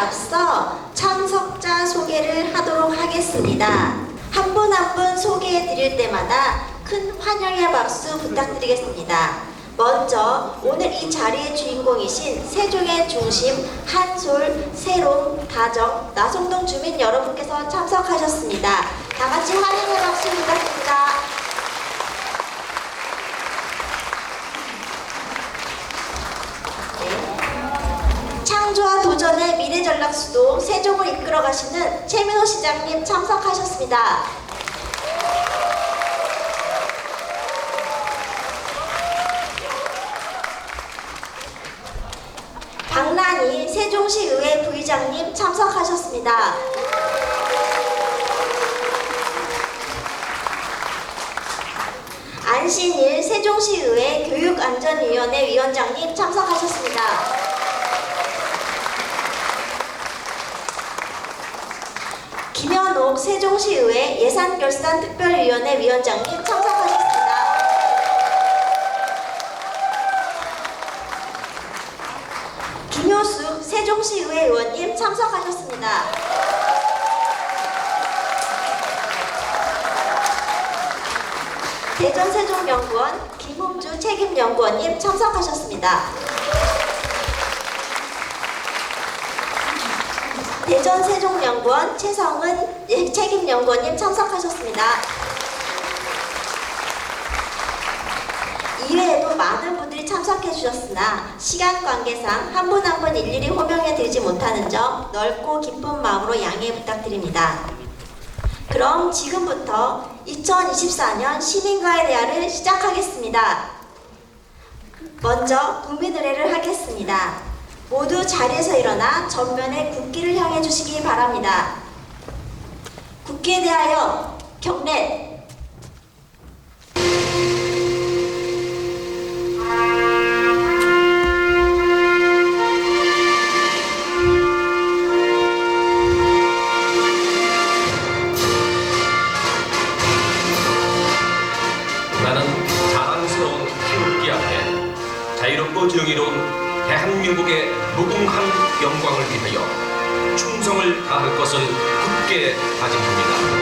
앞서 참석자 소개를 하도록 하겠습니다. 한 분 한 분 소개해 드릴 때마다 큰 환영의 박수 부탁드리겠습니다. 먼저 오늘 이 자리의 주인공이신 세종의 중심 한솔, 세롱, 다정, 나송동 주민 여러분께서 참석하셨습니다. 다 같이 환영의 박수 부탁드립니다. 창조와 도전의 미래전략수도 세종을 이끌어 가시는 최민호 시장님 참석하셨습니다. 박란희 세종시의회 부의장님 참석하셨습니다. 안신일 세종시의회 교육안전위원회 위원장님 참석하셨습니다. 김현옥 세종시의회 예산결산특별위원회 위원장님 참석하셨습니다. 김효숙 세종시의회 의원님 참석하셨습니다. 대전세종연구원 김홍주 책임연구원님 참석하셨습니다. 대전세종연구원 최성은 책임연구원님 참석하셨습니다. 이외에도 많은 분들이 참석해 주셨으나 시간 관계상 한 분 한 분 일일이 호명해 드리지 못하는 점 넓고 깊은 마음으로 양해 부탁드립니다. 그럼 지금부터 2024년 시민과의 대화를 시작하겠습니다. 먼저 국민의례를 하겠습니다. 모두 자리에서 일어나 전면에 국기를 향해 주시기 바랍니다. 국기에 대하여 경례. 나는 자랑스러운 태극기 앞에 자유롭고 정의로운 대한민국의 무궁한 영광을 위하여 충성을 다할 것을 굳게 다짐합니다.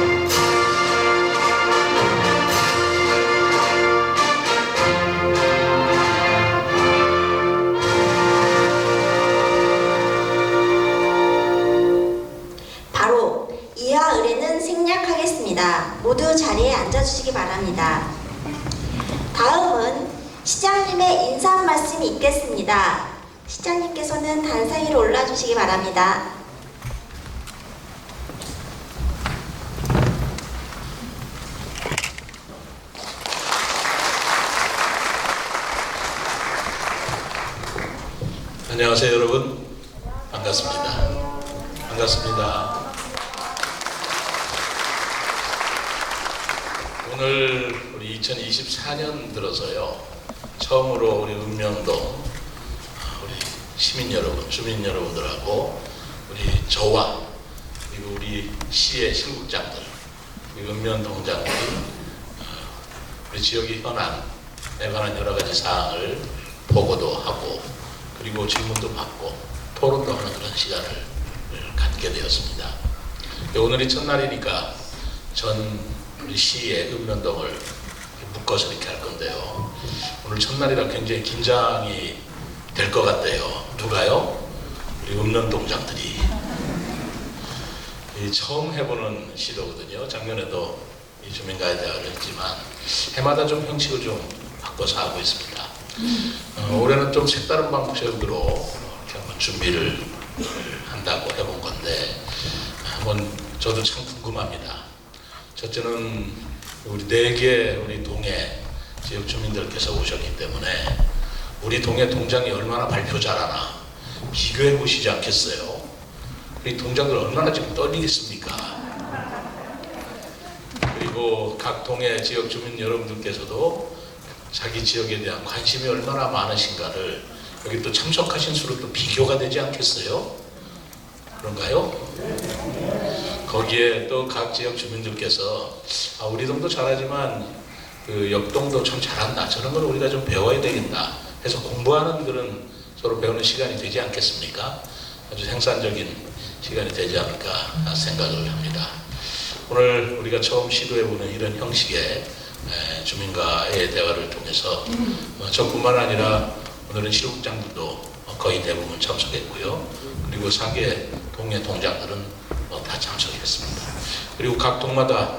바로 이하 의례는 생략하겠습니다. 모두 자리에 앉아주시기 바랍니다. 다음은 시장님의 인사 말씀이 있겠습니다. 시장님께서는 단상 위로 올라주시기 바랍니다. 안녕하세요 여러분. 반갑습니다. 반갑습니다. 오늘 우리 2024년 들어서요 처음으로 우리 읍면동 우리 시민 여러분, 주민 여러분들하고 우리 저와 그리고 우리 시의 실국장들, 우리 읍면동장들이 우리 지역의 현안에 관한 여러 가지 사항을 보고도 하고 그리고 질문도 받고 토론도 하는 그런 시간을 갖게 되었습니다. 오늘이 첫날이니까 전 우리 시의 읍면동을 묶어서 이렇게 할 건데요. 오늘 첫날이라 굉장히 긴장이 될 것 같아요. 누가요? 우리 읍면동장들이 처음 해보는 시도거든요. 작년에도 이 주민과의 대화를 했지만 해마다 좀 형식을 좀 바꿔서 하고 있습니다. 올해는 좀 색다른 방식으로 이렇게 한번 준비를 한다고 해본 건데 한번 저도 참 궁금합니다. 첫째는 우리 4개 우리 동해 지역 주민들께서 오셨기 때문에 우리 동해 동장이 얼마나 발표 잘하나 비교해 보시지 않겠어요? 우리 동장들 얼마나 지금 떨리겠습니까? 그리고 각 동해 지역 주민 여러분들께서도 자기 지역에 대한 관심이 얼마나 많으신가를 여기 또 참석하신 수로 또 비교가 되지 않겠어요? 그런가요? 거기에 또 각 지역 주민들께서 우리 동도 잘하지만 그 옆동도 참 잘한다, 저런 걸 우리가 좀 배워야 되겠다 해서 공부하는 그런 서로 배우는 시간이 되지 않겠습니까? 아주 생산적인 시간이 되지 않을까 생각을 합니다. 오늘 우리가 처음 시도해보는 이런 형식의 주민과의 대화를 통해서 저뿐만 아니라 오늘은 시국장들도 거의 대부분 참석했고요. 그리고 4개 동네 동장들은 다 참석했습니다. 그리고 각 동마다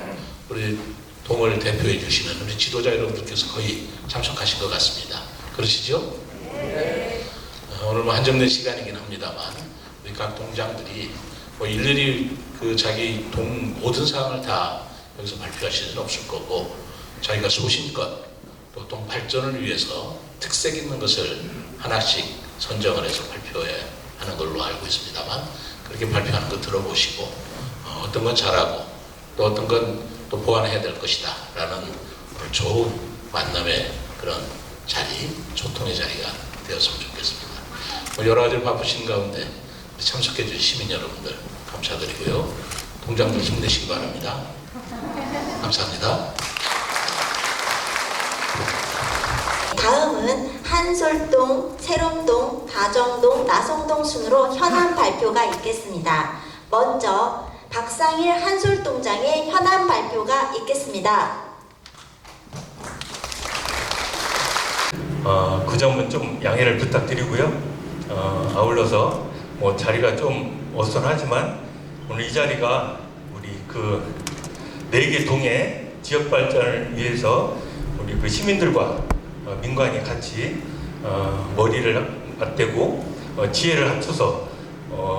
우리 동을 대표해 주시는 우리 지도자 여러분들께서 거의 참석하신 것 같습니다. 그러시죠? 네. 오늘 한정된 시간이긴 합니다만 우리 각 동장들이 일일이 그 자기 동 모든 사항을 다 여기서 발표하실 수는 없을 거고 자기가 소신껏 또 동 발전을 위해서 특색 있는 것을 하나씩 선정을 해서 발표해 하는 걸로 알고 있습니다만 그렇게 발표하는 거 들어보시고 어떤 건 잘하고 또 어떤 건 또 보완해야 될 것이다 라는 좋은 만남의 그런 자리, 소통의 자리가 되었으면 좋겠습니다. 여러 가지 바쁘신 가운데 참석해 주신 시민 여러분들 감사드리고요. 동장들 힘내시기 바랍니다. 감사합니다. 다음은 한솔동, 세롬동, 다정동, 나성동 순으로 현안 발표가 있겠습니다. 먼저 박상일 한솔동장의 현안 발표가 있겠습니다. 그 점은 좀 양해를 부탁드리고요. 아울러서 자리가 좀 어수선하지만 오늘 이 자리가 우리 그 4개 동의 지역 발전을 위해서 우리 그 시민들과 민관이 같이 머리를 맞대고 지혜를 합쳐서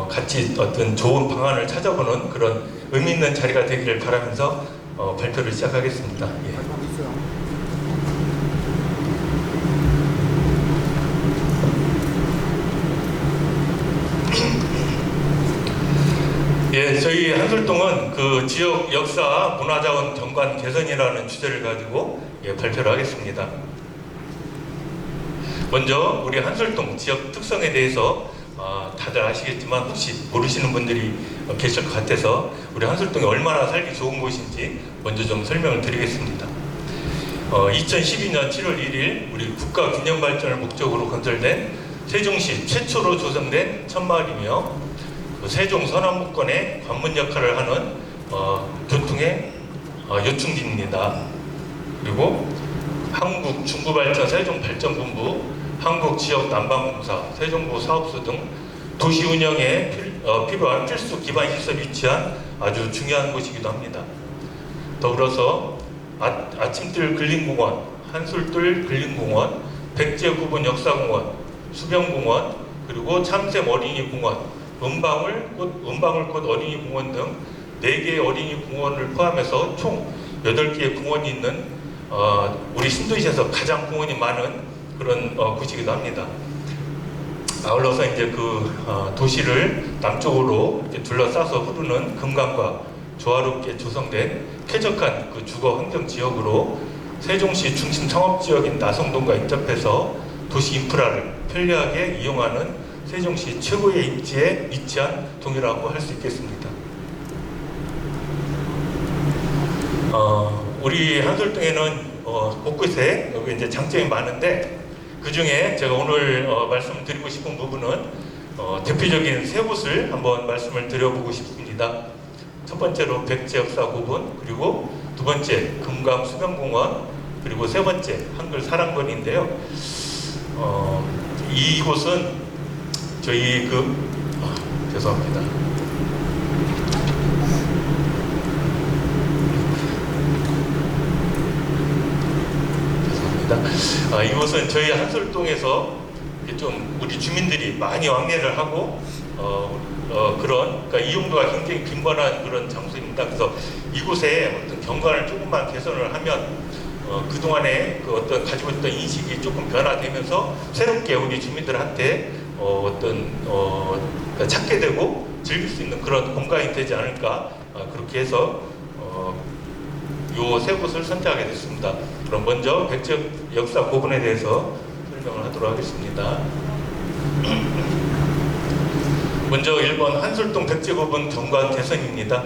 같이 어떤 좋은 방안을 찾아보는 그런 의미 있는 자리가 되기를 바라면서 발표를 시작하겠습니다. 예, 저희 한솔동은 그 지역 역사 문화자원 경관 개선이라는 주제를 가지고 발표를 하겠습니다. 먼저 우리 한솔동 지역 특성에 대해서 다들 아시겠지만 혹시 모르시는 분들이 계실 것 같아서 우리 한솔동이 얼마나 살기 좋은 곳인지 먼저 좀 설명을 드리겠습니다. 2012년 7월 1일 우리 국가균형발전을 목적으로 건설된 세종시 최초로 조성된 천마을이며 세종 서남북권의 관문 역할을 하는 교통의 요충지입니다. 그리고 한국중부발전 세종발전본부, 한국지역난방공사, 세종부 사업소 등 도시 운영에 필요한 필수 기반 시설이 위치한 아주 중요한 곳이기도 합니다. 더불어서 아침뜰 근린공원, 한솔뜰 근린공원, 백제구분 역사공원, 수변공원, 그리고 참샘 어린이공원, 은방울꽃 어린이공원 등 4개의 어린이공원을 포함해서 총 8개의 공원이 있는 우리 신도시에서 가장 공원이 많은 그런 곳이기도 합니다. 아울러서 이제 그 도시를 남쪽으로 이렇게 둘러싸서 흐르는 금강과 조화롭게 조성된 쾌적한 그 주거 환경 지역으로 세종시 중심 상업지역인 나성동과 인접해서 도시 인프라를 편리하게 이용하는 세종시 최고의 입지에 위치한 동이라고 할 수 있겠습니다. 우리 한솔동에는 곳곳에 여기 이제 장점이 많은데 그 중에 제가 오늘 말씀드리고 싶은 부분은 대표적인 3곳을 한번 말씀을 드려보고 싶습니다. 첫 번째로 백제역사고분, 그리고 두 번째 금강수변공원, 그리고 세 번째 한글 사랑거리인데요. 이곳은 저희 죄송합니다. 이곳은 저희 한솔동에서 좀 우리 주민들이 많이 왕래를 하고 그러니까 이용도가 굉장히 빈번한 그런 장소입니다. 그래서 이곳에 어떤 경관을 조금만 개선을 하면 그동안에 그 어떤 가지고 있던 인식이 조금 변화되면서 새롭게 우리 주민들한테 찾게 되고 즐길 수 있는 그런 공간이 되지 않을까 그렇게 해서 요 3곳을 선택하게 됐습니다. 그럼 먼저 백제 역사 고분에 대해서 설명을 하도록 하겠습니다. 먼저 1번 한솔동 백제고분 경관 개선입니다.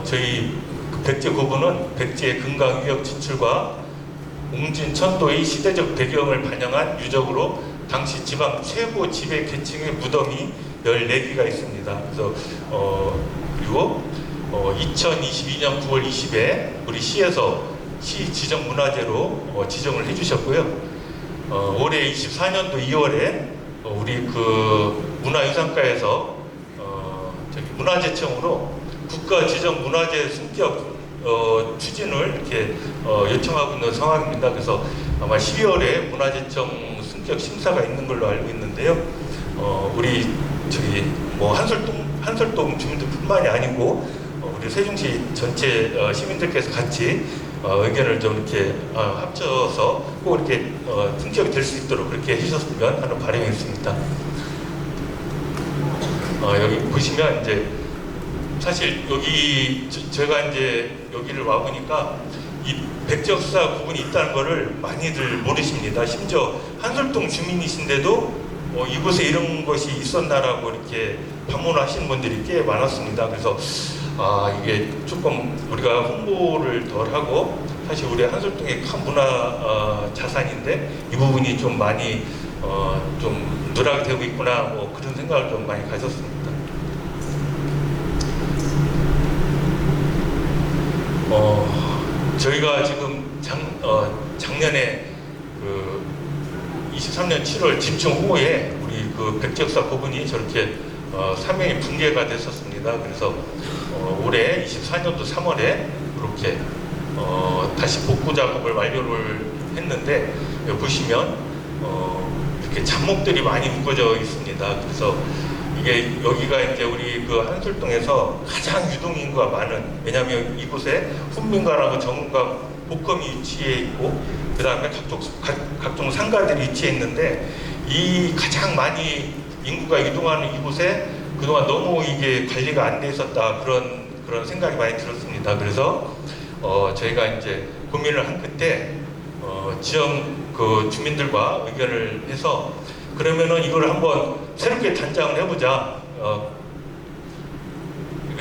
저희 백제고분은 백제의 금강 위역 진출과 웅진 천도의 시대적 배경을 반영한 유적으로 당시 지방 최고 지배 계층의 무덤이 14개가 있습니다. 그래서 그리고 2022년 9월 20일 우리 시에서 시 지정 문화재로 지정을 해주셨고요. 올해 24년도 2월에 우리 그 문화유산과에서 문화재청으로 국가 지정 문화재 승격 추진을 이렇게 요청하고 있는 상황입니다. 그래서 아마 12월에 문화재청 승격 심사가 있는 걸로 알고 있는데요. 우리 뭐 한솔동 주민들뿐만이 아니고 우리 세종시 전체 시민들께서 같이 의견을 좀 이렇게 합쳐서 꼭 이렇게 승격이 될 수 있도록 그렇게 해주셨으면 하는 바람이 있습니다. 여기 보시면 이제 사실 여기 제가 이제 여기를 와 보니까 이 백지역사 구분이 있다는 것을 많이들 모르십니다. 심지어 한솔동 주민이신데도 이곳에 이런 것이 있었나라고 이렇게 방문하시는 분들이 꽤 많았습니다. 그래서 이게 조금 우리가 홍보를 덜 하고 사실 우리 한솔동의 큰 문화 자산인데 이 부분이 좀 많이 좀 누락이 되고 있구나 뭐 그런 생각을 좀 많이 가졌습니다. 저희가 지금 작년에 그 23년 7월 집중 후에 우리 그 백지역사 부분이 저렇게 3명이 붕괴가 됐었습니다. 그래서 올해 24년도 3월에 그렇게 다시 복구 작업을 완료를 했는데 여기 보시면 이렇게 잡목들이 많이 묶어져 있습니다. 그래서 이게 여기가 이제 우리 그 한솔동에서 가장 유동인구가 많은, 왜냐하면 이곳에 훈민관하고 정문관 복검이 위치해 있고 그 다음에 각종 상가들이 위치해 있는데 이 가장 많이 인구가 이동하는 이곳에 그동안 너무 이게 관리가 안 돼 있었다 그런 생각이 많이 들었습니다. 그래서 저희가 이제 고민을 한 끝에 지역 그 주민들과 의견을 해서 그러면은 이걸 한번 새롭게 단장을 해보자.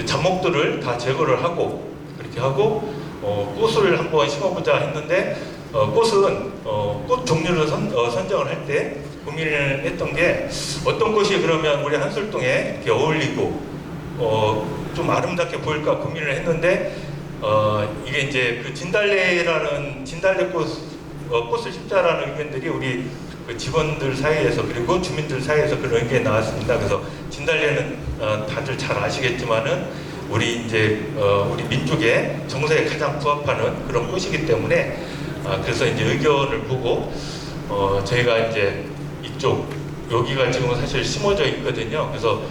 잡목들을 다 제거를 하고 그렇게 하고 꽃을 한번 심어보자 했는데 꽃은 꽃 종류를 선정을 할 때 고민을 했던 게 어떤 꽃이 그러면 우리 한솔동에 이렇게 어울리고 좀 아름답게 보일까 고민을 했는데 이게 이제 그 진달래꽃 꽃을 심자라는 의견들이 우리 그 직원들 사이에서 그리고 주민들 사이에서 그런 의견이 나왔습니다. 그래서 진달래는 다들 잘 아시겠지만은 우리 이제 우리 민족의 정서에 가장 부합하는 그런 꽃이기 때문에 그래서 이제 의견을 보고 저희가 이제 이쪽 여기가 지금 사실 심어져 있거든요. 그래서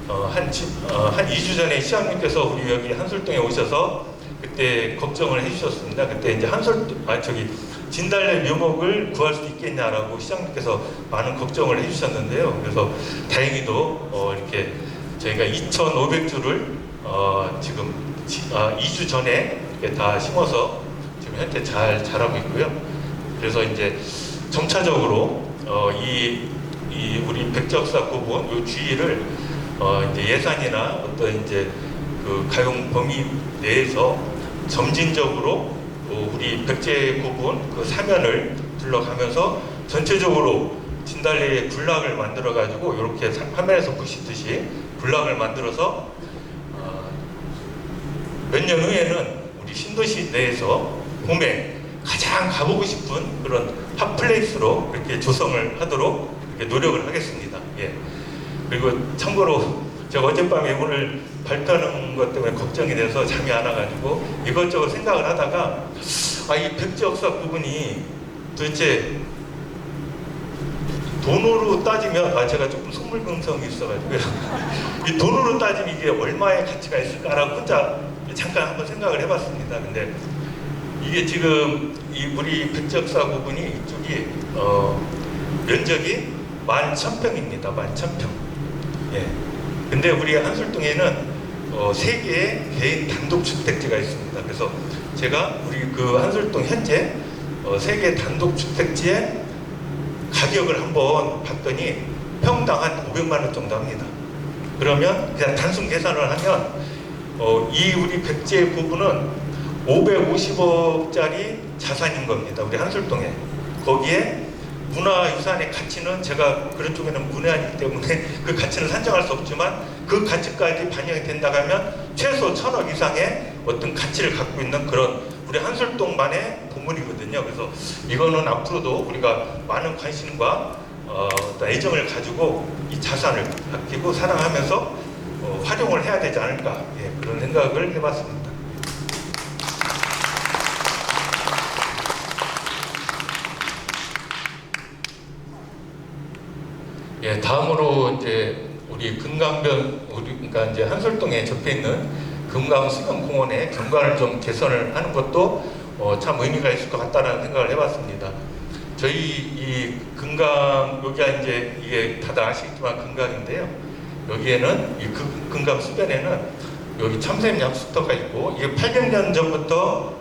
한 2주 전에 시장님께서 우리 여기 한솔동에 오셔서 그때 걱정을 해주셨습니다. 그때 이제 진달래 묘목을 구할 수 있겠냐라고 시장님께서 많은 걱정을 해주셨는데요. 그래서 다행히도 이렇게 저희가 2,500주를 지금 2주 전에 이렇게 다 심어서 지금 현재 잘 자라고 있고요. 그래서 이제 점차적으로 이 우리 백지역사 구분 이 주위를 이제 예산이나 어떤 이제 그 가용 범위 내에서 점진적으로 우리 백제 구분 그 사면을 둘러가면서 전체적으로 진달래의 군락을 만들어 가지고 이렇게 화면에서 보시듯이 군락을 만들어서 몇 년 후에는 우리 신도시 내에서 봄에 가장 가보고 싶은 그런 핫플레이스로 이렇게 조성을 하도록 이렇게 노력을 하겠습니다. 예. 그리고 참고로 제가 어젯밤에 오늘 발표하는 것 때문에 걱정이 돼서 잠이 안 와가지고 이것저것 생각을 하다가 이 백지역사 부분이 도대체 돈으로 따지면 제가 조금 속물금성이 있어가지고 이 돈으로 따지면 이게 얼마의 가치가 있을까라고 혼자 잠깐 한번 생각을 해봤습니다. 근데 이게 지금 우리 백지역사 부분이 이쪽이 면적이 11,000평입니다. 11,000평. 예. 근데 우리 한솔동에는 3개의 개인 단독주택지가 있습니다. 그래서 제가 우리 그 한솔동 현재 3개 단독주택지의 가격을 한번 봤더니 평당 한 500만 원 정도 합니다. 그러면 그냥 단순 계산을 하면 이 우리 백제 부분은 550억짜리 자산인 겁니다. 우리 한솔동에. 거기에 문화유산의 가치는 제가 그런 쪽에는 문외한이기 때문에 그 가치는 산정할 수 없지만 그 가치까지 반영이 된다고 하면 최소 1,000억 이상의 어떤 가치를 갖고 있는 그런 우리 한술동만의 보물이거든요. 그래서 이거는 앞으로도 우리가 많은 관심과 어떤 애정을 가지고 이 자산을 아끼고 사랑하면서 활용을 해야 되지 않을까, 예, 그런 생각을 해봤습니다. 예, 다음으로 이제 우리 그러니까 이제 한솔동에 접해 있는 금강수변공원의 경관을 좀 개선을 하는 것도 참 의미가 있을 것 같다는 생각을 해봤습니다. 저희 이 금강, 여기가 이제 이게 다들 아시겠지만 금강인데요. 여기에는 이 금강수변에는 여기 참샘약수터가 있고 이게 800년 전부터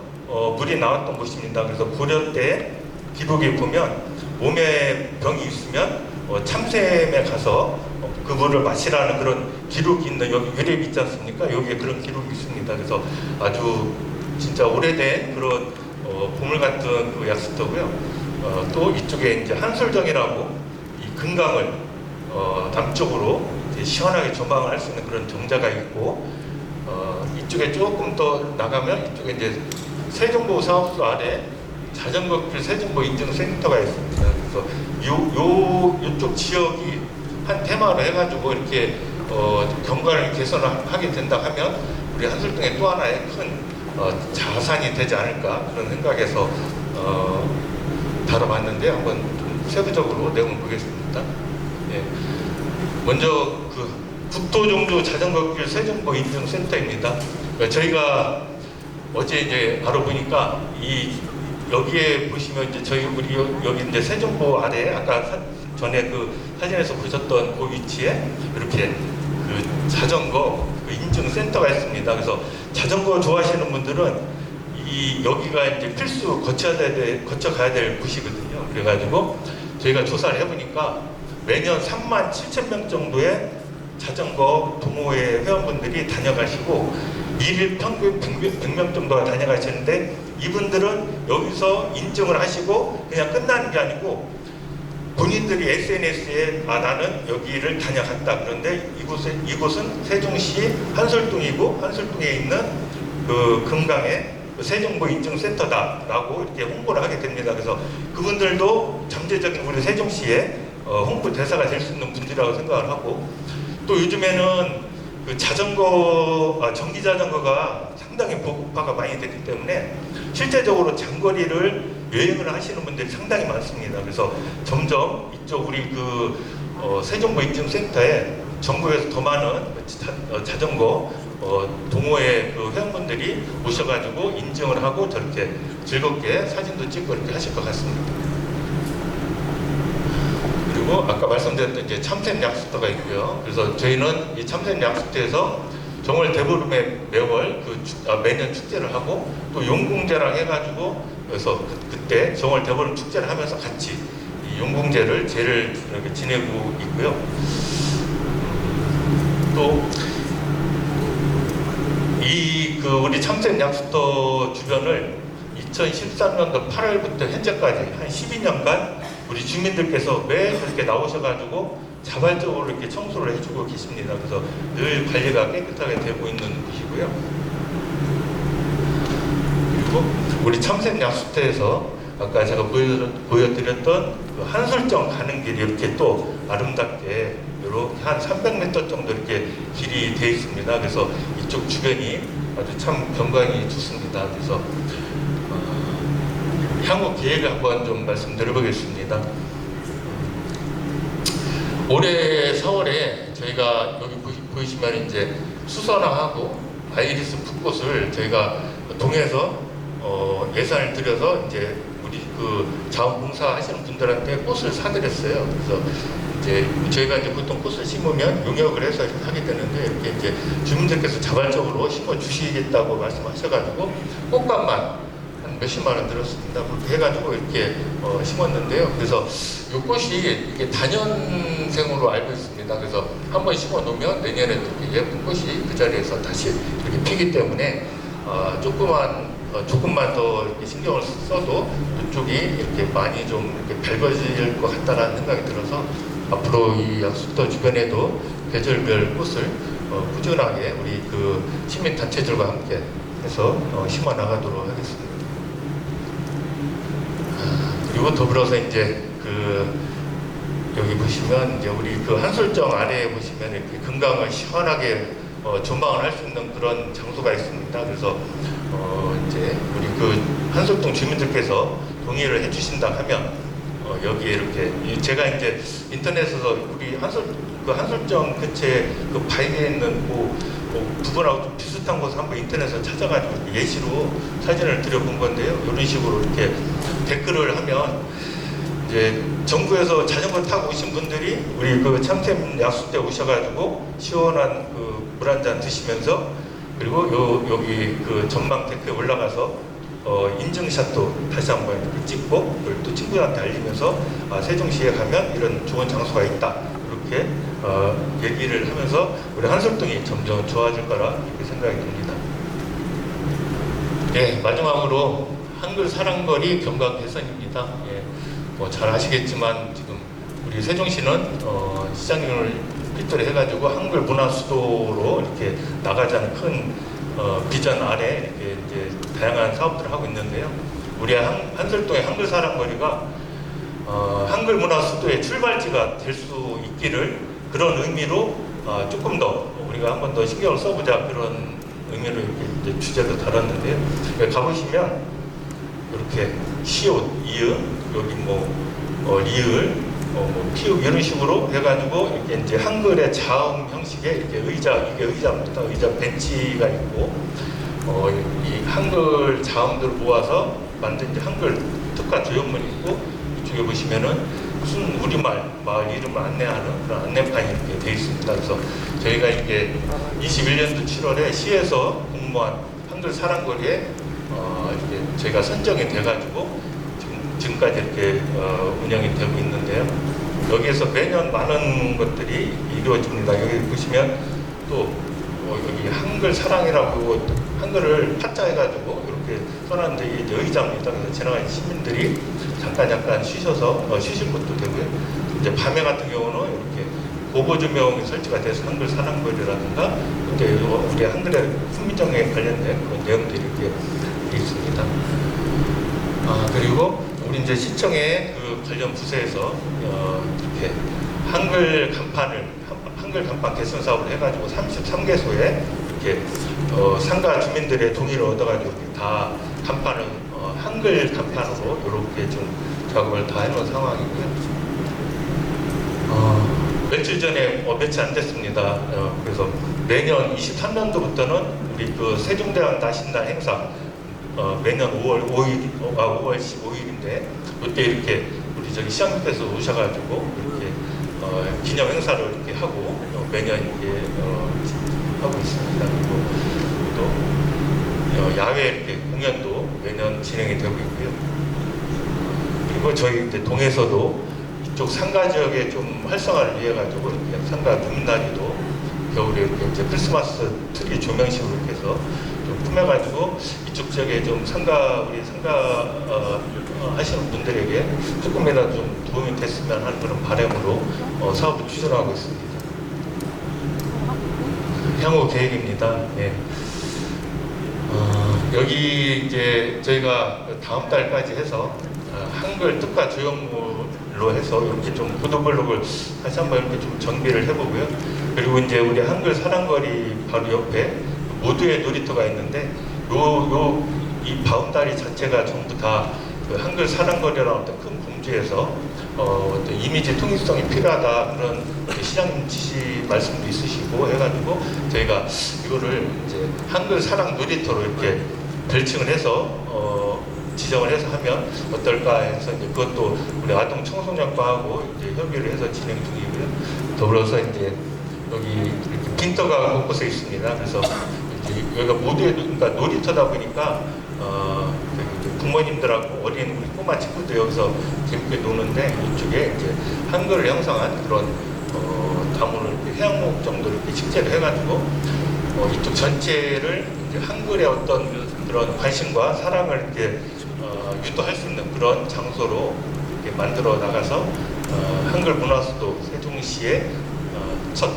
물이 나왔던 곳입니다. 그래서 고려 때 기록에 보면 몸에 병이 있으면 참샘에 가서 그 물을 마시라는 그런 기록이 있는 여기 유래비 있지 않습니까? 여기에 그런 기록이 있습니다. 그래서 아주 진짜 오래된 그런 보물 같은 그 약수터고요. 또 이쪽에 이제 한솔정이라고 이 금강을 남쪽으로 이제 시원하게 조망을 할 수 있는 그런 정자가 있고 이쪽에 조금 더 나가면 이쪽에 이제 세종보 사업소 아래 자전거길 세종보 인증센터가 있습니다. 그래서 이쪽 지역이 한 테마로 해가지고 이렇게 경관을 개선을 하게 된다 하면 우리 한솔동의 또 하나의 큰 자산이 되지 않을까 그런 생각에서 다뤄봤는데 한번 좀 세부적으로 내용을 보겠습니다. 예. 먼저 그 국토종조 자전거길 세종보 인증센터입니다. 저희가 어제 이제 알아보니까 여기에 보시면 이제 우리 여기 이제 세종보 아래 아까 전에 그 사진에서 보셨던 그 위치에 이렇게 그 자전거 그 인증센터가 있습니다. 그래서 자전거 좋아하시는 분들은 여기가 이제 필수 거쳐가야 될 곳이거든요. 그래가지고 저희가 조사를 해보니까 매년 37,000명 정도의 자전거 동호회 회원분들이 다녀가시고 일일 평균 100명 정도가 다녀가시는데 이분들은 여기서 인증을 하시고 그냥 끝나는 게 아니고 본인들이 SNS에 나는 여기를 다녀갔다. 그런데 이곳은 세종시 한솔동이고 한솔동에 있는 그 금강의 세종보 인증센터다라고 이렇게 홍보를 하게 됩니다. 그래서 그분들도 잠재적인 우리 세종시의 홍보 대사가 될 수 있는 분들이라고 생각을 하고 또 요즘에는 그 전기 자전거가 상당히 보급화가 많이 됐기 때문에 실제적으로 장거리를 여행을 하시는 분들이 상당히 많습니다. 그래서 점점 이쪽 우리 세종보 인증센터에 전국에서 더 많은 자전거 동호회 그 회원분들이 오셔가지고 인증을 하고 저렇게 즐겁게 사진도 찍고 이렇게 하실 것 같습니다. 그리고 아까 말씀드렸던 이제 참샘 약수터가 있고요. 그래서 저희는 이 참샘 약수터에서 정월 대보름의 매월 매년 축제를 하고 또 용궁제랑 해가지고 그래서 그때 정월 대보름 축제를 하면서 같이 이 용궁제를 이렇게 지내고 있고요. 또 우리 참샘 약수터 주변을 2013년도 8월부터 현재까지 한 12년간 우리 주민들께서 매일 그렇게 나오셔가지고 자발적으로 이렇게 청소를 해주고 계십니다. 그래서 늘 관리가 깨끗하게 되고 있는 곳이고요. 그리고 우리 참샘 약수터에서 아까 제가 보여드렸던 그 한솔정 가는 길이 이렇게 또 아름답게 이렇게 한 300m 정도 이렇게 길이 되어 있습니다. 그래서 이쪽 주변이 아주 참 경관이 좋습니다. 그래서 향후 계획을 한번 좀 말씀드려보겠습니다. 올해 4월에 저희가 여기 보이시면 이제 수선화하고 아이리스 풋꽃을 저희가 동해에서 예산을 들여서 이제 우리 그 자원봉사 하시는 분들한테 꽃을 사드렸어요. 그래서 이제 저희가 이제 보통 꽃을 심으면 용역을 해서 이렇게 하게 되는데 이렇게 이제 주민들께서 자발적으로 심어 주시겠다고 말씀하셔가지고 꽃값만 한 몇십만 원 들었습니다. 그렇게 해가지고 이렇게 심었는데요. 그래서 이 꽃이 이게 단연생으로 알고 있습니다. 그래서 한번 심어 놓으면 내년에 이렇게 예쁜 꽃이 그 자리에서 다시 이렇게 피기 때문에 조그만 조금만 더 이렇게 신경을 써도 이쪽이 이렇게 많이 좀 이렇게 밝아질 것 같다라는 생각이 들어서 앞으로 이 약수터 주변에도 계절별 꽃을 꾸준하게 우리 그 시민 단체들과 함께 해서 심어 나가도록 하겠습니다. 그리고 더불어서 이제 여기 보시면 이제 우리 그 한솔정 아래에 보시면 이렇게 금강을 시원하게 전망을 할 수 있는 그런 장소가 있습니다. 그래서 이제 우리 그 한솔동 주민들께서 동의를 해주신다 하면 여기에 이렇게 제가 이제 인터넷에서 우리 한솔정 근처에 그 바위에 있는 부분하고 좀 비슷한 곳을 한번 인터넷에서 찾아가지고 예시로 사진을 드려본 건데요. 이런 식으로 이렇게 댓글을 하면 이제 정부에서 자전거 타고 오신 분들이 우리 그 참샘 약수때 오셔가지고 시원한 그 물 한 잔 드시면서 그리고 여기 그 전망 데크에 올라가서 인증샷도 다시 한번 이렇게 찍고 그걸 또 친구들한테 알리면서 세종시에 가면 이런 좋은 장소가 있다 이렇게 얘기를 하면서 우리 한솔동이 점점 좋아질 거라 이렇게 생각이 듭니다. 네, 마지막으로 한글 사랑거리 경각 개선입니다. 잘 아시겠지만 지금 우리 세종시는 시장님을 필두로 해가지고 한글 문화 수도로 이렇게 나가자는 큰 비전 아래 이렇게 이제 다양한 사업들을 하고 있는데요. 우리 한솔동의 한글 사랑거리가 한글 문화 수도의 출발지가 될 수 있기를 그런 의미로 조금 더 우리가 한 번 더 신경을 써보자 그런 의미로 이렇게 이제 주제도 다뤘는데요. 여기 가보시면 이렇게 시옷, 이음, 여기 리을, 피읍 이런 식으로 해가지고 이렇게 이제 한글의 자음 형식의 이렇게 이게 의자입니다. 의자 벤치가 있고 이 한글 자음들을 모아서 만든 이제 한글 특화 조형물이 있고 이쪽에 보시면은 무슨 우리말 마을 이름을 안내하는 그런 안내판이 이렇게 되어 있습니다. 그래서 저희가 이게 21년도 7월에 시에서 공모한 한글 사랑거리에 이렇게 저희가 선정이 돼가지고 지금까지 이렇게 운영이 되고 있는데요. 여기에서 매년 많은 것들이 이루어집니다. 여기 보시면 또 여기 한글 사랑이라고 한글을 파자해가지고 이렇게 써놨는데 이제 의자입니다. 그래서 지나가는 시민들이 잠깐 쉬셔서 쉬실 것도 되고요. 이제 밤에 같은 경우는 이렇게 고보 조명이 설치가 돼서 한글 사랑거리라든가 이제 우리 한글의 훈민정에 관련된 그런 내용들이 이렇게 있습니다. 그리고 우리 이제 시청의 그 관련 부서에서 이렇게 한글 간판 개선 사업을 해가지고 33개소에 이렇게 상가 주민들의 동의를 얻어가지고 이렇게 다 간판을 한글 간판으로 이렇게 좀 작업을 다 해놓은 상황이고요. 며칠 전에 며칠 안 됐습니다. 그래서 매년 23년도부터는 우리 그 세종대왕 나신날 행사 매년 5월 15일인데 그때 이렇게 우리 저기 시장님께서 오셔가지고 이렇게 기념 행사를 이렇게 하고 매년 이렇게 하고 있습니다. 그리고 또 야외 이렇게 공연도 매년 진행이 되고 있고요. 그리고 저희 이제 동에서도 이쪽 상가 지역에 좀 활성화를 위해 가지고 이렇게 상가 눈나리도 겨울에 이렇게 이제 크리스마스 트리 조명식으로 이렇게 해서 좀 꾸며가지고 이쪽 지역에 좀 우리 상가 하시는 분들에게 조금이라도 좀 도움이 됐으면 하는 그런 바람으로 사업을 추진하고 있습니다. 향후 계획입니다. 네. 여기 이제 저희가 다음 달까지 해서 한글 특화 조형물로 해서 이렇게 좀 보도블록을 다시 한번 이렇게 좀 정비를 해보고요. 그리고 이제 우리 한글 사랑거리 바로 옆에 모두의 놀이터가 있는데 이 바운다리 자체가 전부 다 그 한글 사랑거리라는 어떤 큰 공주에서 어떤 이미지 통일성이 필요하다 그런 시장님 지시 말씀도 있으시고 해가지고 저희가 이거를 이제 한글 사랑 놀이터로 이렇게 별칭을 해서 지정을 해서 하면 어떨까 해서 이제 그것도 우리 아동 청소년과하고 이제 협의를 해서 진행 중이고요. 더불어서 이제 여기 이렇게 빈터가 곳곳에 있습니다. 그래서 이제 여기가 모두의 그러니까 놀이터다 보니까 부모님들하고 어린 우리 꼬마 친구들 여기서 재밌게 노는데 이쪽에 이제 한글을 형성한 그런 다문을 해양목 정도를 이렇게 식재를 해가지고 이쪽 전체를 이제 한글의 어떤 그런 그런 관심과 사랑을 이렇게 유도할 수 있는 그런 장소로 이렇게 만들어 나가서 한글 문화수도 세종시의 첫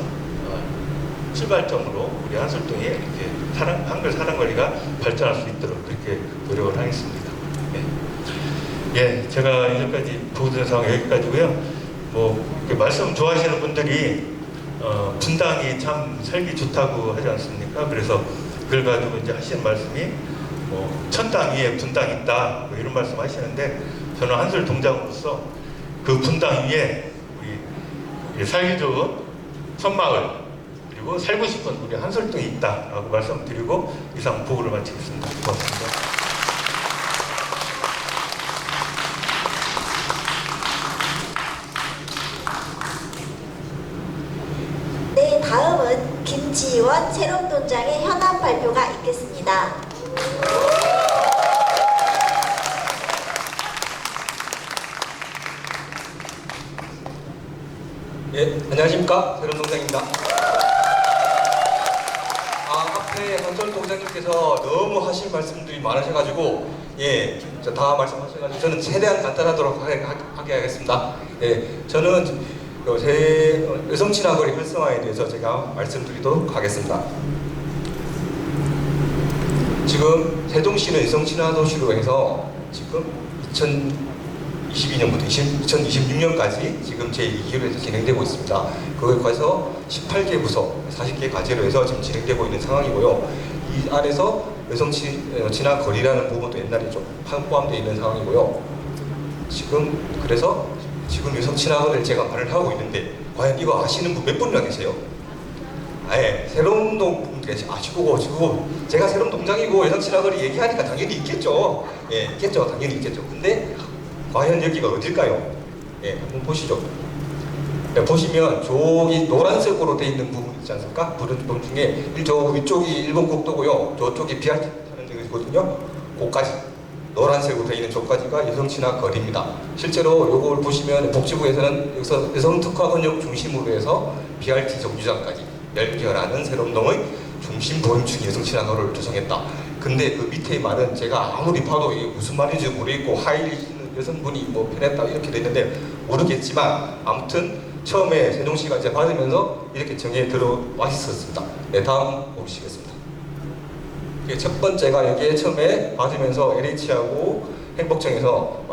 출발점으로 우리 한솔동에 이렇게 한글 사랑거리가 발전할 수 있도록 그렇게 노력을 하겠습니다. 예, 제가 이제까지 보고드린 상황 여기까지고요. 뭐 말씀 좋아하시는 분들이 분당이 참 살기 좋다고 하지 않습니까? 그래서 그걸 가지고 이제 하시는 말씀이 뭐 천당 위에 분당이 있다 뭐 이런 말씀 하시는데 저는 한솔 동장으로서 그 분당 위에 우리 살기 좋은 천마을 그리고 살고 싶은 우리 한솔동이 있다라고 말씀드리고 이상 보고를 마치겠습니다. 고맙습니다. 네, 다음은 김지원 새롬동장의 현안 발표가 있겠습니다. 예, 안녕하십니까. 새롬동장입니다. 앞에 한솔 동장님께서 너무 하실 말씀들이 많으셔가지고, 예, 다 말씀하셔가지고, 저는 최대한 간단하도록 하게 하겠습니다. 예, 저는 여성 친화거리 활성화에 대해서 제가 말씀드리도록 하겠습니다. 지금 세종시는 여성 친화 도시로 해서 지금 2022년부터 2026년까지 지금 제2기로에서 진행되고 있습니다. 거기에 관해서 18개 부서, 40개 과제로 해서 지금 진행되고 있는 상황이고요. 이 안에서 여성 친화 거리라는 부분도 옛날에 좀 포함되어 있는 상황이고요. 그래서 지금 여성 친화 거리를 제가 말을 하고 있는데 과연 이거 아시는 분 몇 분이나 계세요? 아예 새롬동 분들이 아시고 지금 제가 새롬동장이고 여성 친화 거리 얘기하니까 당연히 있겠죠. 예, 있겠죠. 당연히 있겠죠. 근데 과연 여기가 어딜까요? 예, 한번 보시죠. 네, 보시면 저기 노란색으로 되어 있는 부분 있지 않습니까? 부분 중에 저 위쪽이 일본 국도고요. 저쪽이 BRT 타는 데거든요. 거기까지 노란색으로 되어 있는 저까지가 여성 친화 거리입니다. 실제로 이걸 보시면 복지부에서는 여기서 여성 특화 권역 중심으로 해서 BRT 정류장까지 열결하는 새롬동의 중심 보행층 여성 친화 거리를 조성했다. 근데 그 밑에 말은 제가 아무리 봐도 이게 무슨 말인지 모르겠고 하이리 여성분이 뭐 편했다 이렇게 됐는데 모르겠지만 아무튼 처음에 세종시가 이제 받으면서 이렇게 정해 들어와 있었습니다. 네, 다음 보시겠습니다. 첫 번째가 여기에 처음에 받으면서 LH하고 행복청에서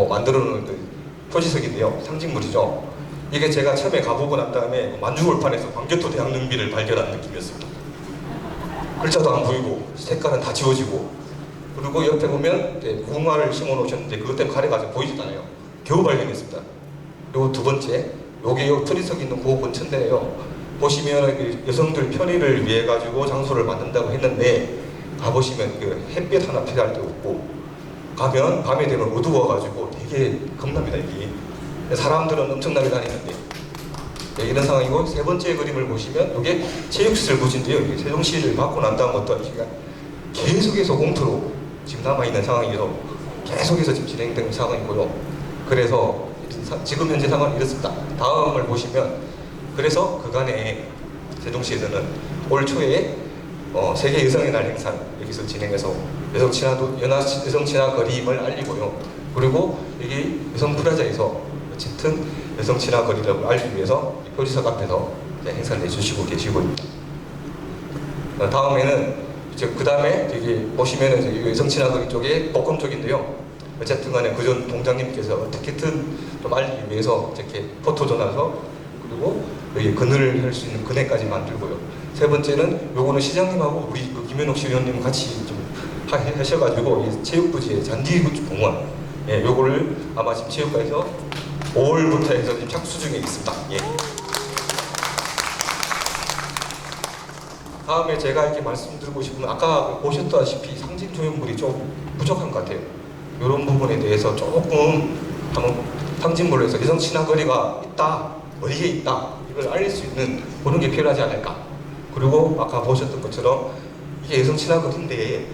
만들어 놓은 그 표지석인데요. 상징물이죠. 이게 제가 처음에 가보고 난 다음에 만주골판에서 광교토 대학능비를 발견한 느낌이었습니다. 글자도 안 보이고 색깔은 다 지워지고 그리고 옆에 보면 무궁화를 심어 놓으셨는데 그것 때문에 가래가 보이지도 않아요. 겨우 발견했습니다. 그리고 두 번째, 여기 표지석이 있는 그 근처인데요. 보시면 여성들 편의를 위해 가지고 장소를 만든다고 했는데 가보시면 그 햇빛 하나 필요할 데 없고 가면 밤에 되면 어두워가지고 되게 겁납니다. 이게 사람들은 엄청나게 다니는데 네, 이런 상황이고 세 번째 그림을 보시면 이게 체육시설 부지인데요. 이게 세종시를 받고 난 다음부터 계속해서 공투로 지금 남아있는 상황이라서 계속해서 지금 진행되는 상황이고요. 그래서 지금 현재 상황은 이렇습니다. 다음을 보시면 그래서 그간에 세종시에서는 올 초에 세계 여성의 날 행사를 여기서 진행해서 여성 친화 거리임을 알리고요. 그리고 여기 여성 프라자에서 짙은 여성 친화 거리라고 알리기 위해서 표지석 앞에서 행사를 내주시고 계시고 있습니다. 다음에는 그 다음에 여기 보시면은 여성 친화 거리 쪽에 복권 쪽인데요. 어쨌든 간에 그전 동장님께서 어떻게든 좀 알리기 위해서 이렇게 포토 전화서 그리고 여기 그늘을 할 수 있는 그네까지 만들고요. 세 번째는 요거는 시장님하고 우리 김현옥 시의원님 같이 좀 하셔가지고 이 체육부지의 잔디공원 요거를 아마 지금 체육관에서 5월부터 해서 지금 착수 중에 있습니다. 예. 다음에 제가 이렇게 말씀드리고 싶은 아까 보셨다시피 상징 조형물이 좀 부족한 것 같아요. 이런 부분에 대해서 조금 한번 상징물로 해서 여성 친화 거리가 있다, 어디에 있다 이걸 알릴 수 있는 그런 게 필요하지 않을까. 그리고 아까 보셨던 것처럼 이게 여성 친화 거리인데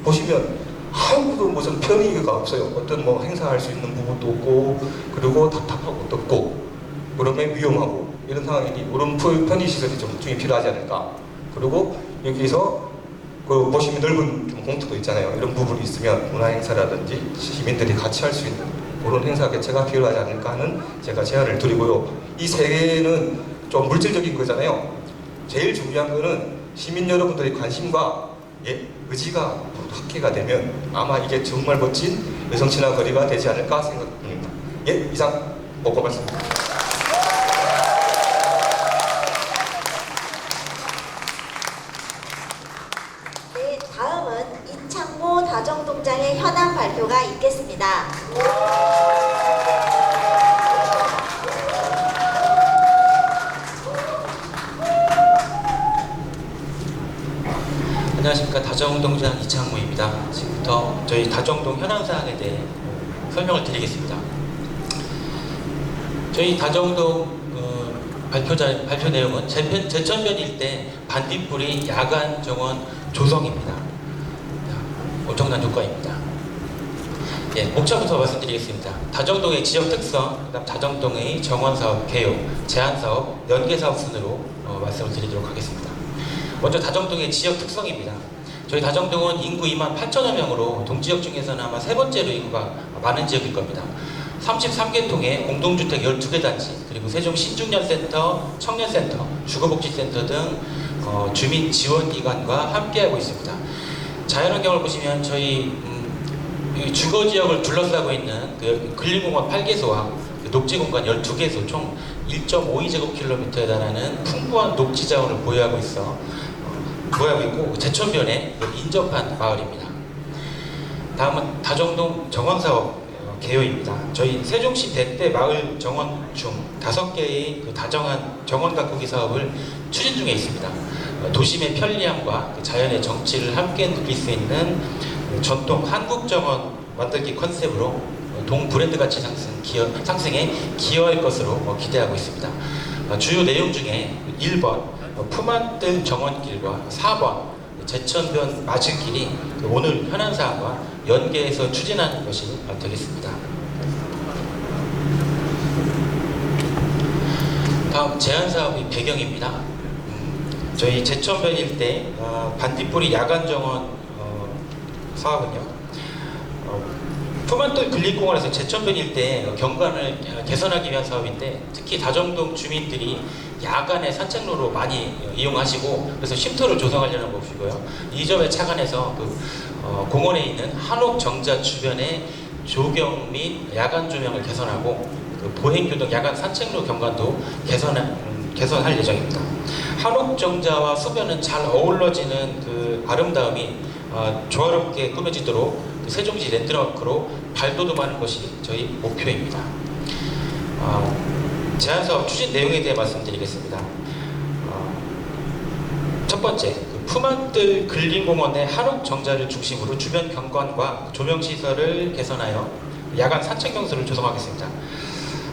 보시면 아무도 무슨 편의가 없어요. 어떤 뭐 행사할 수 있는 부분도 없고 그리고 답답하고 덥고 그러면 위험하고 이런 상황이니 이런 편의 시설이 좀 필요하지 않을까. 그리고 여기서 그 보시면 넓은 좀 공터도 있잖아요. 이런 부분이 있으면 문화 행사라든지 시민들이 같이 할 수 있는 그런 행사 개최가 필요하지 않을까 하는 제가 제안을 드리고요. 이 세 개는 좀 물질적인 거잖아요. 제일 중요한 거는 시민 여러분들의 관심과 의지가 합계가 되면 아마 이게 정말 멋진 여성친화 거리가 되지 않을까 생각합니다. 이상 보고 말씀드립니다. 네, 다음은 이창모 다정동장의 현황 발표가 있겠습니다. 안녕하십니까. 다정동장 이창모입니다. 지금부터 저희 다정동 현황 사항에 대해 설명을 드리겠습니다. 저희 다정동 발표 내용은 제천변 일대 반딧불이 야간 정원 조성입니다. 엄청난 효과입니다. 목차부터 말씀드리겠습니다. 다정동의 지역 특성, 그다음 다정동의 정원 사업 개요, 제한 사업, 연계 사업 순으로 말씀을 드리도록 하겠습니다. 먼저 다정동의 지역 특성입니다. 저희 다정동은 인구 28,000여 명으로 동지역 중에서는 아마 세 번째로 인구가 많은 지역일 겁니다. 33개 통의 공동주택 12개 단지, 그리고 세종 신중년센터, 청년센터, 주거복지센터 등 주민 지원기관과 함께하고 있습니다. 자연환경을 보시면 저희 주거지역을 둘러싸고 있는 그 근린공원 8개소와 녹지공간 12개소 총 1.52제곱킬로미터에 달하는 풍부한 녹지 자원을 보유하고 있고 제천변에 인접한 마을입니다. 다음은 다정동 정원사업 개요입니다. 저희 세종시 대대 마을 정원 중 5개의 다정한 정원 가꾸기 사업을 추진 중에 있습니다. 도심의 편리함과 자연의 정취를 함께 느낄 수 있는 전통 한국 정원 만들기 컨셉으로 동 브랜드 가치 상승에 기여할 것으로 기대하고 있습니다. 주요 내용 중에 1번 푸만뜰 정원길과 4번 제천변 맞은길이 오늘 현안 사항과 연계해서 추진하는 것이 되겠습니다. 다음 제한 사업의 배경입니다. 저희 제천변 일대 반딧불이 야간 정원 사업은요. 푸만뜰 근린공원에서 제천변 일대 경관을 개선하기 위한 사업인데 특히 다정동 주민들이 야간에 산책로로 많이 이용하시고 그래서 쉼터를 조성하려는 것이고요. 이 점에 착안해서 공원에 있는 한옥 정자 주변의 조경 및 야간 조명을 개선하고 보행교동 야간 산책로 경관도 개선할 예정입니다. 한옥 정자와 수변은 잘 어우러지는 아름다움이 조화롭게 꾸며지도록 세종시 랜드마크로 발돋움하는 것이 저희 목표입니다. 제안사업 추진 내용에 대해 말씀드리겠습니다. 첫 번째, 푸만뜰 근린공원의 한옥 정자를 중심으로 주변 경관과 조명시설을 개선하여 야간 산책명소를 조성하겠습니다.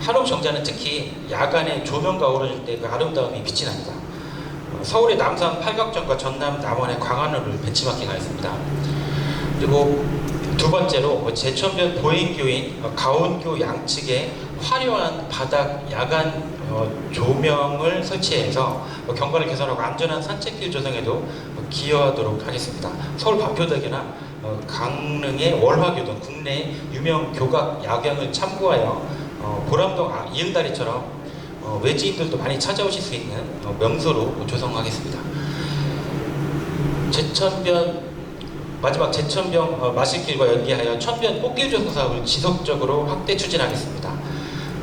한옥 정자는 특히 야간에 조명과 어우러질 때 그 아름다움이 빛이 납니다. 서울의 남산 팔각정과 전남 남원의 광안호를 벤치마킹하였습니다. 그리고 두 번째로 제천변 보행교인 가온교 양측에 화려한 바닥 야간 조명을 설치해서 경관을 개선하고 안전한 산책길 조성에도 기여하도록 하겠습니다. 서울 반표대교나 강릉의 월화교등 국내 유명 교각 야경을 참고하여 보람동 이응다리처럼 외지인들도 많이 찾아오실 수 있는 명소로 조성하겠습니다. 마지막 제천변 마실길과 연계하여 천변 꽃길 조성 사업을 지속적으로 확대 추진하겠습니다.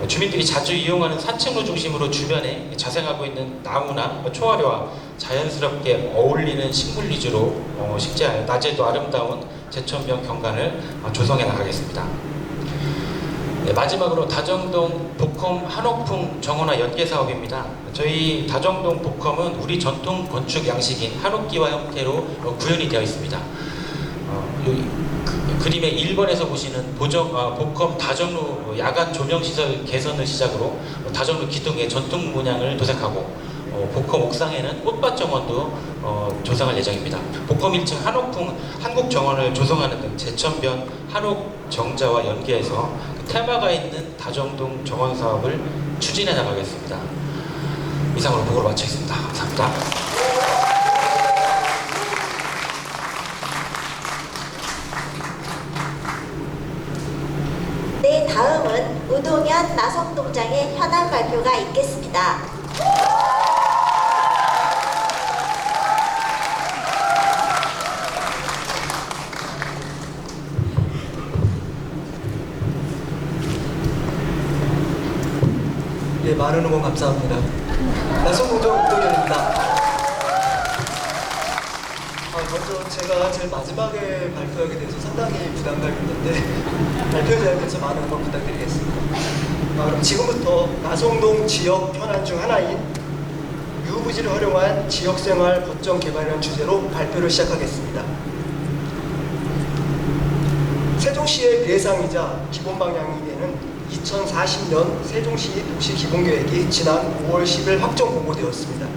주민들이 자주 이용하는 산책로 중심으로 주변에 자생하고 있는 나무나 초화류와 자연스럽게 어울리는 식물 위주로 식재하여 낮에도 아름다운 제천변 경관을 조성해 나가겠습니다. 마지막으로 다정동 복컴 한옥풍 정원화 연계 사업입니다. 저희 다정동 복컴은 우리 전통 건축 양식인 한옥기와 형태로 구현이 되어 있습니다. 그림의 1번에서 보시는 복컴 다정로 야간 조명시설 개선을 시작으로 다정로 기둥에 전통 문양을 도색하고 복컴 옥상에는 꽃밭 정원도 조성할 예정입니다. 복컴 1층 한옥풍 한국 정원을 조성하는 등 제천변 한옥 정자와 연계해서 테마가 있는 다정동 정원 사업을 추진해 나가겠습니다. 이상으로 보고를 마치겠습니다. 감사합니다. 부탁드립니다. 예, 많은 응원 감사합니다. 나성공정 부동현입니다. 먼저 제가 제일 마지막에 발표하게 돼서 상당히 부담감이 있는데 발표자님께서 많은 응원 부탁드리겠습니다. 그럼 지금부터 나성동 지역 현안 중 하나인 유부지를 활용한 지역생활 거점 개발이라는 주제로 발표를 시작하겠습니다. 세종시의 미래상이자 기본 방향이 되는 2040년 세종시 도시 기본계획이 지난 5월 10일 확정 공고되었습니다.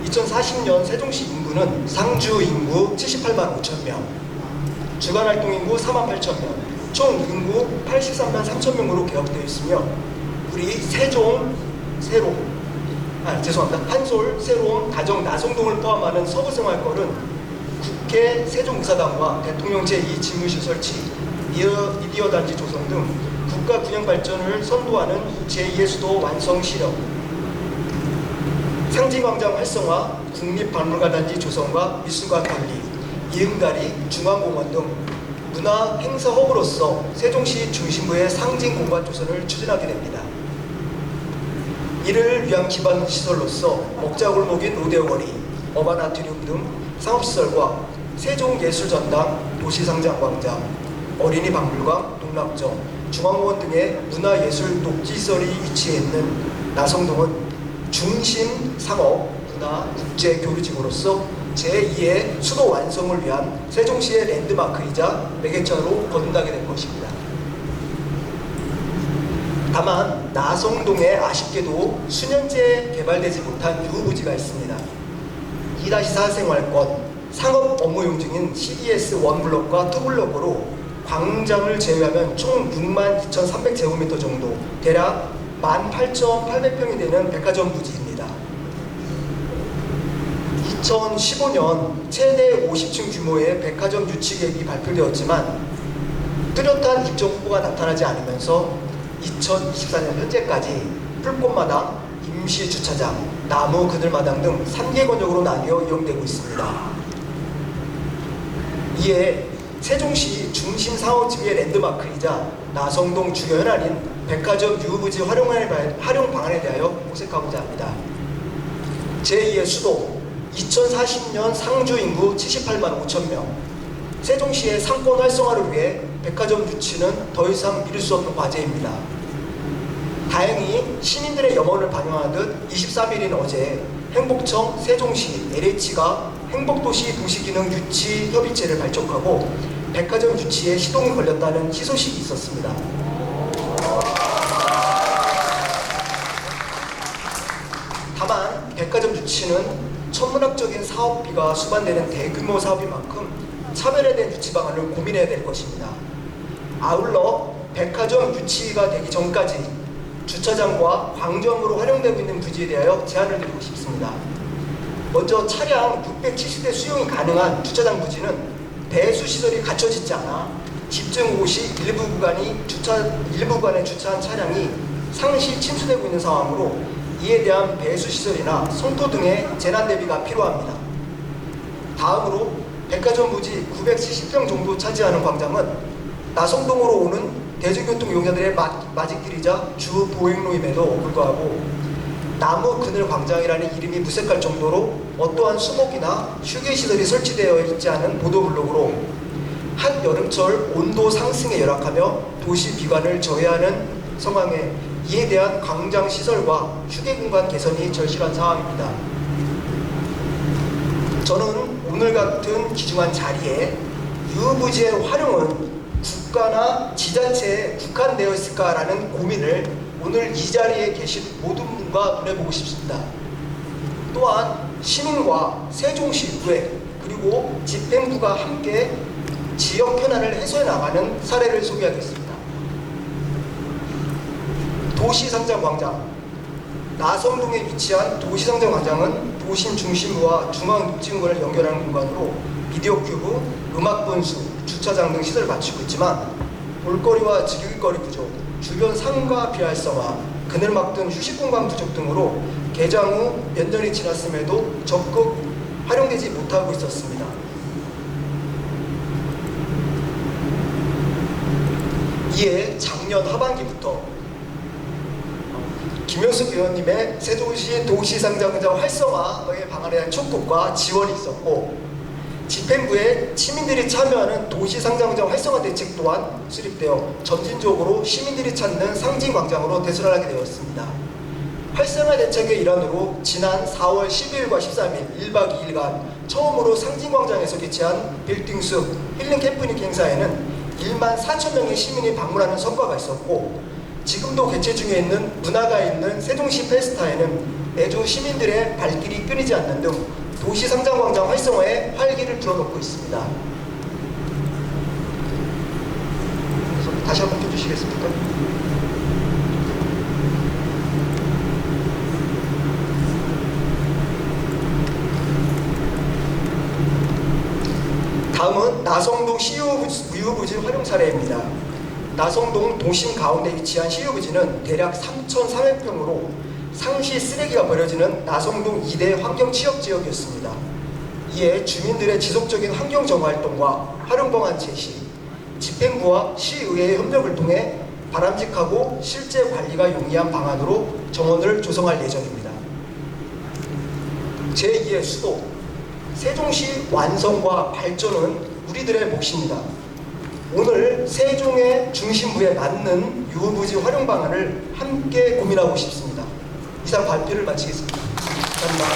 2040년 세종시 인구는 상주 인구 78만 5천 명, 주간활동 인구 4만 8천 명, 총 인구 83만 3천 명으로 계획되어 있으며 우리 한솔, 새로운, 다정, 나성동을 포함하는 서부생활권은 국회 세종의사당과 대통령 제2집무실 설치, 미디어 단지 조성 등 국가 균형 발전을 선도하는 제2의 수도 완성 실현, 상징광장 활성화, 국립박물관 단지 조성과 미술관 건립, 이응다리, 중앙공원 등 문화 행사 허브로서 세종시 중심부의 상징 공간 조성을 추진하게 됩니다. 이를 위한 기반 시설로서 먹자골목인 로데오거리, 어바나트리움 등 상업시설과 세종예술전당, 도시상장광장, 어린이박물관, 농락정, 중앙공원 등의 문화예술 녹지시설이 위치해 있는 나성동은 중심 상업, 문화, 국제 교류지구로서 제2의 수도 완성을 위한 세종시의 랜드마크이자 매개차로 거듭나게 될 것입니다. 다만 나성동에 아쉽게도 수년째 개발되지 못한 유후부지가 있습니다. 2-4 생활권, 상업 업무용 중인 CDS 1블럭과 2블럭으로 광장을 제외하면 총 62,300제곱미터 정도, 대략 18,800평이 되는 백화점 부지입니다. 2015년 최대 50층 규모의 백화점 유치 계획이 발표되었지만 뚜렷한 입점 후보가 나타나지 않으면서 2024년 현재까지 풀꽃마당, 임시주차장, 나무 그늘마당 등 3개 권역으로 나뉘어 이용되고 있습니다. 이에 세종시 중심 상업지구의 랜드마크이자 나성동 주요 현안인 백화점 유후부지 활용 방안에 대하여 모색하고자 합니다. 제2의 수도, 2040년 상주 인구 78만 5천 명, 세종시의 상권 활성화를 위해 백화점 유치는 더 이상 미룰 수 없는 과제입니다. 다행히 시민들의 염원을 반영하듯 23일인 어제 행복청, 세종시, LH가 행복도시 도시기능 유치 협의체를 발족하고 백화점 유치에 시동이 걸렸다는 희소식이 있었습니다. 다만 백화점 유치는 천문학적인 사업비가 수반되는 대규모 사업인 만큼 차별화된 유치 방안을 고민해야 될 것입니다. 아울러 백화점 유치가 되기 전까지 주차장과 광장으로 활용되고 있는 부지에 대하여 제안을 드리고 싶습니다. 먼저 차량 670대 수용이 가능한 주차장 부지는 배수 시설이 갖춰지지 않아 집중 오후 시 일부 구간에 주차한 차량이 상시 침수되고 있는 상황으로 이에 대한 배수 시설이나 성토 등의 재난 대비가 필요합니다. 다음으로 백화점 부지 970평 정도 차지하는 광장은 나성동으로 오는 대중교통 이용자들의 맞이길이자 주 보행로임에도 불구하고 나무 그늘 광장이라는 이름이 무색할 정도로 어떠한 수목이나 휴게시설이 설치되어 있지 않은 보도블록으로 한여름철 온도 상승에 열악하며 도시 비관을 저해하는 상황에 이에 대한 광장 시설과 휴게 공간 개선이 절실한 상황입니다. 저는 오늘 같은 귀중한 자리에 유부지의 활용은 국가나 지자체에 국한되어 있을까라는 고민을 오늘 이 자리에 계신 모든 분과 논해보고 싶습니다. 또한 시민과 세종시 의회 그리고 집행부가 함께 지역 현안을 해소해 나가는 사례를 소개하겠습니다. 도시상장광장, 나성동에 위치한 도시상장광장은 도심 중심부와 중앙녹지공간을 연결하는 공간으로 미디어 큐브, 음악 분수, 주차장 등 시설을 갖추고 있지만 볼거리와 즐길거리 부족, 주변 상가 비활성화, 그늘 막등 휴식 공간 부족 등으로 개장 후 몇 년이 지났음에도 적극 활용되지 못하고 있었습니다. 이에 작년 하반기부터 김효숙 의원님의 세종시 도시상장자 활성화의 방안에 대한 촉구과 지원이 있었고, 집행부에 시민들이 참여하는 도시상장자 활성화 대책 또한 수립되어 점진적으로 시민들이 찾는 상징광장으로 대설하게 되었습니다. 활성화 대책의 일환으로 지난 4월 12일과 13일 1박 2일간 처음으로 상징광장에서 개최한 빌딩숲 힐링 캠프닉 행사에는 1만 4천 명의 시민이 방문하는 성과가 있었고, 지금도 개최 중에 있는 문화가 있는 세종시 페스타에는 매주 시민들의 발길이 끊이지 않는 등 도시 상장광장 활성화에 활기를 불어넣고 있습니다. 그래서 다시 한번 펴주시겠습니까? 다음은 나성동 시유부지 활용 사례입니다. 나성동 도심 가운데 위치한 시유부지는 대략 3,300평으로 상시 쓰레기가 버려지는 나성동 2대 환경취역지역이었습니다. 이에 주민들의 지속적인 환경정화 활동과 활용 방안 제시, 집행부와 시의회의 협력을 통해 바람직하고 실제 관리가 용이한 방안으로 정원을 조성할 예정입니다. 제2의 수도, 세종시 완성과 발전은 우리들의 몫입니다. 오늘 세종의 중심부에 맞는 유후부지 활용 방안을 함께 고민하고 싶습니다. 이상 발표를 마치겠습니다. 감사합니다.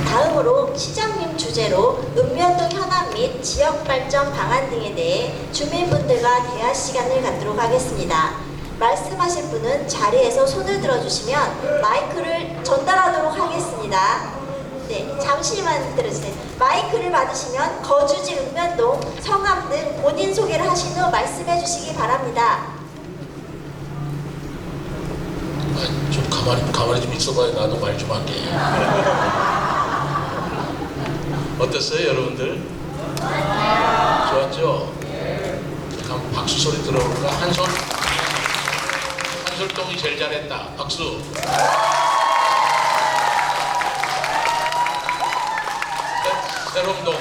다음으로 시장님 주제로 읍면동 현안 및 지역발전 방안 등에 대해 주민분들과 대화 시간을 갖도록 하겠습니다. 말씀하실 분은 자리에서 손을 들어주시면 마이크를 전달하도록 하겠습니다. 네, 잠시만 들어주세요. 마이크를 받으시면 거주지 읍면동, 성함 등 본인 소개를 하신 후 말씀해 주시기 바랍니다. 좀 가만히 좀 있어봐요. 나도 말 좀 할게. 어땠어요, 여러분들? 좋았죠? 잠깐 박수 소리 들어볼까? 한솔동이 제일 잘했다. 박수. 세롬동,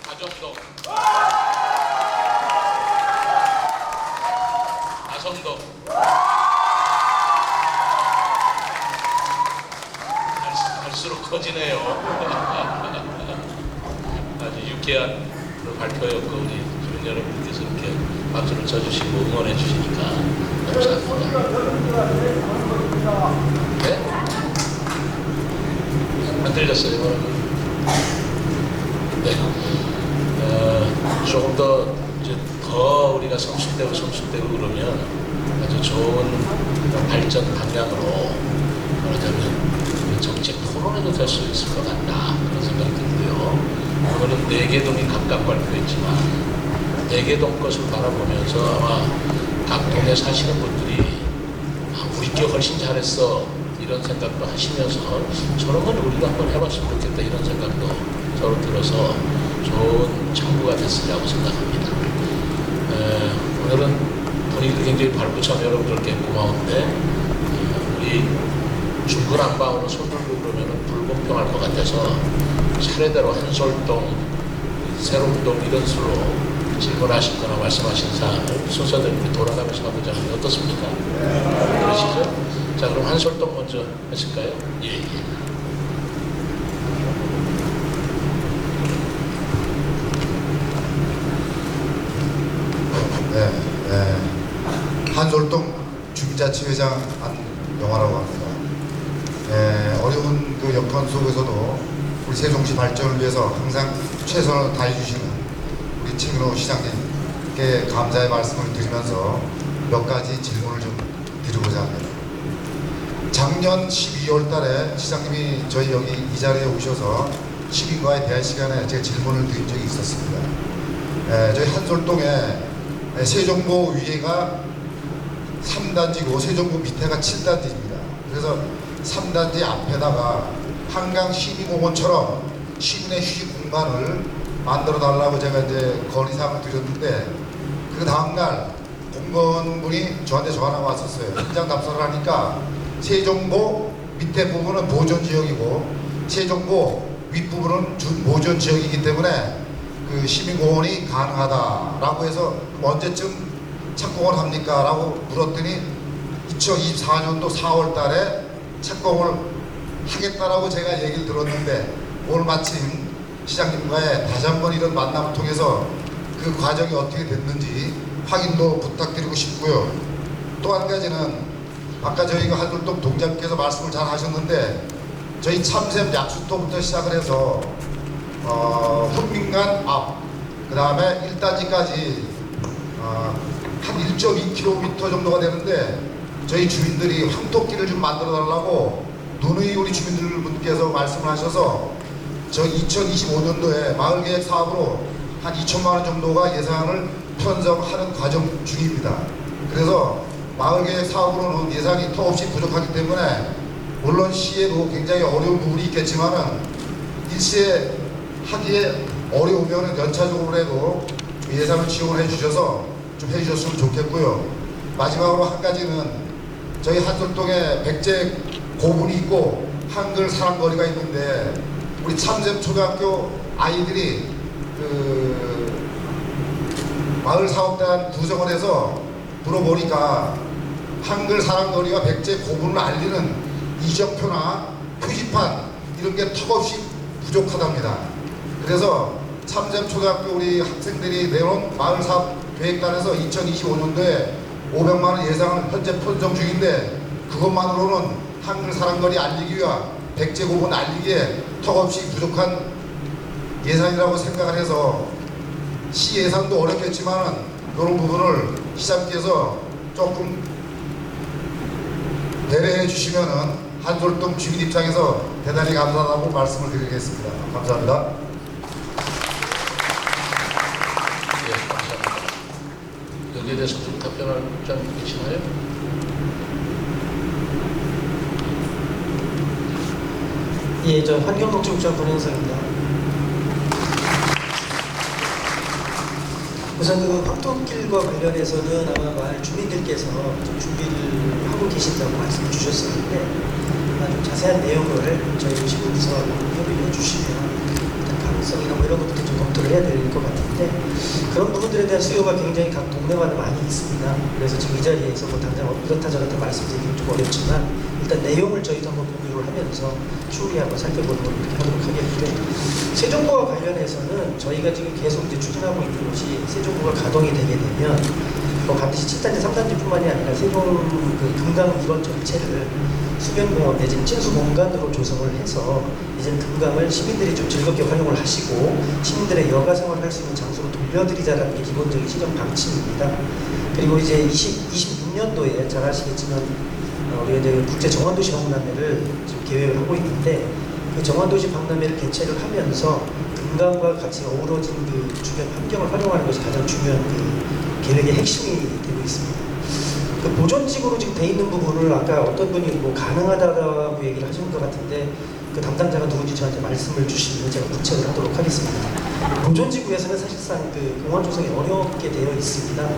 가정동, 아성동. 갈수록 커지네요. 아주 유쾌한 발표였고, 우리 주민 여러분께서 이렇게 박수를 쳐주시고 응원해 주시니까 감사합니다. 네? 안 들렸어요, 네. 조금 더 우리가 성숙되고 그러면 아주 좋은 발전 방향으로 말하자면 정책 토론에도 될 수 있을 것 같다, 그런 생각이 들고요. 오늘은 4개 동이 각각 발표했지만 4개 동 것을 바라보면서 아마 각 동에 사시는 분들이 우리 게 훨씬 잘했어 이런 생각도 하시면서 저런 건 우리도 한번 해봤으면 좋겠다 이런 생각도 서로 들어서 좋은 참고가 됐으리라고 생각합니다. 오늘은 분위기도 굉장히 밝고 참 여러분들께 고마운데 우리 중구난방으로 손들고 그러면 불공평할 것 같아서 차례대로 한솔동, 세롬동 이런 수로 질문하실 거나 말씀하신 사항을 순서대로 돌아가면서 가보자면 어떻습니까? 그러시죠? 자, 그럼 한솔동 먼저 하실까요? 예. 네. 한솔동 주민자치회장 안영화라고 합니다. 어려운 그 여건 속에서도 우리 세종시 발전을 위해서 항상 최선을 다해주시는 우리 최근호 시장님께 감사의 말씀을 드리면서 몇 가지 질문을 좀 드리고자 합니다. 작년 12월 달에 시장님이 저희 여기 이 자리에 오셔서 시민과의 대화 시간에 제가 질문을 드린 적이 있었습니다. 저희 한솔동에 세종보 위에가 3단지고 세종보 밑에가 7단지입니다. 그래서 3단지 앞에다가 한강 시민공원처럼 시민의 휴식 공간을 만들어 달라고 제가 이제 건의사항을 드렸는데 그 다음날 공무원분이 저한테 전화가 왔었어요. 현장 답사를 하니까 세종보 밑에 부분은 보존 지역이고 세종보 윗부분은 준보존 지역이기 때문에 그 시민공원이 가능하다라고 해서 언제쯤 착공을 합니까? 라고 물었더니 2024년도 4월 달에 착공을 하겠다라고 제가 얘기를 들었는데 오늘 마침 시장님과의 다시 한번 이런 만남을 통해서 그 과정이 어떻게 됐는지 확인도 부탁드리고 싶고요. 또 한 가지는 아까 저희가 한돌동 동장께서 말씀을 잘 하셨는데 저희 참샘 약수터부터 시작을 해서 훈민관 앞, 그 다음에 1단지까지 한 1.2km 정도가 되는데 저희 주민들이 황토길을 좀 만들어 달라고 누누이 우리 주민들분께서 말씀을 하셔서 저 2025년도에 마을계획 사업으로 한 2천만 원 정도가 예산을 편성하는 과정 중입니다. 그래서 마을계획 사업으로는 예산이 턱없이 부족하기 때문에 물론 시에도 굉장히 어려운 부분이 있겠지만은 일시에 하기에 어려우면 연차적으로라도 예산을 지원해 주셔서 좀 해주셨으면 좋겠고요. 마지막으로 한 가지는 저희 한솔동에 백제 고분이 있고 한글 사랑거리가 있는데 우리 참샘 초등학교 아이들이 그 마을 사업단 구성을 해서 물어보니까 한글 사랑거리와 백제 고분을 알리는 이정표나 표지판 이런 게 턱없이 부족하답니다. 그래서 참샘 초등학교 우리 학생들이 내놓은 마을 사업 계획단에서 2025년도에 500만 원 예산을 현재 편성 중인데 그것만으로는 한글 사랑거리 알리기 위한 백제 고분 알리기에 턱없이 부족한 예산이라고 생각을 해서 시 예산도 어렵겠지만 이런 부분을 시장께서 조금 배려해 주시면은 한솔동 주민 입장에서 대단히 감사하다고 말씀을 드리겠습니다. 감사합니다. 예, 감사합니다. 여기에 대해서 좀 답변할 점 계시나요? 예, 저 환경농축부장 권영석입니다. 우선 그 황토길과 관련해서는 아마 마을 주민들께서 좀 준비를 하고 계신다고 말씀을 주셨었는데 좀 자세한 내용을 저희 시군에서 협의해 주시면 가능성이나 뭐 이런 것부터 좀 검토를 해야 될 것 같은데 그런 부분들에 대한 수요가 굉장히 각 동네마다 많이 있습니다. 그래서 지금 이 자리에서 뭐 당장 이렇다 저렇다 말씀드리기는 좀 어렵지만 일단 내용을 저희도 한번 공유를 하면서 추후에 한번 살펴보는 걸 그렇게 하도록 하겠고요. 세종보와 관련해서는 저희가 지금 계속 이제 추진하고 있는 것이 세종보가 가동이 되게 되면 반드시 7단지, 3단지뿐만이 아니라 세종 그 금강 일원 전체를 수변공원 내지는 친수 공간으로 조성을 해서 이제는 금강을 시민들이 좀 즐겁게 활용을 하시고 시민들의 여가 생활을 할 수 있는 장소로 돌려드리자라는 게 기본적인 시정 방침입니다. 그리고 이제 26년도에 잘 아시겠지만 우리가 이제 국제 정원도시 박람회를 지금 계획을 하고 있는데 그 정원도시 박람회를 개최를 하면서 금강과 같이 어우러진 그 주변 환경을 활용하는 것이 가장 중요한 그 계획의 핵심이 되고 있습니다. 그 보존지구로 지금 돼 있는 부분을 아까 어떤 분이 뭐 가능하다고 얘기를 하신 것 같은데 그 담당자가 누군지 저한테 말씀을 주시면 제가 부착을 하도록 하겠습니다. 보존지구에서는 사실상 그 공원 조성이 어렵게 되어 있습니다.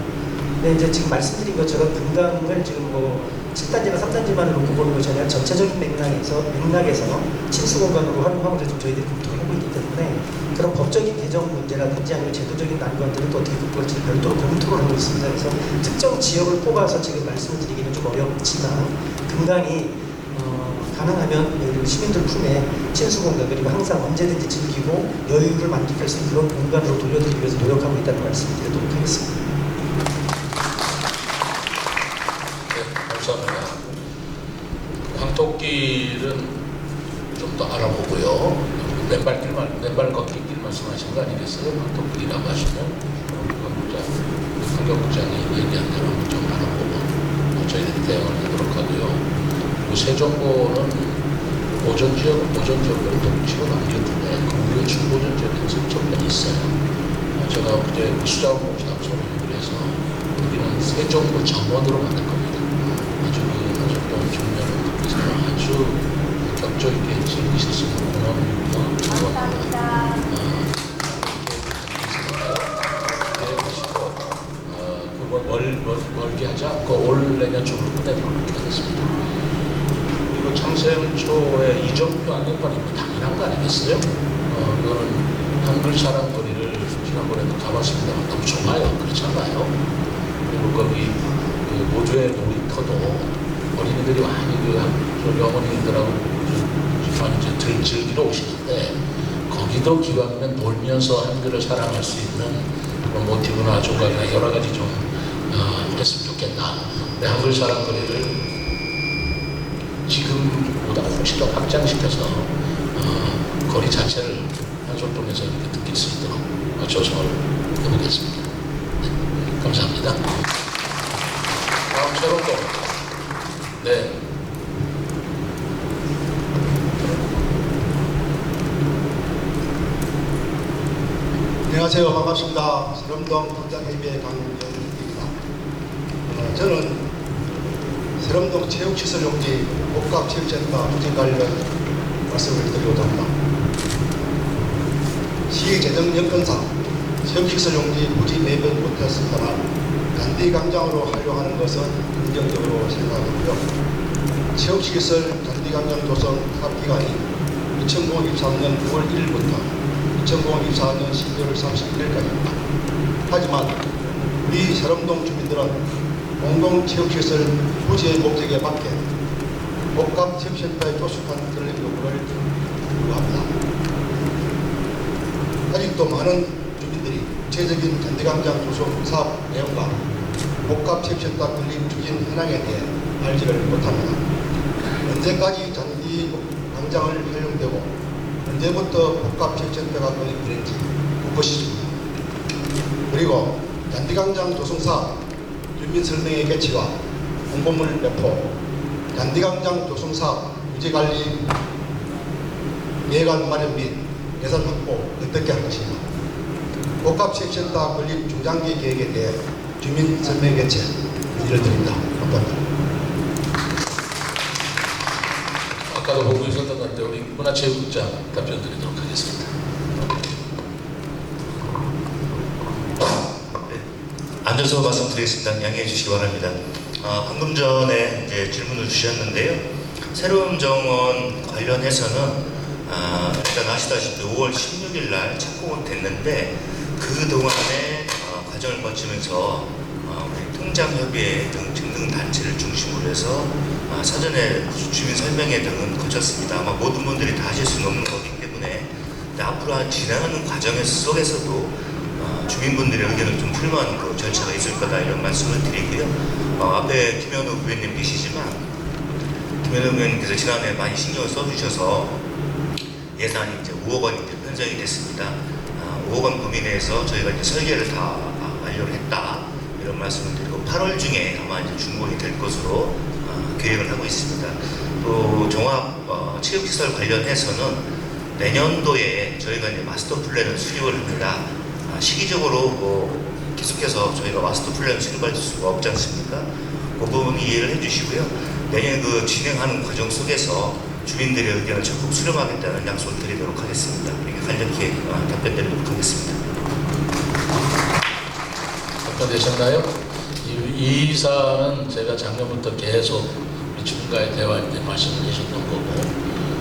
근데 이제 지금 말씀드린 것처럼 금강을 지금 뭐 7단지나 3단지만을 놓고 보는 것이 아니라 전체적인 맥락에서 친수공간으로 활용하고 좀 저희들이 검토를 하고 있기 때문에 그런 법적인 개정 문제라든지 아니면 제도적인 난관들은 또 어떻게 극복할지 별도로 검토를 하고 있습니다. 그래서 특정 지역을 뽑아서 지금 말씀을 드리기는 좀 어렵지만 금강이 가능하면 시민들 품에 친수공간 그리고 항상 언제든지 즐기고 여유를 만끽할 수 있는 그런 공간으로 돌려드리기 위해서 노력하고 있다는 말씀을 드리도록 하겠습니다. 감사합니다. 황토길은 좀 더 알아보고요. 맨발 걷기길 말씀하신 거 아니겠어요? 황토길이라고 하시면 환경부장이 얘기한 대로 좀 알아보고 저희들이 대응을 하도록 하고요. 그리고 세종보는 보존지역은 보존지역으로 동치로 남겼는데 거기에 준보존지역에서 설정면이 있어요. 제가 그때 수자원공사하고 소리를 해서 여기는 세종보 정원으로 만들 겁니다. 아주 한솔동 주민여러분 그래서 아주 격조 있게 즐기실 수 있는 공원이고요. 정원입니다. 멀게 하지 않고 올 내년 중으로 끝내도록 하겠습니다. 그리고 창세음초의 이정표 안내권이 당연한 거 아니겠어요? 그거는 한글 사람 거리를 지난번에도 가봤습니다만 너무 좋아요. 그렇지 않아요? 그리고 거기 그 모주의 놀이터도 어린이들이 많이 그 어머니들하고 많이 이제 즐기러 오시는데 거기도 기왕이면 놀면서 한글을 사랑할 수 있는 그런 모티브나 조각이나 여러 가지 좀 했으면 좋겠다. 근데 한글 사랑 거리를 지금보다 훨씬 더 확장시켜서 거리 자체를 한솔동에서 이렇게 느낄 수 있도록 조성을 해보겠습니다. 네, 감사합니다. 다음 새롬동. 네. 안녕하세요. 반갑습니다. 새롬동 분당회비의 강윤입니다. 저는 새롬동 체육시설 용지 복합체육센터 추진 관련 말씀을 드리고자 합니다. 시의 재정 여건상 체육시설 용지 부지 매입은 못했습니다만 잔디광장으로 활용하는 것은 긍정적으로 생각하고요. 체육시설 잔디광장 조성 사업기간이 2023년 9월 1일부터 2024년 12월 31일까지입니다. 하지만 우리 새롬동 주민들은 공동체육시설 부지의 목적에 맞게 복합체육센터에 조속한 건립 요구를 요구합니다. 아직도 많은 주민들이 구체적인 잔디광장 조성 사업 내용과 복합체육센터 건립 추진 현황에 대해 알지를 못합니다. 언제까지 잔디광장을 활용되고 언제부터 복합체육센터가 건립되는지 묻고 싶습니다. 그리고 잔디광장 조성사업 주민설명회 개최와 공보물 배포, 잔디광장 조성사업 유지관리 예관 마련 및 예산 확보 어떻게 할 것인가, 복합체육센터 건립 중장기 계획에 대해 주민설명회 개최 문의를 드립니다. 감사합니다. 아까도 보고 있었던 것 같아요. 우리 문화체육국장 답변 드리도록 하겠습니다. 앉아서 말씀드리겠습니다. 양해해 주시기 바랍니다. 방금 전에 이제 질문을 주셨는데요. 새로운 정원 관련해서는 일단 아시다시피 5월 16일 날 착공은 됐는데 그 동안에 과정을 거치면서 우리 통장협의회 등 등등 단체를 중심으로 해서 사전에 주민 설명회 등은 거쳤습니다. 아마 모든 분들이 다 하실 수는 없는 거기 때문에 앞으로 진행하는 과정 속에서도 주민분들의 의견을 좀 풀어가는 그 절차가 있을 거다 이런 말씀을 드리고요. 앞에 김현우 의원님 계시지만 김현우 의원님께서 지난해 많이 신경을 써주셔서 예산이 이제 5억 원이 편성이 됐습니다. 5억 원 범위 내에서 저희가 이제 설계를 다 완료를 했다 이런 말씀을 드리고 8월 중에 아마 이제 준공이 될 것으로 계획을 하고 있습니다. 또 종합 체육시설 관련해서는 내년도에 저희가 이제 마스터 플랜을 수립을 합니다. 시기적으로 계속해서 저희가 마스터 플랜을 수립할 수가 없지 않습니까? 그 부분 이해를 해주시고요. 내년 그 진행하는 과정 속에서 주민들의 의견을 적극 수렴하겠다는 약속을 드리도록 하겠습니다. 이렇게 간략히 답변 드리도록 하겠습니다. 답변되셨나요? 이 사안은 제가 작년부터 계속 주민과의 대화할 때 말씀을 해주셨던 거고,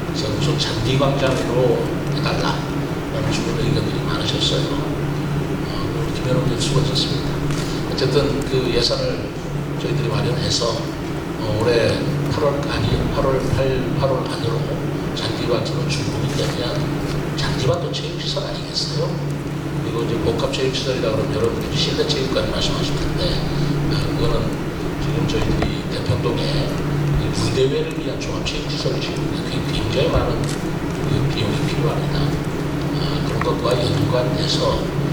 그래서 우선 잔디광장으로 해달라라는 주민 의견들이 많으셨어요. 김현웅 수고하셨습니다. 어쨌든 그 예산을 저희들이 마련해서 올해 8월 안으로 잔디밭으로 준공이 되면 잔디밭도 체육시설 아니겠어요? 그리고 이제 복합체육시설이라 그러면 여러분들이 실내체육관 말씀하실 텐데 그거는 지금 저희들이 대평동에 무대회를 위한 종합체육시설을 지금 굉장히 많은 비용이 필요합니다. 그런 것과 연관해서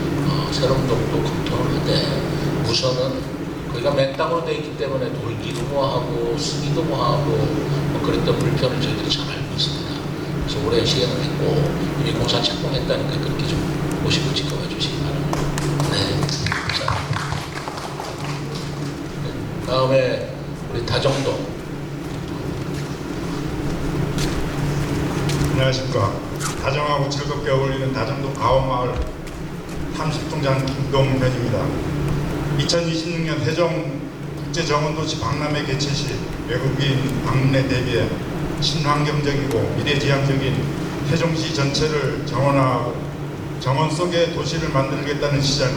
새롬동도 검토를 하되 우선은 거기가 맨땅으로 되어 있기 때문에 돌기도 뭐하고 쓰기도 뭐하고 그랬던 불편을 저희들이 잘 알고 있습니다. 그래서 올해 시행을 했고 이미 공사 착공했다니까 그렇게 좀 보시고 지켜봐 주시기 바랍니다. 네, 감사합니다. 네, 다음에 우리 다정동. 안녕하십니까. 다정하고 즐겁게 어울리는 다정동 가원마을 탐식통장 김동현입니다. 2026년 회정 국제 정원도시 박람회 개최 시 외국인 방문에 대비해 친환경적이고 미래지향적인 세종시 전체를 정원화하고 정원 속에 도시를 만들겠다는 시장,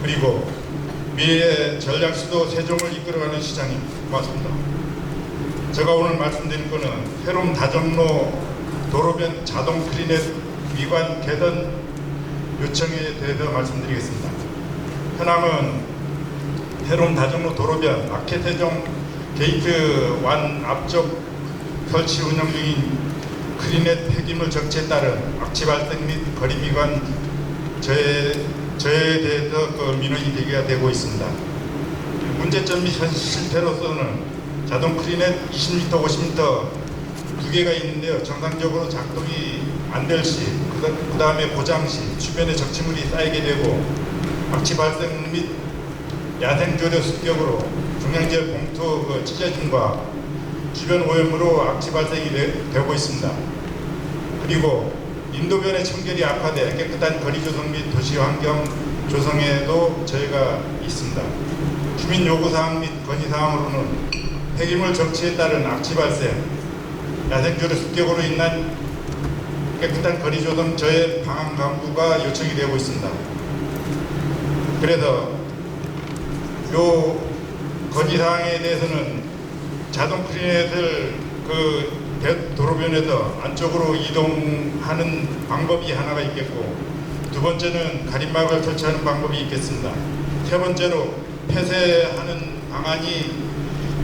그리고 미래의 전략 수도 세종을 이끌어가는 시장이 고맙습니다. 제가 오늘 말씀드릴 것은 새로운 다정로 도로변 자동 크리넷 미관 개선 요청에 대해서 말씀드리겠습니다. 현황은 새로운 다정로 도로변 마켓 세종 게이트 1 앞쪽 설치 운영 중인 크리넷 폐기물 적치에 따른 악취 발생 및 거리 미관 저해에 대해서 민원이 제기가 되고 있습니다. 문제점 및 현실 실패로서는 자동 크리넷 20m, 50m 두 개가 있는데요. 정상적으로 작동이 안 될 시, 그 다음에 고장 시 주변에 적치물이 쌓이게 되고 악취 발생 및 야생조류 습격으로 중량제 봉투 찢어짐과 주변 오염으로 악취 발생이 되고 있습니다. 그리고 인도변의 청결이 악화돼 깨끗한 거리 조성 및 도시 환경 조성에도 저희가 있습니다. 주민 요구사항 및 건의사항으로는 폐기물 적치에 따른 악취 발생, 야생조류 습격으로 인한 깨끗한 거리 조성 저해 방안 강구가 요청이 되고 있습니다. 그래서 요 건의사항에 대해서는 자동 크리넷을 도로변에서 안쪽으로 이동하는 방법이 하나가 있겠고, 두 번째는 가림막을 설치하는 방법이 있겠습니다. 세 번째로 폐쇄하는 방안이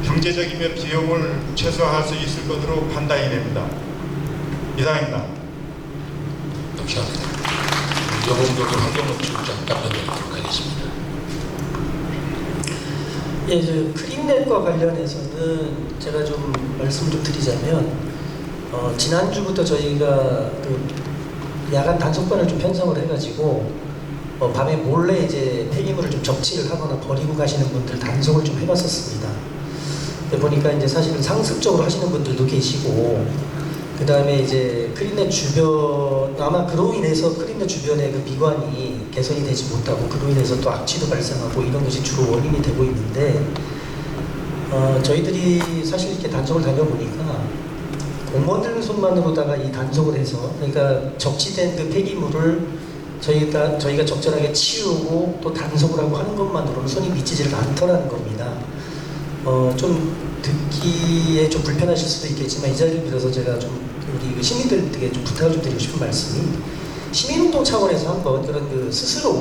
경제적이며 비용을 최소화할 수 있을 것으로 판단이 됩니다. 이상입니다. 감사합니다. 여봉도도 환경노출장 답변드리도록 하겠습니다. 예, 크린넷과 관련해서는 제가 좀 말씀 좀 드리자면, 지난주부터 저희가 야간 단속반을 좀 편성을 해가지고 밤에 몰래 이제 폐기물을 좀 적치를 하거나 버리고 가시는 분들 단속을 좀 해봤었습니다. 보니까 이제 사실은 상습적으로 하시는 분들도 계시고, 그 다음에 이제 크린넷 주변, 아마 그로 인해서 크린넷 주변의 그 미관이 개선이 되지 못하고 그로 인해서 또 악취도 발생하고 이런 것이 주로 원인이 되고 있는데, 저희들이 사실 이렇게 단속을 다녀보니까 공무원들 손만으로다가 이 단속을 해서, 그러니까 적치된 그 폐기물을 저희가 적절하게 치우고 또 단속을 하고 하는 것만으로는 손이 미치지를 않더라는 겁니다. 좀 듣기에 좀 불편하실 수도 있겠지만 이 자리를 빌어서 제가 좀 우리 시민들에게 좀 부탁을 좀 드리고 싶은 말씀이, 시민운동 차원에서 한번 그런 스스로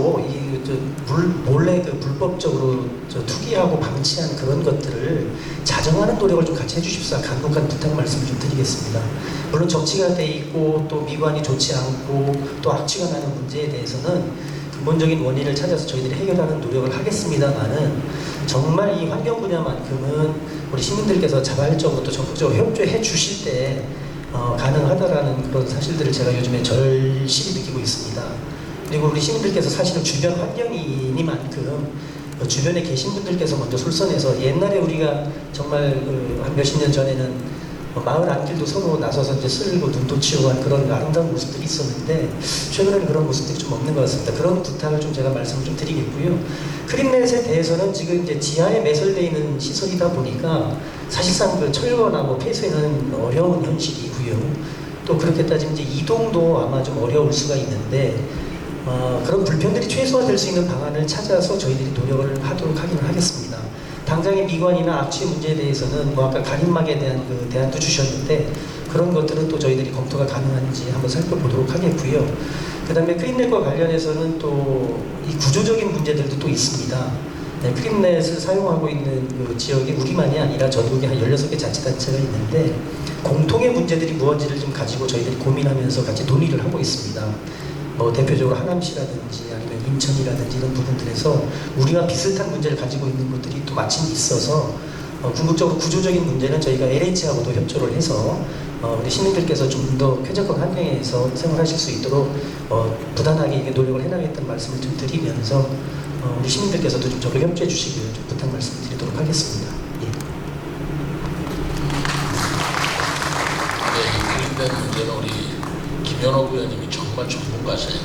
몰래 불법적으로 투기하고 방치한 그런 것들을 자정하는 노력을 좀 같이 해주십사 간곡한 부탁 말씀을 좀 드리겠습니다. 물론 적치가 돼 있고 또 미관이 좋지 않고 또 악취가 나는 문제에 대해서는 근본적인 원인을 찾아서 저희들이 해결하는 노력을 하겠습니다만은, 정말 이 환경 분야만큼은 우리 시민들께서 자발적으로 또 적극적으로 협조해 주실 때 가능하다라는 그런 사실들을 제가 요즘에 절실히 느끼고 있습니다. 그리고 우리 시민들께서 사실은 주변 환경이니만큼 주변에 계신 분들께서 먼저 솔선해서, 옛날에 우리가 정말 한 몇십 년 전에는 마을 안길도 서로 나서서 이제 쓸고 눈도 치우고 한 그런 아름다운 모습들이 있었는데, 최근에는 그런 모습들이 좀 없는 것 같습니다. 그런 부탁을 좀 제가 말씀을 좀 드리겠고요. 크린넷에 대해서는 지금 이제 지하에 매설되어 있는 시설이다 보니까 사실상 철거나 폐쇄는 어려운 현실이고요. 또 그렇게 따지면 이제 이동도 아마 좀 어려울 수가 있는데, 그런 불편들이 최소화될 수 있는 방안을 찾아서 저희들이 노력을 하도록 하기는 하겠습니다. 당장의 미관이나 악취 문제에 대해서는 아까 가림막에 대한 대안도 주셨는데, 그런 것들은 또 저희들이 검토가 가능한지 한번 살펴보도록 하겠고요. 그 다음에 크린넷과 관련해서는 또 이 구조적인 문제들도 또 있습니다. 네, 크린넷을 사용하고 있는 그 지역이 우리만이 아니라 전국에 한 16개 자치단체가 있는데, 공통의 문제들이 무엇인지를 좀 가지고 저희들이 고민하면서 같이 논의를 하고 있습니다. 대표적으로 하남시라든지 아니면 인천이라든지 이런 부분들에서 우리와 비슷한 문제를 가지고 있는 곳들이 또 마침 있어서, 궁극적으로 구조적인 문제는 저희가 LH하고도 협조를 해서 우리 시민들께서 좀 더 쾌적한 환경에서 생활하실 수 있도록 부단하게 노력을 해나가겠다는 말씀을 좀 드리면서, 우리 시민들께서도 좀 적극 협조해 주시기를 좀 부탁 말씀드리도록 하겠습니다. 예. 네, 이 크린넷 문제는 우리 김현옥 의원님이 정말 전문가세요.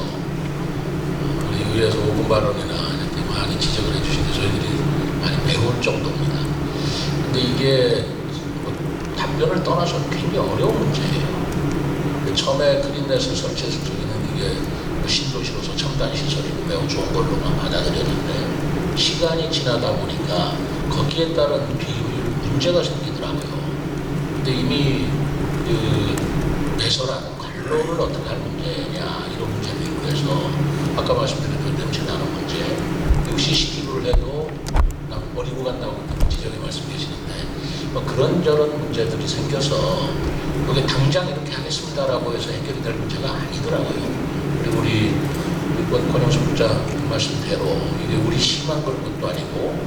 우리 의회에서 5분 발언이나 이렇게 많이 지적을 해주시는데 저희들이 많이 배울 정도입니다. 근데 이게 뭐 답변을 떠나서 굉장히 어려운 문제예요. 처음에 그린넷을 설치했을 적에는 이게 신도시로서 첨단 시설이고 매우 좋은 걸로만 받아들였는데 시간이 지나다 보니까 거기에 따른 비효율 문제가 생기더라고요. 근데 이미 그 배설하는 관로를 어떻게 할 문제냐 이런 문제도 있고 해서 아까 말씀드린 그 냄새 나는 문제 CCTV를 해도 나 버리고 간다고 지적에 말씀 계시는데 뭐 그런저런 문제들이 생겨서 여기 당장 이렇게 하겠습니다라고 해서 해결이 될 문제가 아니더라고요. 그리고 우리 이번 권영석 부장 말씀대로 이게 우리 시만 그런 것도 아니고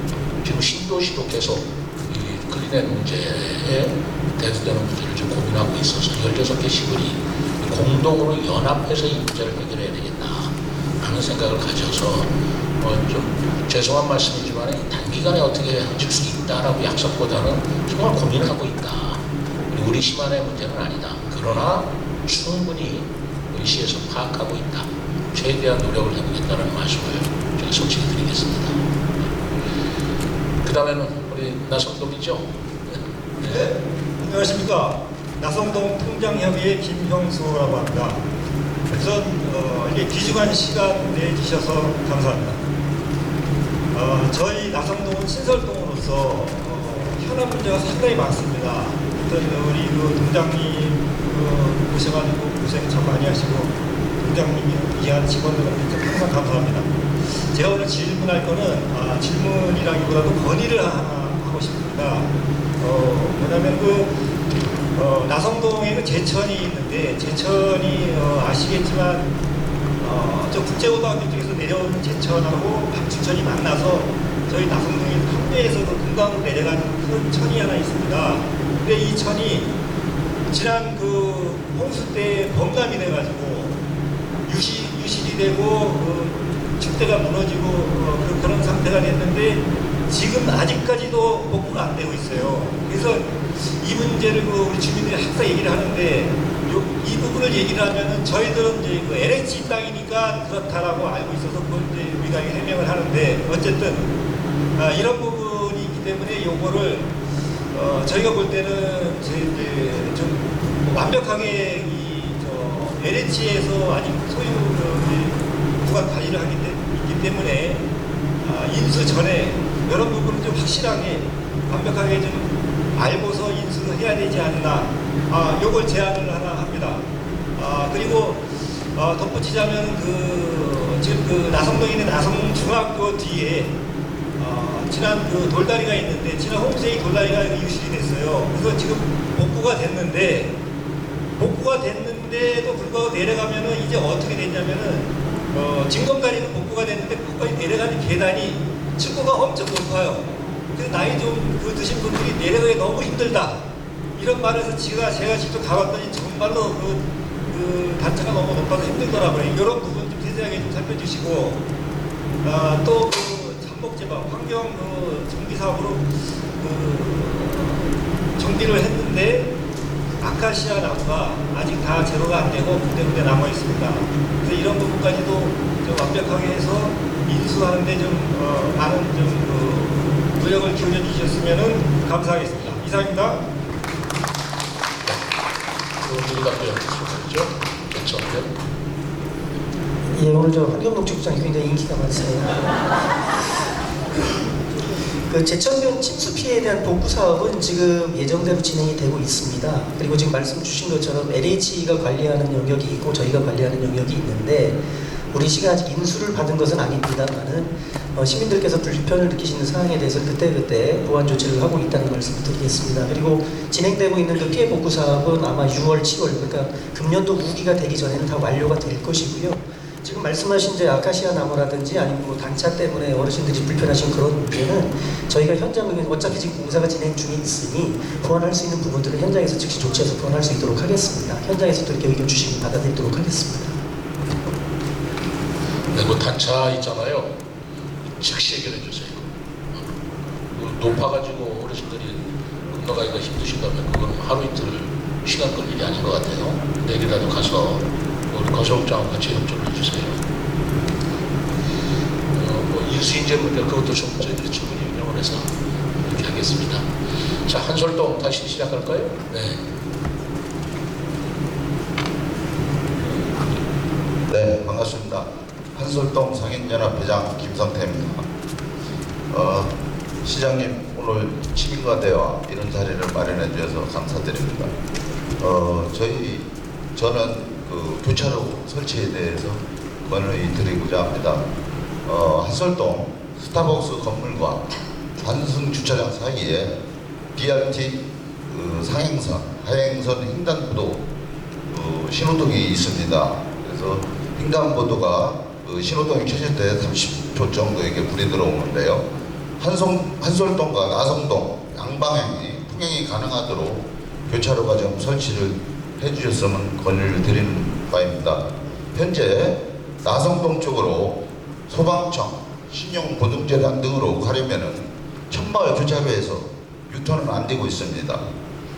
지금 신도시도 계속 이 클린넷 문제에 대두되는 문제를 좀 고민하고 있어서 16개 시군이 공동으로 연합해서 이 문제를 해결해야 되겠다 하는 생각을 가져서 좀 죄송한 말씀이지만 단기간에 어떻게 해줄 수 있다라고 약속보다는 정말 고민하고 있다. 우리 시만의 문제는 아니다. 그러나 충분히 우리 시에서 파악하고 있다. 최대한 노력을 해보겠다는 말씀을 제가 솔직히 드리겠습니다. 그 다음에는 우리 나성동이죠? 네. 안녕하십니까. 나성동 통장협의회 김형수라고 합니다. 우선 이게 귀중한 시간 내주셔서 감사합니다. 저희 나성동은 신설동으로서 현안 문제가 상당히 많습니다. 우리 그 동장님 오셔가지고 고생 참 많이 하시고 동장님이 이한 직원들한테 항상 감사합니다. 제가 오늘 질문할 거는 질문이라기보다도 건의를 하나 하고 싶습니다. 뭐냐면 나성동에 그 제천이 있는데 제천이 아시겠지만 저 국제고등학교 쪽에서 내려오는 제천하고 박춘천이 만나서 저희 나성동이 함대에서도 금강으로 내려가는 큰 천이 하나 있습니다. 근데 이 천이 지난 그 홍수 때 범람이 돼가지고 유실이 되고 축대가 무너지고 그런 상태가 됐는데 지금 아직까지도 복구가 안 되고 있어요. 그래서 이 문제를 우리 주민들이 항상 얘기를 하는데 이 부분을 얘기를 하면은 저희들은 이제 그 LH 땅이니까 그렇다라고 알고 있어서 그걸 이제 우리가 해명을 하는데 어쨌든 이런 부분이 있기 때문에 요거를 저희가 볼 때는 이제 좀 완벽하게 LH에서 아직 소유 구간 관리를 있기 때문에 인수 전에 여러 부분을 좀 확실하게 완벽하게 좀 알고서 인수를 해야 되지 않나 요걸 제안을 하나 합니다. 그리고 덧붙이자면 지금 그 나성동에 있는 나성중학교 뒤에 지난 그 돌다리가 있는데 지난 홍세이 돌다리가 유실이 됐어요. 그래서 지금 복구가 됐는데도 불구하고 내려가면은 이제 어떻게 됐냐면은 진검다리는 복구가 됐는데 거기까지 내려가는 계단이 층고가 엄청 높아요. 그래서 나이 좀 드신 분들이 내려가기 너무 힘들다 이런 말에서 제가 직접 가봤더니 정말로 그 단차가 너무 높아서 힘들더라고요. 이런 부분 좀 세세하게 좀 살펴주시고 또 그 잠복제방 환경 정비 사업으로 정비를 했는데 아카시아 나무가 아직 다 제거가 안 되고 군데군데 남아 있습니다. 그래서 이런 부분까지도 좀 완벽하게 해서 인수하는데 좀 많은 좀 노력을 기울여 주셨으면 감사하겠습니다. 이상입니다. 예, 오늘 저 환경농축부장이 굉장히 인기가 많습니다. 그 제천변 침수 피해에 대한 복구 사업은 지금 예정대로 진행이 되고 있습니다. 그리고 지금 말씀 주신 것처럼 LH가 관리하는 영역이 있고 저희가 관리하는 영역이 있는데 우리 시가 아직 인수를 받은 것은 아닙니다만은 시민들께서 불편을 느끼시는 사항에 대해서 그때그때 보완 조치를 하고 있다는 말씀을 드리겠습니다. 그리고 진행되고 있는 그 피해 복구 사업은 아마 6월, 7월 그러니까 금년도 우기가 되기 전에는 다 완료가 될 것이고요. 지금 말씀하신 이제 아카시아 나무라든지 아니면 뭐 단차 때문에 어르신들이 불편하신 그런 문제는 저희가 현장에 어차피 지금 공사가 진행 중에 있으니 보완할 수 있는 부분들을 현장에서 즉시 조치해서 보완할 수 있도록 하겠습니다. 현장에서도 이렇게 의견 주시면 받아들이도록 하겠습니다. 네, 그 단차 있잖아요. 즉시 해결해 주세요. 높아가지고 어르신들이 건너가기가 힘드시다면 그건 하루 이틀 시간 끌 일이 아닌 것 같아요. 내일이라도 가서 우리 건설업장하고 같이 협조를 해주세요. 뭐 인수인재 문제 그것도 좀 저희들이 충분히 운영을 해서 이렇게 하겠습니다. 자, 한솔동 다시 시작할까요? 네. 네, 반갑습니다. 한솔동 상인연합회장 김성태입니다. 시장님, 오늘 시민과 대화 이런 자리를 마련해 주셔서 감사드립니다. 저는 그 교차로 설치에 대해서 건의 드리고자 합니다. 한솔동 스타벅스 건물과 단순 주차장 사이에 BRT 상행선, 하행선 횡단보도 신호등이 있습니다. 그래서 횡단보도가 신호등이 켜질 때 30초 정도에게 불이 들어오는데요. 한솔동과 나성동 양방향이 통행이 가능하도록 교차로가 좀 설치를 해주셨으면 건의를 드리는 바입니다. 현재 나성동 쪽으로 소방청, 신용보증재단 등으로 가려면은 천마을 교차로에서 유턴은 안 되고 있습니다.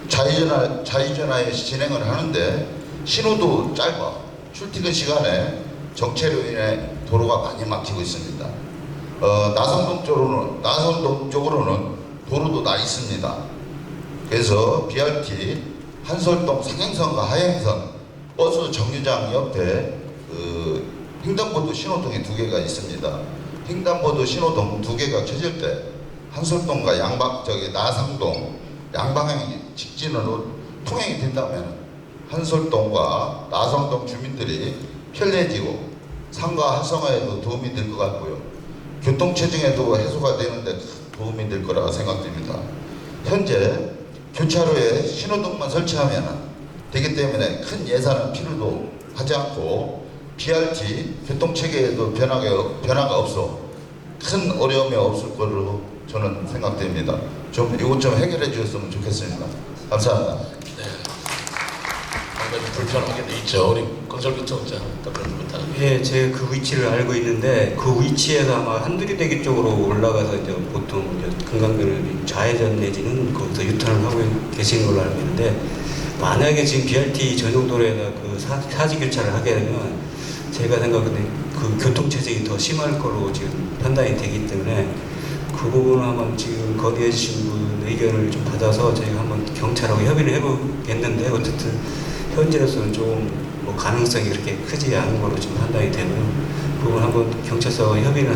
자유전화에 진행을 하는데 신호도 짧아 출퇴근 시간에 정체로 인해 도로가 많이 막히고 있습니다. 나성동 쪽으로는 도로도 나 있습니다. 그래서 BRT 한솔동 상행선과 하행선 버스 정류장 옆에 횡단보도 신호등이 2개가 있습니다. 횡단보도 신호등 2개가 켜질 때 한솔동과 나성동 양방향이 직진으로 통행이 된다면 한솔동과 나성동 주민들이 편리해지고 상가 활성화에도 도움이 될 것 같고요. 교통체증에도 해소가 되는데 도움이 될 거라 생각됩니다. 현재 교차로에 신호등만 설치하면 되기 때문에 큰 예산은 필요도 하지 않고 BRT 교통체계에도 변화가 없어 큰 어려움이 없을 것으로 저는 생각됩니다. 이것 좀 해결해 주셨으면 좋겠습니다. 감사합니다. 네. 상당히 불편하게 돼 있죠. 우리 건설교통장 답변부터. 예, 제가 그 위치를 알고 있는데 그 위치에서 아마 한두리대교 쪽으로 올라가서 이제 보통 이제 금강변을 좌회전 내지는 거기서 유턴을 하고 계시는 걸로 알고 있는데 만약에 지금 BRT 전용 도로에다 그 사지 교차를 하게 되면 제가 생각하는데 그 교통체증이 더 심할 거로 지금 판단이 되기 때문에 그 부분을 한번 지금 건의해 주신 분 의견을 좀 받아서 저희가 한번 경찰하고 협의를 해보겠는데 어쨌든 현재로서는 좀 뭐 가능성이 그렇게 크지 않은 거로 지금 판단이 되고요. 그 부분 한번 경찰서와 협의를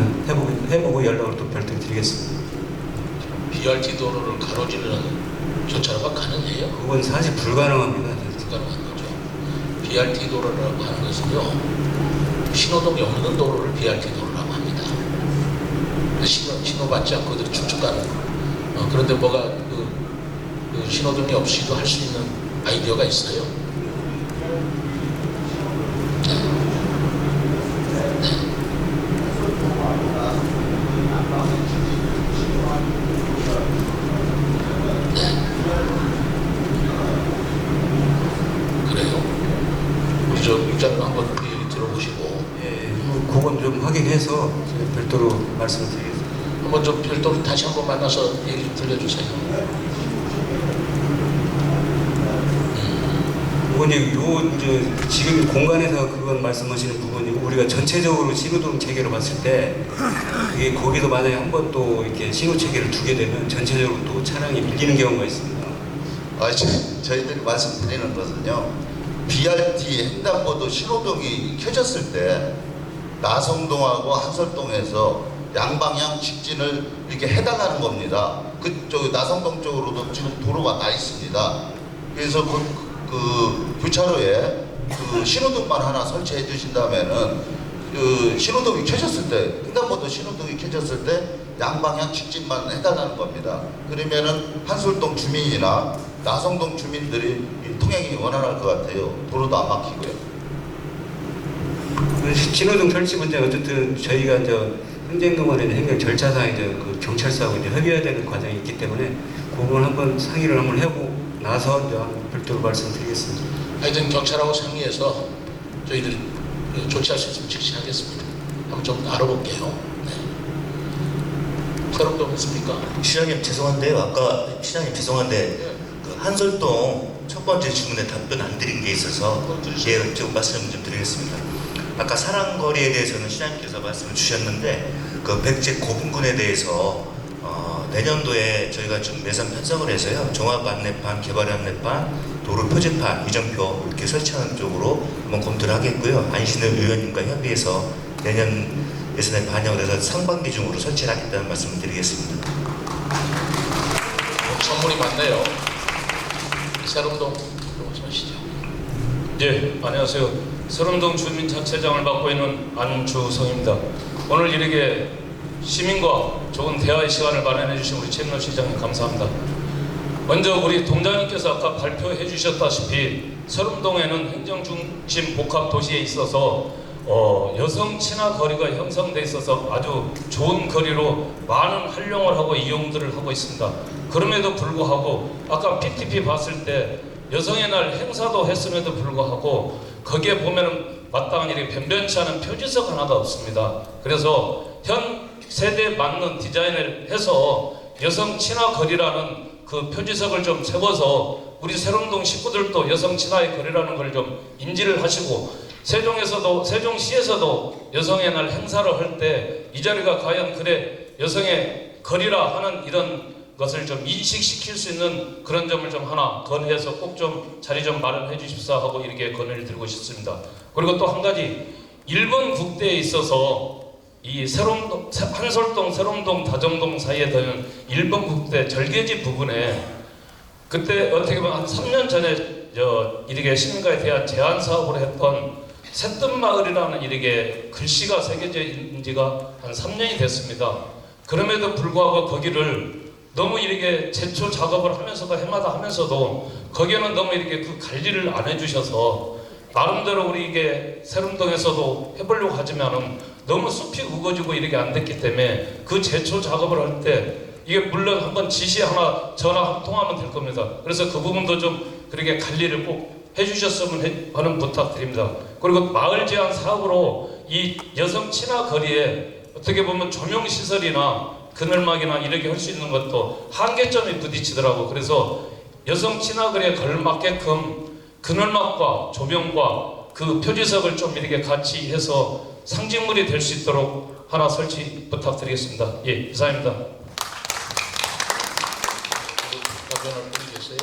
해보고 연락을 또 별도로 드리겠습니다. BRT 도로를 가로지르는 교차로가 가능해요? 그건 사실 불가능합니다. 불가능한 거죠. BRT 도로라고 하는 것은요, 신호등이 없는 도로를 BRT 도로라고 합니다. 신호 받지 않고 그대로 쭉쭉 가는 거. 그런데 뭐가 그 신호등이 없이도 할 수 있는 아이디어가 있어요. 입장을 한번 얘기 들어보시고, 예, 그건 좀 확인해서 별도로 말씀을 드리겠습니다. 한번 좀 별도로 다시 한번 만나서 얘기 좀 들려주세요. 그건 이제 지금 공간에서 그건 말씀하시는 부분이고 우리가 전체적으로 신호등 체계로 봤을 때 이게 거기서 만약에 한 번 또 이렇게 신호 체계를 두게 되면 전체적으로 또 차량이 밀리는 경우가 있습니다. 저희들이 말씀드리는 것은요. BRT 횡단보도 신호등이 켜졌을 때 나성동하고 한솔동에서 양방향 직진을 이렇게 해달라는 겁니다. 그쪽 나성동 쪽으로도 지금 도로가 나 있습니다. 그래서 그 교차로에 그 신호등만 하나 설치해 주신다면은 그 신호등이 켜졌을 때 횡단보도 신호등이 켜졌을 때 양방향 직진만 해달라는 겁니다. 그러면은 한솔동 주민이나 나성동 주민들이 통행이 원활할 것 같아요. 도로도 안 막히고요. 신호등 설치 문제 어쨌든 저희가 이제 행정동원의 행정 절차상 이제 그 경찰서하고 이제 협의해야 되는 과정이 있기 때문에 그걸 한번 상의를 한번 해보고 나서 이제 별도로 말씀드리겠습니다. 하여튼 경찰하고 상의해서 저희들이 조치할 수 있으면 즉시 하겠습니다. 한번 좀 알아볼게요. 네. 새롭게 없습니까? 시장님 죄송한데요. 아까 시장님 죄송한데 그 한솔동 첫 번째 질문에 답변 안 드린 게 있어서 예, 좀 말씀 좀 드리겠습니다. 아까 사랑거리에 대해서는 시장님께서 말씀을 주셨는데 그 백제 고분군에 대해서 내년도에 저희가 좀 예산 편성을 해서요. 종합 안내판, 개발 안내판, 도로 표지판, 이정표 이렇게 설치하는 쪽으로 한번 검토를 하겠고요. 안신을 의원님과 협의해서 내년 예산에 반영을 해서 상반기 중으로 설치를 하겠다는 말씀을 드리겠습니다. 선물이 많네요. 세롬동 오시죠. 예, 안녕하세요. 세롬동 주민자치장을 맡고 있는 안주성입니다. 오늘 이렇게 시민과 좋은 대화의 시간을 마련해 주신 우리 최민호 시장님 감사합니다. 먼저 우리 동장님께서 아까 발표해 주셨다시피 세롬동에는 행정중심 복합도시에 있어서 여성 친화 거리가 형성돼 있어서 아주 좋은 거리로 많은 활용을 하고 이용들을 하고 있습니다. 그럼에도 불구하고 아까 PTP 봤을 때 여성의 날 행사도 했음에도 불구하고 거기에 보면은 마땅한 일이 변변치 않은 표지석 하나가 없습니다. 그래서 현 세대에 맞는 디자인을 해서 여성 친화 거리라는 그 표지석을 좀 세워서 우리 세롬동 식구들도 여성 친화의 거리라는 걸 좀 인지를 하시고 세종시에서도 여성의 날 행사를 할 때 이 자리가 과연 그래 여성의 거리라 하는 이런 것을 좀 인식시킬 수 있는 그런 점을 좀 하나 건의해서 꼭 좀 자리 좀 마련해 주십사 하고 이렇게 건의를 드리고 싶습니다. 그리고 또 한 가지 일본 국대에 있어서 이 한솔동, 세롬동, 다정동 사이에 되는 일본 국대 절개지 부분에 그때 어떻게 보면 한 3년 전에 이렇게 시민과에 대한 제안 사업을 했던 새뜸마을이라는 이렇게 글씨가 새겨져 있는 지가 한 3년이 됐습니다. 그럼에도 불구하고 거기를 너무 이렇게 제초 작업을 하면서도 해마다 하면서도 거기에는 너무 이렇게 그 관리를 안 해주셔서 나름대로 우리 이게 세롬동에서도 해보려고 하지만은 너무 숲이 우거지고 이렇게 안 됐기 때문에 그 제초 작업을 할 때 이게 물론 한번 지시 하나 전화 한 통하면 될 겁니다. 그래서 그 부분도 좀 그렇게 관리를 꼭 해주셨으면 하는 부탁드립니다. 그리고 마을 제한 사업으로 이 여성 친화 거리에 어떻게 보면 조명 시설이나 그늘막이나 이렇게 할 수 있는 것도 한계점이 부딪히더라고. 그래서 여성 친화 거리에 걸맞게끔 그늘막과 조명과 그 표지석을 좀 이렇게 같이 해서 상징물이 될 수 있도록 하나 설치 부탁드리겠습니다. 예, 이상입니다. 답변을 드리겠어요?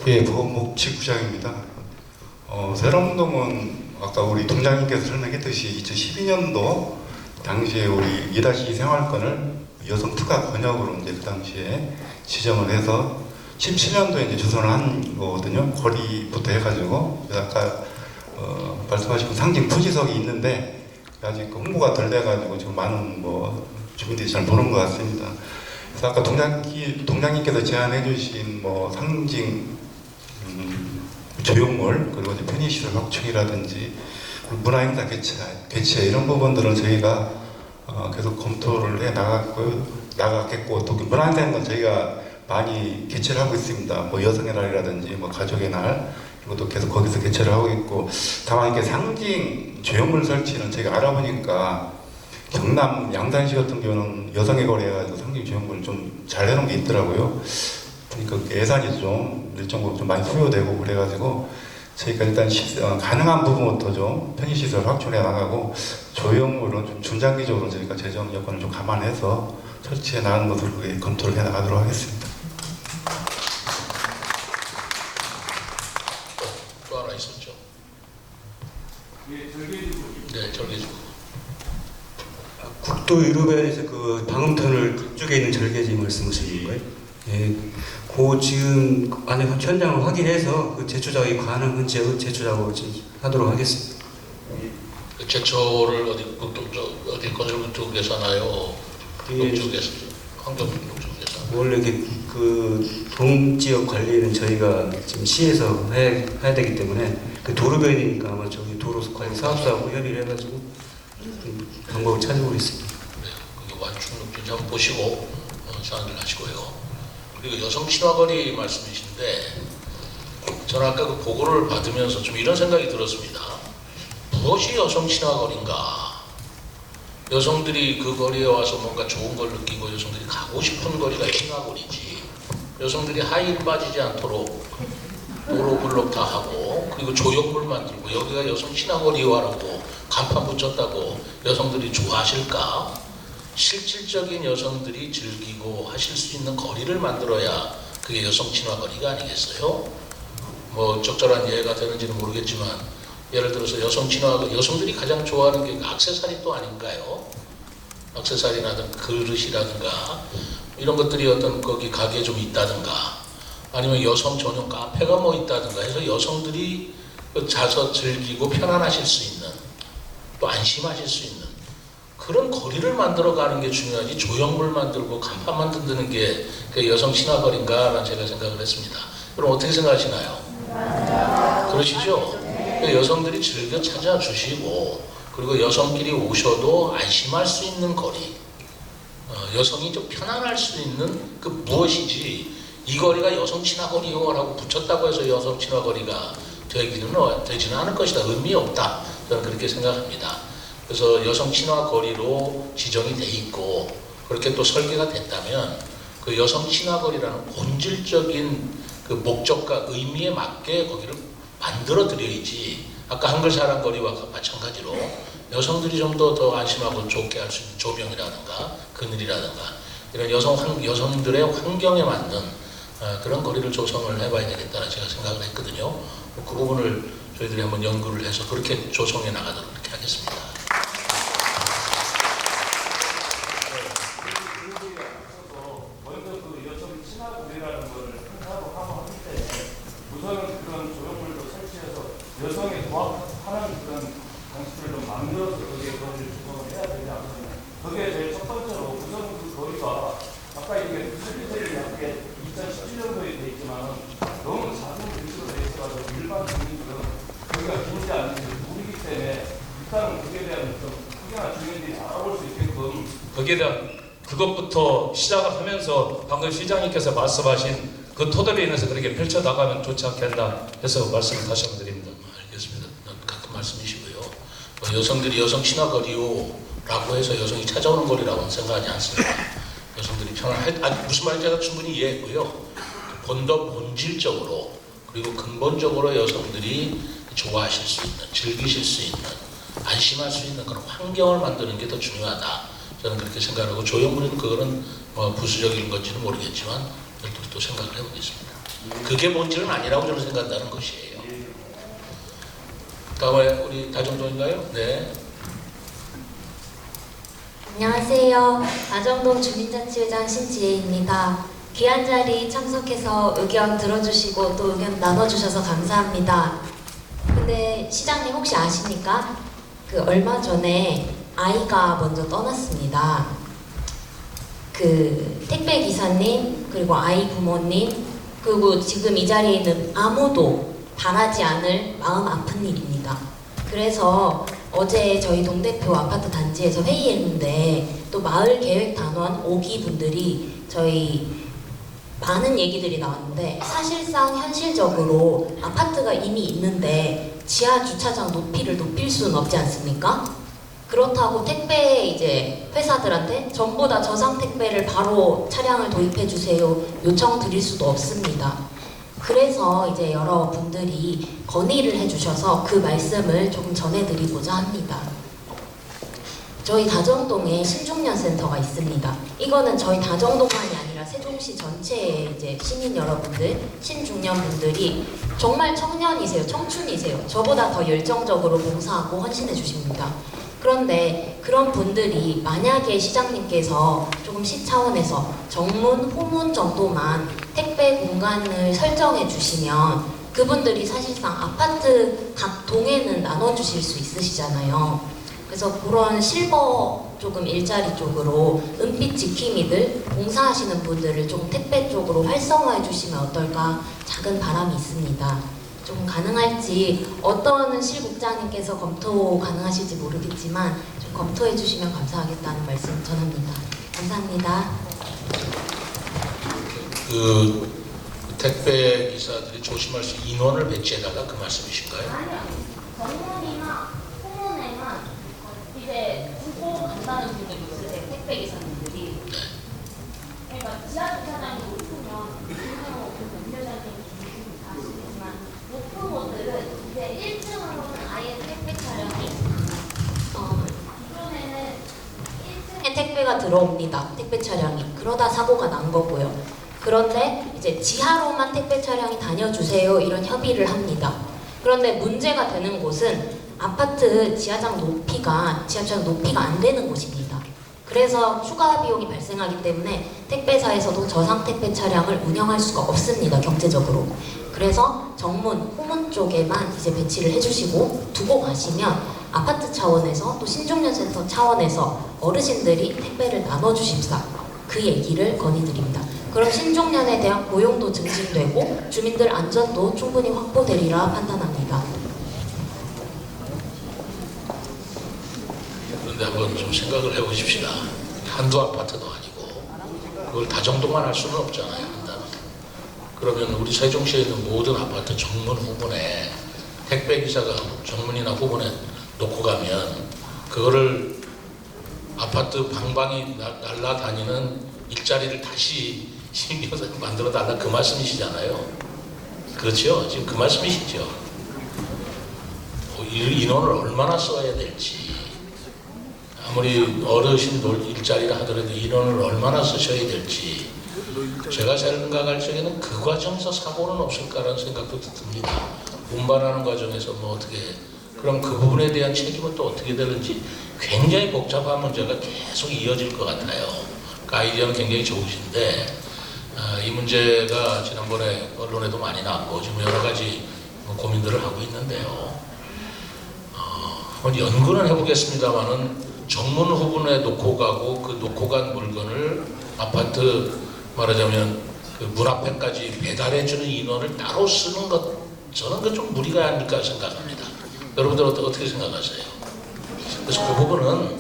예, 보건복지부장입니다. 세롬동은 아까 우리 동장님께서 설명했듯이 2012년도 당시에 우리 2-2 생활권을 여성 특화 권역으로 이제 그 당시에 지정을 해서 17년도에 이제 조성을 한 거거든요. 거리부터 해가지고 아까 말씀하신 상징 표지석이 있는데 아직 홍보가 덜 돼가지고 지금 많은 주민들이 잘 모르는 것 같습니다. 그래서 아까 동장님께서 제안해주신 상징 조형물 그리고 이제 편의시설 확충이라든지 문화행사 개최 이런 부분들은 저희가 계속 검토를 해 나가겠고 또 문화행사인 건 저희가 많이 개최를 하고 있습니다. 여성의 날이라든지 가족의 날 그리고 또 계속 거기서 개최를 하고 있고 다만 이렇게 상징 조형물 설치는 저희가 알아보니까 경남 양산시 같은 경우는 여성의 거리 해가지고 상징 조형물을 좀 잘 해놓은 게 있더라고요. 그러니까 예산이 좀 일정으로 좀 많이 소요되고 그래가지고 저희가 일단 가능한 부분부터 좀 편의시설 확충해 나가고 조형물은 좀 중장기적으로 저희가 재정 여건을 좀 감안해서 설치해 나가는 것으로 검토를 해 나가도록 하겠습니다. 또 하나 있었죠? 네, 절개지구. 국도 유럽에서 그 방음터널 그쪽에 있는 절개지 말씀하시는 거예요? 예, 지금 안에 현장을 확인해서 그 제초 작업이 가능한지 제초 작업을 하도록 하겠습니다. 그 제초를 어디 건설부 쪽에서 하나요? 쪽에서 환경부 쪽에서. 원래 그 동지역 관리는 저희가 지금 시에서 해야 되기 때문에 그 도로변이니까 아마 저기 도로 관리 사업소하고 협의를 해가지고 방법을 찾아보고 있습니다. 네, 그 완충 좀 보시고 생각을 하시고요. 그리고 여성 친화거리 말씀이신데 저는 아까 그 보고를 받으면서 좀 이런 생각이 들었습니다. 무엇이 여성 친화거리인가? 여성들이 그 거리에 와서 뭔가 좋은 걸 느끼고 여성들이 가고 싶은 거리가 친화거리지. 여성들이 하이힐 빠지지 않도록 도로 블록 다 하고 그리고 조형물 만들고 여기가 여성 친화거리와라고 간판 붙였다고 여성들이 좋아하실까? 실질적인 여성들이 즐기고 하실 수 있는 거리를 만들어야 그게 여성 친화 거리가 아니겠어요? 뭐 적절한 예가 되는지는 모르겠지만 예를 들어서 여성 친화, 여성들이 가장 좋아하는 게 액세서리 또 아닌가요? 액세서리라든가 그릇이라든가 이런 것들이 어떤 거기 가게에 좀 있다든가 아니면 여성 전용 카페가 뭐 있다든가 해서 여성들이 자서 즐기고 편안하실 수 있는 또 안심하실 수 있는 그런 거리를 만들어가는 게 중요하지 조형물 만들고 간판 만드는 게 여성 친화거리인가라는 제가 생각을 했습니다. 그럼 어떻게 생각하시나요? 그러시죠? 여성들이 즐겨 찾아주시고 그리고 여성끼리 오셔도 안심할 수 있는 거리 여성이 좀 편안할 수 있는 그 무엇이지 이 거리가 여성 친화거리요 라고 붙였다고 해서 여성 친화거리가 되지는 않을 것이다. 의미 없다. 저는 그렇게 생각합니다. 그래서 여성 친화거리로 지정이 돼 있고 그렇게 또 설계가 됐다면 그 여성 친화거리라는 본질적인 그 목적과 의미에 맞게 거기를 만들어 드려야지 아까 한글사랑 거리와 마찬가지로 여성들이 좀 더 안심하고 좋게 할 수 있는 조명이라든가 그늘이라든가 이런 여성들의 환경에 맞는 그런 거리를 조성을 해봐야 되겠다는 제가 생각을 했거든요. 그 부분을 저희들이 한번 연구를 해서 그렇게 조성해 나가도록 그렇게 하겠습니다. 먼저 그 여성 친화거리라는 것을 행사로 하고 할 때 우선은 그런 조형물도 설치해서 여성에 부합하는 그런 장치를 좀 만들어서 거기에 거리를 조성을 해야 되지 않겠냐. 거기에 제일 첫 번째로 우선 그 거리가 아까 이게 설비들이 약간 2017년도에 돼 있지만 너무 작은 위치로 돼 있어서 일반 주민들은 거기가 긴지 아닌지 모르기 때문에 일단 그에 대한 좀 특이한 주민들이 알아볼 수 있게끔 거기에 대한 그것부터 시작을 하면서 방금 시장님께서 말씀하신 그 토대로 인해서 그렇게 펼쳐나가면 좋지 않겠나 해서 말씀을 다시 한번 드립니다. 알겠습니다. 같은 말씀이시고요. 여성들이 여성 친화거리요라고 해서 여성이 찾아오는 거리라고는 생각하지 않습니다. 여성들이 무슨 말인지 제가 충분히 이해했고요. 본질적으로 그리고 근본적으로 여성들이 좋아하실 수 있는, 즐기실 수 있는, 안심할 수 있는 그런 환경을 만드는 게 더 중요하다. 저는 그렇게 생각하고 조형물은 그거는 부수적인 건지는 모르겠지만 별도로 또 생각을 해보겠습니다. 그게 본질은 아니라고 저는 생각한다는 것이에요. 다음에 우리 다정동인가요? 네. 안녕하세요. 다정동 주민자치회장 신지혜입니다. 귀한 자리 참석해서 의견 들어주시고 또 의견 나눠주셔서 감사합니다. 근데 시장님 혹시 아십니까? 그 얼마 전에 아이가 먼저 떠났습니다. 그 택배 기사님 그리고 아이 부모님 그리고 지금 이 자리에 있는 아무도 바라지 않을 마음 아픈 일입니다. 그래서 어제 저희 동대표 아파트 단지에서 회의했는데 또 마을 계획 단원 5기 분들이 저희 많은 얘기들이 나왔는데 사실상 현실적으로 아파트가 이미 있는데 지하 주차장 높이를 높일 수는 없지 않습니까? 그렇다고 택배 이제 회사들한테 전부 다 저상 택배를 바로 차량을 도입해 주세요 요청 드릴 수도 없습니다. 그래서 이제 여러분들이 건의를 해주셔서 그 말씀을 조금 전해드리고자 합니다. 저희 다정동에 신중년센터가 있습니다. 이거는 저희 다정동만이 아니라 세종시 전체의 이제 시민 여러분들, 신중년분들이 정말 청년이세요, 청춘이세요. 저보다 더 열정적으로 봉사하고 헌신해 주십니다. 그런데 그런 분들이 만약에 시장님께서 조금 시 차원에서 정문, 후문 정도만 택배 공간을 설정해 주시면 그분들이 사실상 아파트 각 동에는 나눠주실 수 있으시잖아요. 그래서 그런 실버 조금 일자리 쪽으로 은빛 지킴이들 봉사하시는 분들을 좀 택배 쪽으로 활성화해 주시면 어떨까 작은 바람이 있습니다. 좀 가능할지 어떤 실국장님께서 검토 가능하실지 모르겠지만 좀 검토해 주시면 감사하겠다는 말씀 전합니다. 감사합니다. 그 택배 기사들이 조심할 수 있는 인원을 배치해달라 그 말씀이신가요? 아니요. 정문이나 후문에만 이제 두고 간다는 분들이 있으세요. 택배 기사님들이. 그러니까 지하 주차장이 높으면 분명 운전자님이 아시겠지만 높은 곳들은 이제 1층으로는 아예 택배 차량이 택배가 들어옵니다. 택배 차량이. 그러다 사고가 난 거고요. 그런데 이제 지하로만 택배 차량이 다녀주세요. 이런 협의를 합니다. 그런데 문제가 되는 곳은 아파트 지하장 높이가 안 되는 곳입니다. 그래서 추가 비용이 발생하기 때문에 택배사에서도 저상 택배 차량을 운영할 수가 없습니다. 경제적으로. 그래서 정문, 후문 쪽에만 이제 배치를 해주시고 두고 가시면 아파트 차원에서 또 신중년센터 차원에서 어르신들이 택배를 나눠주십사 그 얘기를 건의드립니다. 그럼 신중년에 대한 고용도 증진되고 주민들 안전도 충분히 확보되리라 판단합니다. 그런데 한번 좀 생각을 해보십시다. 한두 아파트도 아니고 그걸 다 정도만 할 수는 없잖아요. 한다는. 그러면 우리 세종시에 있는 모든 아파트 정문 후문에 택배기사가 정문이나 후문에 놓고 가면 그거를 아파트 방방이 날라다니는 일자리를 다시 신경서 만들어 달라 그 말씀이시잖아요. 그렇죠? 지금 그 말씀이시죠? 인원을 얼마나 써야 될지, 아무리 어르신 일자리를 하더라도 인원을 얼마나 쓰셔야 될지, 제가 생각할 적에는 그 과정에서 사고는 없을까라는 생각도 듭니다. 운반하는 과정에서 뭐 어떻게, 그럼 그 부분에 대한 책임은 또 어떻게 되는지 굉장히 복잡한 문제가 계속 이어질 것 같아요. 그 아이디어는 굉장히 좋으신데 이 문제가 지난번에 언론에도 많이 나왔고 지금 여러 가지 고민들을 하고 있는데요. 한번 연구는 해보겠습니다만은 정문 후문에 놓고 가고 그 놓고 간 물건을 아파트 말하자면 그 문 앞에까지 배달해주는 인원을 따로 쓰는 것, 저는 그 좀 무리가 아닐까 생각합니다. 여러분들 어떻게 생각하세요? 그래서 그 부분은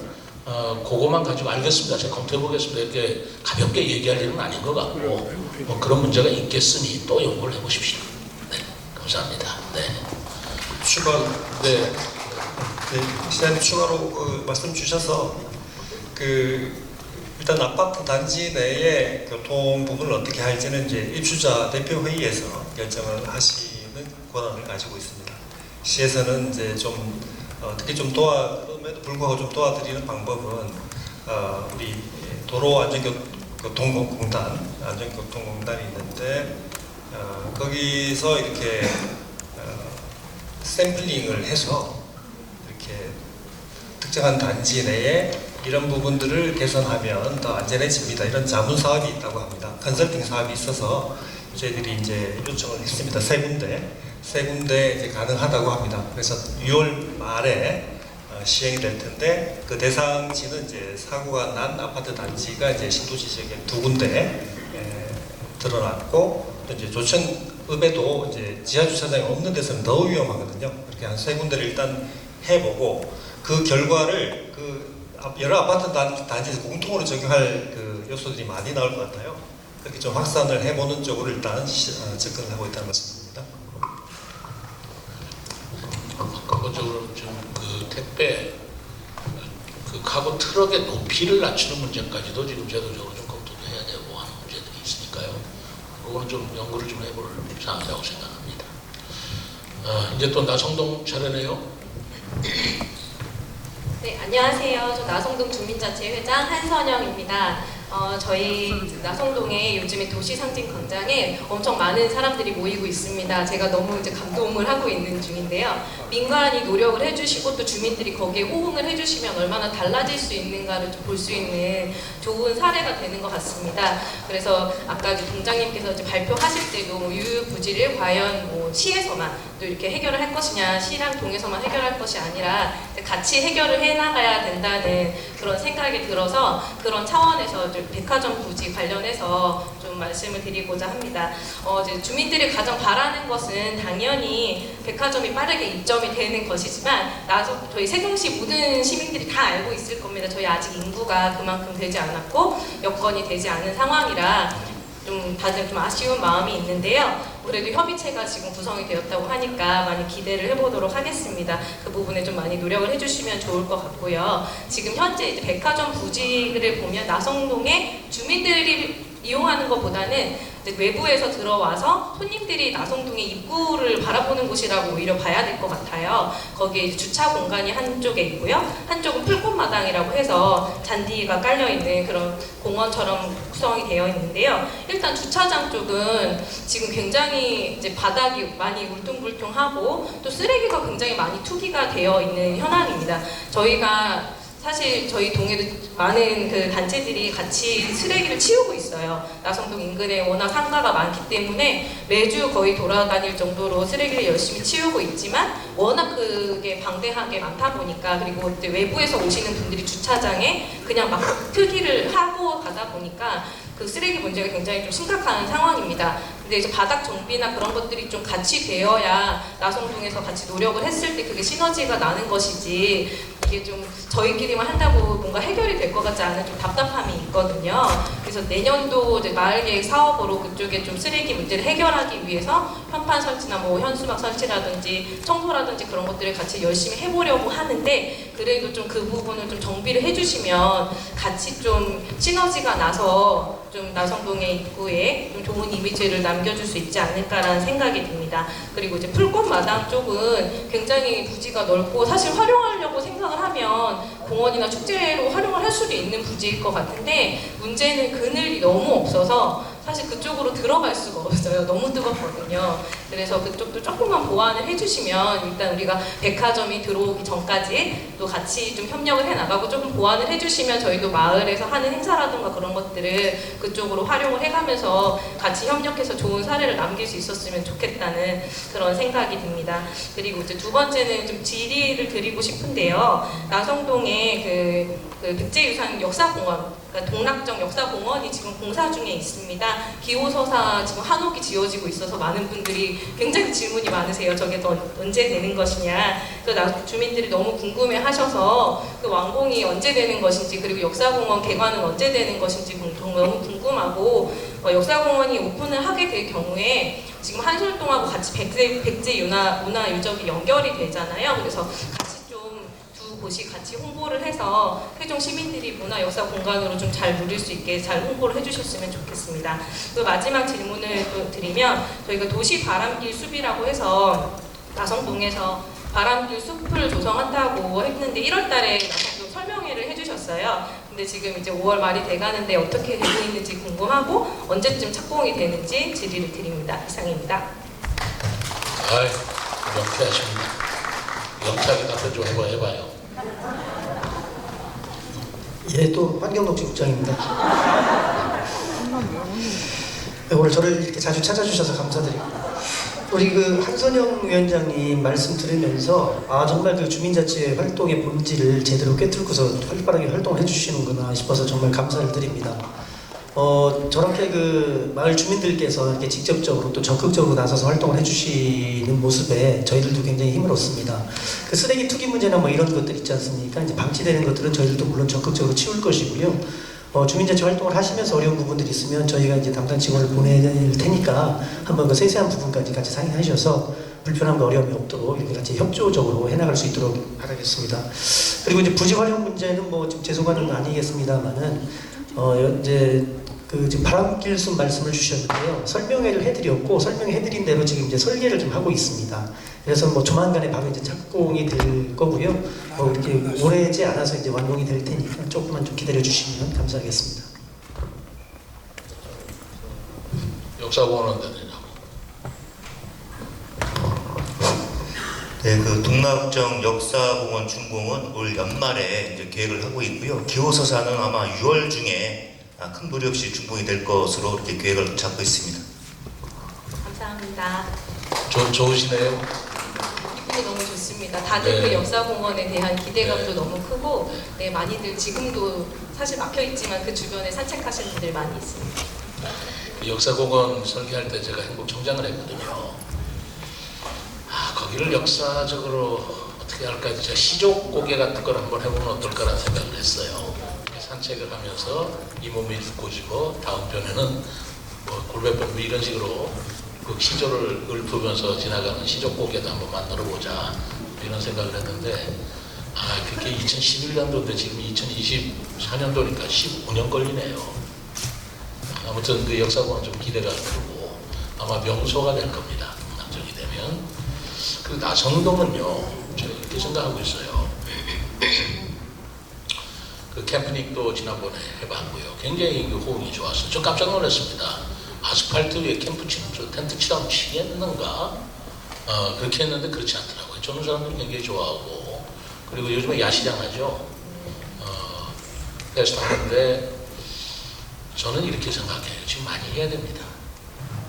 그거만 가지고 알겠습니다. 제가 검토해 보겠습니다. 이렇게 가볍게 얘기할 일은 아닌 것 같고 뭐 그런 문제가 있겠으니 또 연구를 해보십시오. 네, 감사합니다. 네. 네. 시장님 추가로 말씀 주셔서 일단 아파트 단지 내에 교통 부분을 어떻게 할지는 이제 입주자 대표 회의에서 결정을 하시는 권한을 가지고 있습니다. 시에서는 이제 좀 어떻게 좀 그럼에도 불구하고 좀 도와드리는 방법은 우리 안전교통공단이 있는데 거기서 이렇게 샘플링을 해서 이렇게 특정한 단지 내에 이런 부분들을 개선하면 더 안전해집니다. 이런 자문 사업이 있다고 합니다. 컨설팅 사업이 있어서 저희들이 이제 요청을 했습니다. 세 군데 이제 가능하다고 합니다. 그래서 6월 말에 시행이 될 텐데 그 대상지는 이제 사고가 난 아파트 단지가 이제 신도시 지역에 2군데 드러났고 또 이제 조천읍에도 이제 지하 주차장이 없는 데서는 더 위험하거든요. 그렇게 한 3군데를 일단 해보고 그 결과를 여러 아파트 단지에서 공통으로 적용할 그 요소들이 많이 나올 것 같아요. 그렇게 좀 확산을 해보는 쪽으로 일단 접근을 하고 있다는 말씀입니다. 근본적으로 지금 그 택배 그 카고 트럭의 높이를 낮추는 문제까지도 지금 제도적으로 좀 검토도 해야 되고 하는 문제들이 있으니까요. 그거는 좀 연구를 좀 해볼 사항이라고 생각합니다. 이제 또 나성동 차례네요. 네, 안녕하세요. 저 나성동 주민자치회장 한선영입니다. 저희 나성동에 요즘에 도시상징광장에 엄청 많은 사람들이 모이고 있습니다. 제가 너무 이제 감동을 하고 있는 중인데요. 민간이 노력을 해주시고 또 주민들이 거기에 호응을 해주시면 얼마나 달라질 수 있는가를 볼 수 있는 좋은 사례가 되는 것 같습니다. 그래서 아까 동장님께서 이제 발표하실 때도 유유부지를 과연 시에서만 또 이렇게 해결을 할 것이냐, 시랑 동에서만 해결할 것이 아니라 같이 해결을 해나가야 된다는 그런 생각이 들어서 그런 차원에서 백화점 부지 관련해서 좀 말씀을 드리고자 합니다. 이제 주민들이 가장 바라는 것은 당연히 백화점이 빠르게 입점이 되는 것이지만 저희 세종시 모든 시민들이 다 알고 있을 겁니다. 저희 아직 인구가 그만큼 되지 않았고 여건이 되지 않은 상황이라 다들 좀 아쉬운 마음이 있는데요. 그래도 협의체가 지금 구성이 되었다고 하니까 많이 기대를 해보도록 하겠습니다. 그 부분에 좀 많이 노력을 해주시면 좋을 것 같고요. 지금 현재 이제 백화점 부지를 보면 나성동에 주민들이 이용하는 것보다는 이제 외부에서 들어와서 손님들이 나성동의 입구를 바라보는 곳이라고 오히려 봐야 될 것 같아요. 거기에 이제 주차 공간이 한쪽에 있고요. 한쪽은 풀꽃마당이라고 해서 잔디가 깔려있는 그런 공원처럼 구성이 되어 있는데요. 일단 주차장 쪽은 지금 굉장히 이제 바닥이 많이 울퉁불퉁하고 또 쓰레기가 굉장히 많이 투기가 되어 있는 현황입니다. 저희가 사실 저희 동에도 많은 그 단체들이 같이 쓰레기를 치우고 있어요. 나성동 인근에 워낙 상가가 많기 때문에 매주 거의 돌아다닐 정도로 쓰레기를 열심히 치우고 있지만 워낙 그게 방대하게 많다 보니까 그리고 이제 외부에서 오시는 분들이 주차장에 그냥 막 투기를 하고 가다 보니까 그 쓰레기 문제가 굉장히 좀 심각한 상황입니다. 근데 이제 바닥 정비나 그런 것들이 좀 같이 되어야 나성동에서 같이 노력을 했을 때 그게 시너지가 나는 것이지 이게 좀 저희끼리만 한다고 뭔가 해결이 될 것 같지 않은 좀 답답함이 있거든요. 그래서 내년도 이제 마을계획 사업으로 그쪽에 좀 쓰레기 문제를 해결하기 위해서 현판 설치나 뭐 현수막 설치라든지 청소라든지 그런 것들을 같이 열심히 해보려고 하는데 그래도 좀 그 부분을 좀 정비를 해주시면 같이 좀 시너지가 나서 좀 나성동의 입구에 좀 좋은 이미지를 남겨줄 수 있지 않을까라는 생각이 듭니다. 그리고 이제 풀꽃마당 쪽은 굉장히 부지가 넓고 사실 활용하려고 생각을 하면 공원이나 축제로 활용을 할 수도 있는 부지일 것 같은데 문제는 그늘이 너무 없어서 사실 그쪽으로 들어갈 수가 없어요. 너무 뜨겁거든요. 그래서 그쪽도 조금만 보완을 해주시면 일단 우리가 백화점이 들어오기 전까지 또 같이 좀 협력을 해나가고 조금 보완을 해주시면 저희도 마을에서 하는 행사라든가 그런 것들을 그쪽으로 활용을 해가면서 같이 협력해서 좋은 사례를 남길 수 있었으면 좋겠다는 그런 생각이 듭니다. 그리고 이제 두 번째는 좀 질의를 드리고 싶은데요. 나성동에 그 백제유산 역사공원, 그러니까 동락정 역사공원이 지금 공사 중에 있습니다. 기호서사 지금 한옥이 지어지고 있어서 많은 분들이 굉장히 질문이 많으세요. 저게 더 언제 되는 것이냐. 그래서 주민들이 너무 궁금해하셔서 그 완공이 언제 되는 것인지 그리고 역사공원 개관은 언제 되는 것인지 너무 궁금하고 역사공원이 오픈을 하게 될 경우에 지금 한솔동하고 같이 백제 문화 유적이 연결이 되잖아요. 그래서 곳이 같이 홍보를 해서 세종 시민들이 문화 역사 공간으로 좀 잘 누릴 수 있게 잘 홍보를 해주셨으면 좋겠습니다. 또 마지막 질문을 또 드리면 저희가 도시 바람길 숲이라고 해서 나성동에서 바람길 숲을 조성한다고 했는데 1월달에 나성동 설명회를 해주셨어요. 근데 지금 이제 5월 말이 돼가는데 어떻게 되고 있는지 궁금하고 언제쯤 착공이 되는지 질의를 드립니다. 이상입니다. 아이, 명쾌하십니다. 명쾌하게 답변 좀 해봐요. 예, 또 환경독지 국장입니다. 오늘 저를 이렇게 자주 찾아주셔서 감사드리고 우리 그 한선영 위원장님 말씀 들으면서 정말 그 주민자치 활동의 본질을 제대로 꿰뚫고서 활발하게 활동을 해주시는구나 싶어서 정말 감사를 드립니다. 저렇게 그 마을 주민들께서 이렇게 직접적으로 또 적극적으로 나서서 활동을 해주시는 모습에 저희들도 굉장히 힘을 얻습니다. 그 쓰레기 투기 문제나 뭐 이런 것들 있지 않습니까? 이제 방치되는 것들은 저희들도 물론 적극적으로 치울 것이고요. 주민자치 활동을 하시면서 어려운 부분들이 있으면 저희가 이제 담당 직원을 보낼 테니까 한번 그 세세한 부분까지 같이 상의하셔서 불편함과 어려움이 없도록 이렇게 같이 협조적으로 해나갈 수 있도록 바라겠습니다. 그리고 이제 부지 활용 문제는 뭐 좀 죄송한 건 아니겠습니다만은 이제 그 지금 바람길 숲 말씀을 주셨는데요. 설명회를 해드렸고 설명해드린 대로 지금 이제 설계를 좀 하고 있습니다. 그래서 뭐 조만간에 바로 이제 착공이 될 거고요. 이렇게 오래지 않아서 이제 완공이 될 테니까 조금만 좀 기다려 주시면 감사하겠습니다. 역사공원은 되느냐고. 네, 그 동락정 역사공원 준공은 올 연말에 이제 계획을 하고 있고요. 기호서사는 아마 6월 중에 큰 무리 없이 준공이 될 것으로 이렇게 계획을 잡고 있습니다. 감사합니다. 좋으시네요. 기분이 너무 좋습니다. 다들 그 역사공원에 대한 기대감도 너무 크고 네, 많이들 지금도 사실 막혀있지만 그 주변에 산책하시는 분들이 많이 있습니다. 역사공원 설계할 때 제가 행복청장을 했거든요. 거기를 역사적으로 어떻게 할까 제가 시족고개 같은 걸 한번 해보면 어떨까라는 생각을 했어요. 산책을 하면서 이 몸이 굳고지고 다음 편에는 뭐 골배뽕 이런 식으로 그 시조를 읊으면서 지나가는 시족고개도 한번 만들어 보자 이런 생각을 했는데 그게 2011년도인데 지금 2024년도니까 15년 걸리네요. 아무튼 그 역사공원 좀 기대가 크고 아마 명소가 될 겁니다. 낙정이 되면. 그 나성동은요, 제가 이렇게 생각하고 있어요. 그 캠프닉도 지난번에 해봤고요. 굉장히 그 호응이 좋았어요. 저 깜짝 놀랐습니다. 아스팔트 위에 캠프 치는 텐트 치라고 치겠는가? 그렇게 했는데 그렇지 않더라고요. 저는 사람들 굉장히 좋아하고, 그리고 요즘에 야시장 하죠. 페스트 하는데 저는 이렇게 생각해요. 지금 많이 해야 됩니다.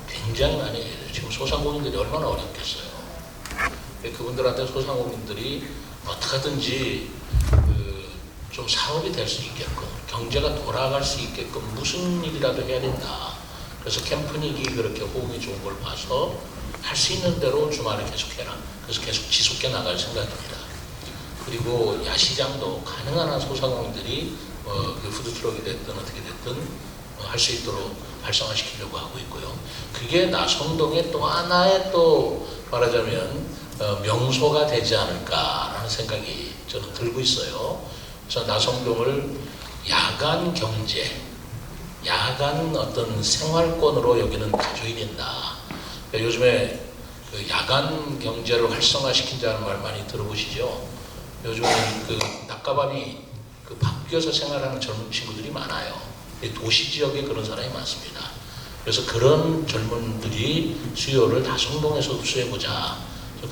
굉장히 많이 해야 돼요. 지금 소상공인들이 얼마나 어렵겠어요. 그분들한테 소상공인들이 어떻게든지 좀 사업이 될 수 있게끔, 경제가 돌아갈 수 있게끔 무슨 일이라도 해야 된다. 그래서 캠프닉이 그렇게 호응이 좋은 걸 봐서 할 수 있는 대로 주말에 계속해라. 그래서 계속 지속해 나갈 생각입니다. 그리고 야시장도 가능한 한 소상공인들이 그 푸드트럭이 됐든 어떻게 됐든 할 수 있도록 활성화시키려고 하고 있고요. 그게 나성동의 또 하나의 또 말하자면 명소가 되지 않을까라는 생각이 저는 들고 있어요. 그래서 나성동을 야간 경제, 야간 어떤 생활권으로 여기는 가져야 된다. 그러니까 요즘에 그 야간 경제를 활성화시킨다는 말 많이 들어보시죠? 요즘은 그 낮가밤이 그 바뀌어서 생활하는 젊은 친구들이 많아요. 도시 지역에 그런 사람이 많습니다. 그래서 그런 젊은들이 수요를 나성동에서 흡수해보자.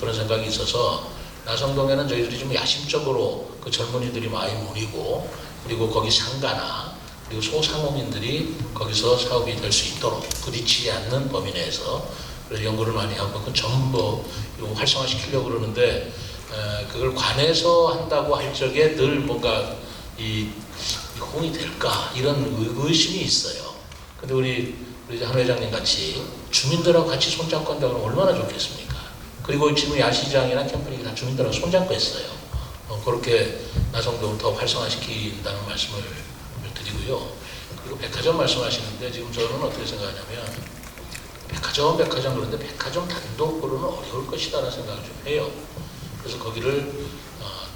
그런 생각이 있어서 나성동에는 저희들이 좀 야심적으로 그 젊은이들이 많이 모이고, 그리고 거기 상가나 그리고 소상공인들이 거기서 사업이 될 수 있도록 부딪히지 않는 범위 내에서 그래서 연구를 많이 하고, 그 전부 활성화시키려고 그러는데 그걸 관에서 한다고 할 적에 늘 뭔가 이 호응이 될까 이런 의심이 있어요. 근데 우리 한 회장님 같이 주민들하고 같이 손잡고 한다면 얼마나 좋겠습니까? 그리고 지금 야시장이나 캠프닉이 다 주민들하고 손잡고 했어요. 그렇게 나성동을 더 활성화시킨다는 말씀을 드리고요. 그리고 백화점 말씀하시는데 지금 저는 어떻게 생각하냐면 백화점 그런데 백화점 단독으로는 어려울 것이다라는 생각을 좀 해요. 그래서 거기를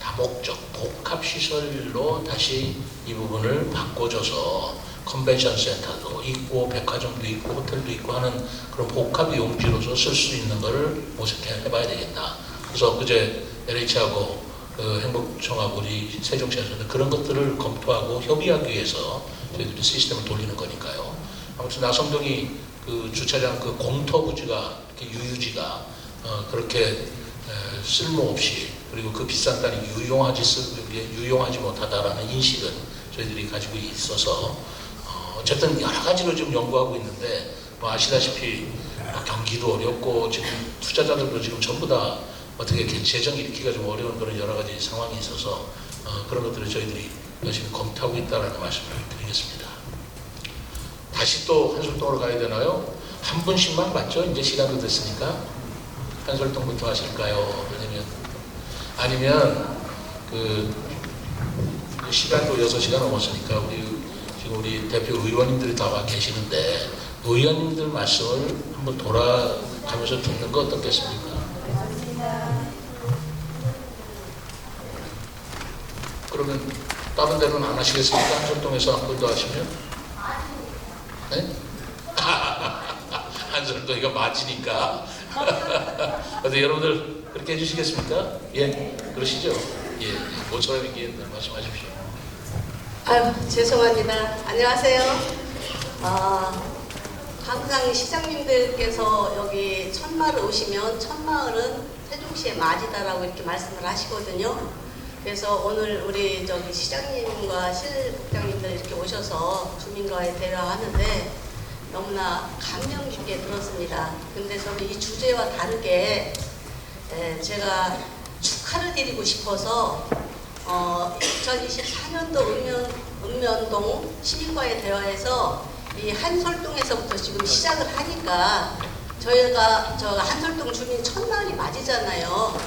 다목적 복합시설로 다시 이 부분을 바꿔줘서 컨벤션 센터도 있고 백화점도 있고 호텔도 있고 하는 그런 복합 용지로서 쓸 수 있는 거를 모색해봐야 되겠다. 그래서 그제 LH하고 그 행복청하고 우리 세종시에서는 그런 것들을 검토하고 협의하기 위해서 저희들이 시스템을 돌리는 거니까요. 아무튼 나성동이 그 주차장 그 공터부지가 유유지가 그렇게 쓸모없이, 그리고 그 비싼 땅이 유용하지 못하다라는 인식은 저희들이 가지고 있어서 어쨌든 여러 가지로 좀 연구하고 있는데, 뭐 아시다시피 경기도 어렵고 지금 투자자들도 지금 전부 다 어떻게 재정 일으키기가 좀 어려운 그런 여러 가지 상황이 있어서 그런 것들을 저희들이 열심히 검토하고 있다는 말씀을 드리겠습니다. 다시 또 한솔동으로 가야 되나요? 한 분씩만 맞죠? 이제 시간도 됐으니까 한솔동부터 하실까요? 아니면 그 시간도 6시간 넘었으니까 지금 우리 대표 의원님들이 다 와 계시는데 의원님들 말씀을 한번 돌아가면서 듣는 거 어떻겠습니까? 그러면 다른 데는 안 하시겠습니까? 한솔동에서 한 번 더 하시면? 네? 한솔동이가 맞으니까. 근데 여러분들 그렇게 해주시겠습니까? 예, 그러시죠? 예, 모처럼 얘기했는데 말씀하십시오. 아유, 죄송합니다. 안녕하세요. 항상 시장님들께서 여기 천마을 오시면 천마을은 세종시의 맞이다라고 이렇게 말씀을 하시거든요. 그래서 오늘 우리 시장님과 실국장님들 이렇게 오셔서 주민과의 대화하는데 너무나 감명 깊게 들었습니다. 근데 저는 이 주제와 다르게 제가 축하를 드리고 싶어서 2024년도 읍면동 시민과의 대화에서 이 한솔동에서부터 지금 시작을 하니까 저희가 한솔동 주민 천마을이 맞이잖아요.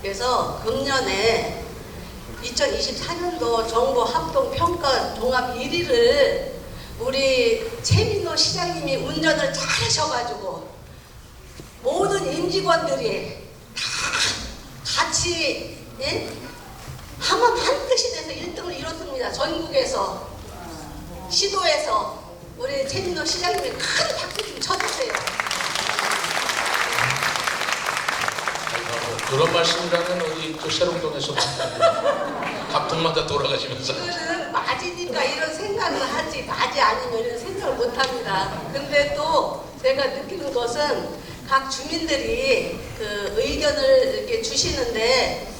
그래서 금년에 2024년도 정부 합동평가 종합 1위를 우리 최민호 시장님이 운전을 잘 하셔가지고 모든 임직원들이 다 같이 하면 반드시 돼서 1등을 이뤘습니다. 전국에서, 시도에서 우리 최민호 시장님이 큰 박수 좀 쳐주세요. 그런 말씀이라면 우리 또 세롱동에서 각동마다 돌아가시면서 그거는 맞으니까 이런 생각을 하지 맞이 아니면 이런 생각을 못합니다. 근데 또 제가 느끼는 것은 각 주민들이 그 의견을 이렇게 주시는데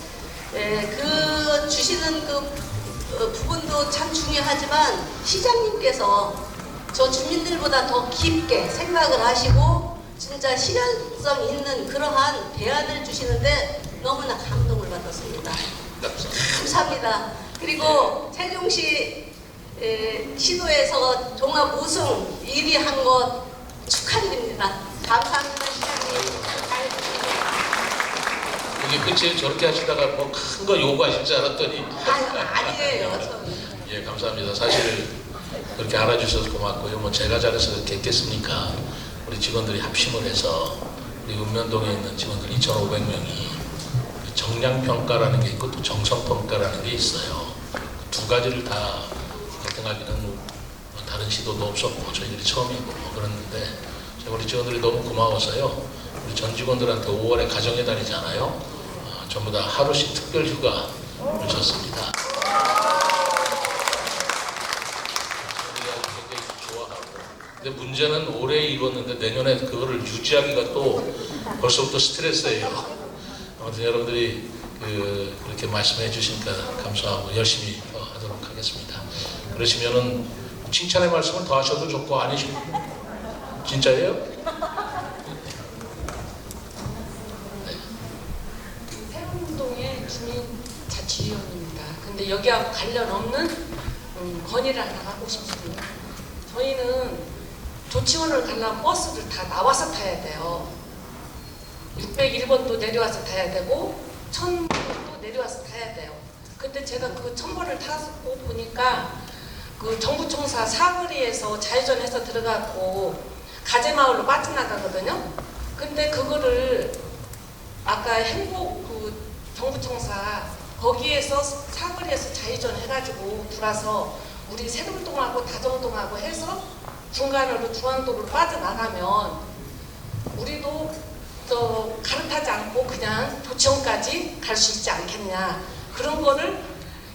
그 주시는 그 부분도 참 중요하지만 시장님께서 저 주민들보다 더 깊게 생각을 하시고 진짜 실현성 있는 그러한 대안을 주시는데 너무나 감동을 받았습니다. 감사합니다. 그리고 세종시 시도에서 종합 우승 1위 한 것 축하드립니다. 감사합니다, 시장님. 이게 끝이 저렇게 하시다가 뭐 큰 거 요구하실 줄 알았더니 아니에요. 저는. 예, 감사합니다. 사실 그렇게 알아주셔서 고맙고요. 뭐 제가 잘해서 그렇게 했겠습니까? 우리 직원들이 합심을 해서 우리 읍면동에 있는 직원들 2,500명이 정량평가라는 게 있고 또 정성평가라는 게 있어요. 두 가지를 다 1등하기는 뭐 다른 시도도 없었고 저희들이 처음이고 뭐 그랬는데 우리 직원들이 너무 고마워서요. 우리 전 직원들한테 5월에 가정의 달이잖아요. 전부 다 하루씩 특별 휴가를 줬습니다. 근데 문제는 올해 이뤘는데 내년에 그거를 유지하기가 또 벌써부터 스트레스예요. 아무튼 여러분들이 그렇게 말씀해 주시니까 감사하고 열심히 하도록 하겠습니다. 그러시면은 칭찬의 말씀을 더 하셔도 좋고 아니시고 진짜예요? 세운동의 주민자치위원입니다. 근데 여기하고 관련 없는 건의를 하나 하고 싶습니다. 저희는 조치원을 가려면 버스를 다 나와서 타야 돼요. 601번도 내려와서 타야 되고 1000번도 내려와서 타야 돼요. 근데 제가 그 1000번을 타고 보니까 그 정부청사 사거리에서 좌회전해서 들어가고 가재마을로 빠져나가거든요. 근데 그거를 아까 행복 그 정부청사 거기에서 사거리에서 좌회전 해가지고 들어와서 우리 세림동하고 다정동하고 해서 중간으로 중앙도로 빠져나가면 우리도 또 갈아타지 않고 그냥 도청까지 갈 수 있지 않겠냐. 그런 거를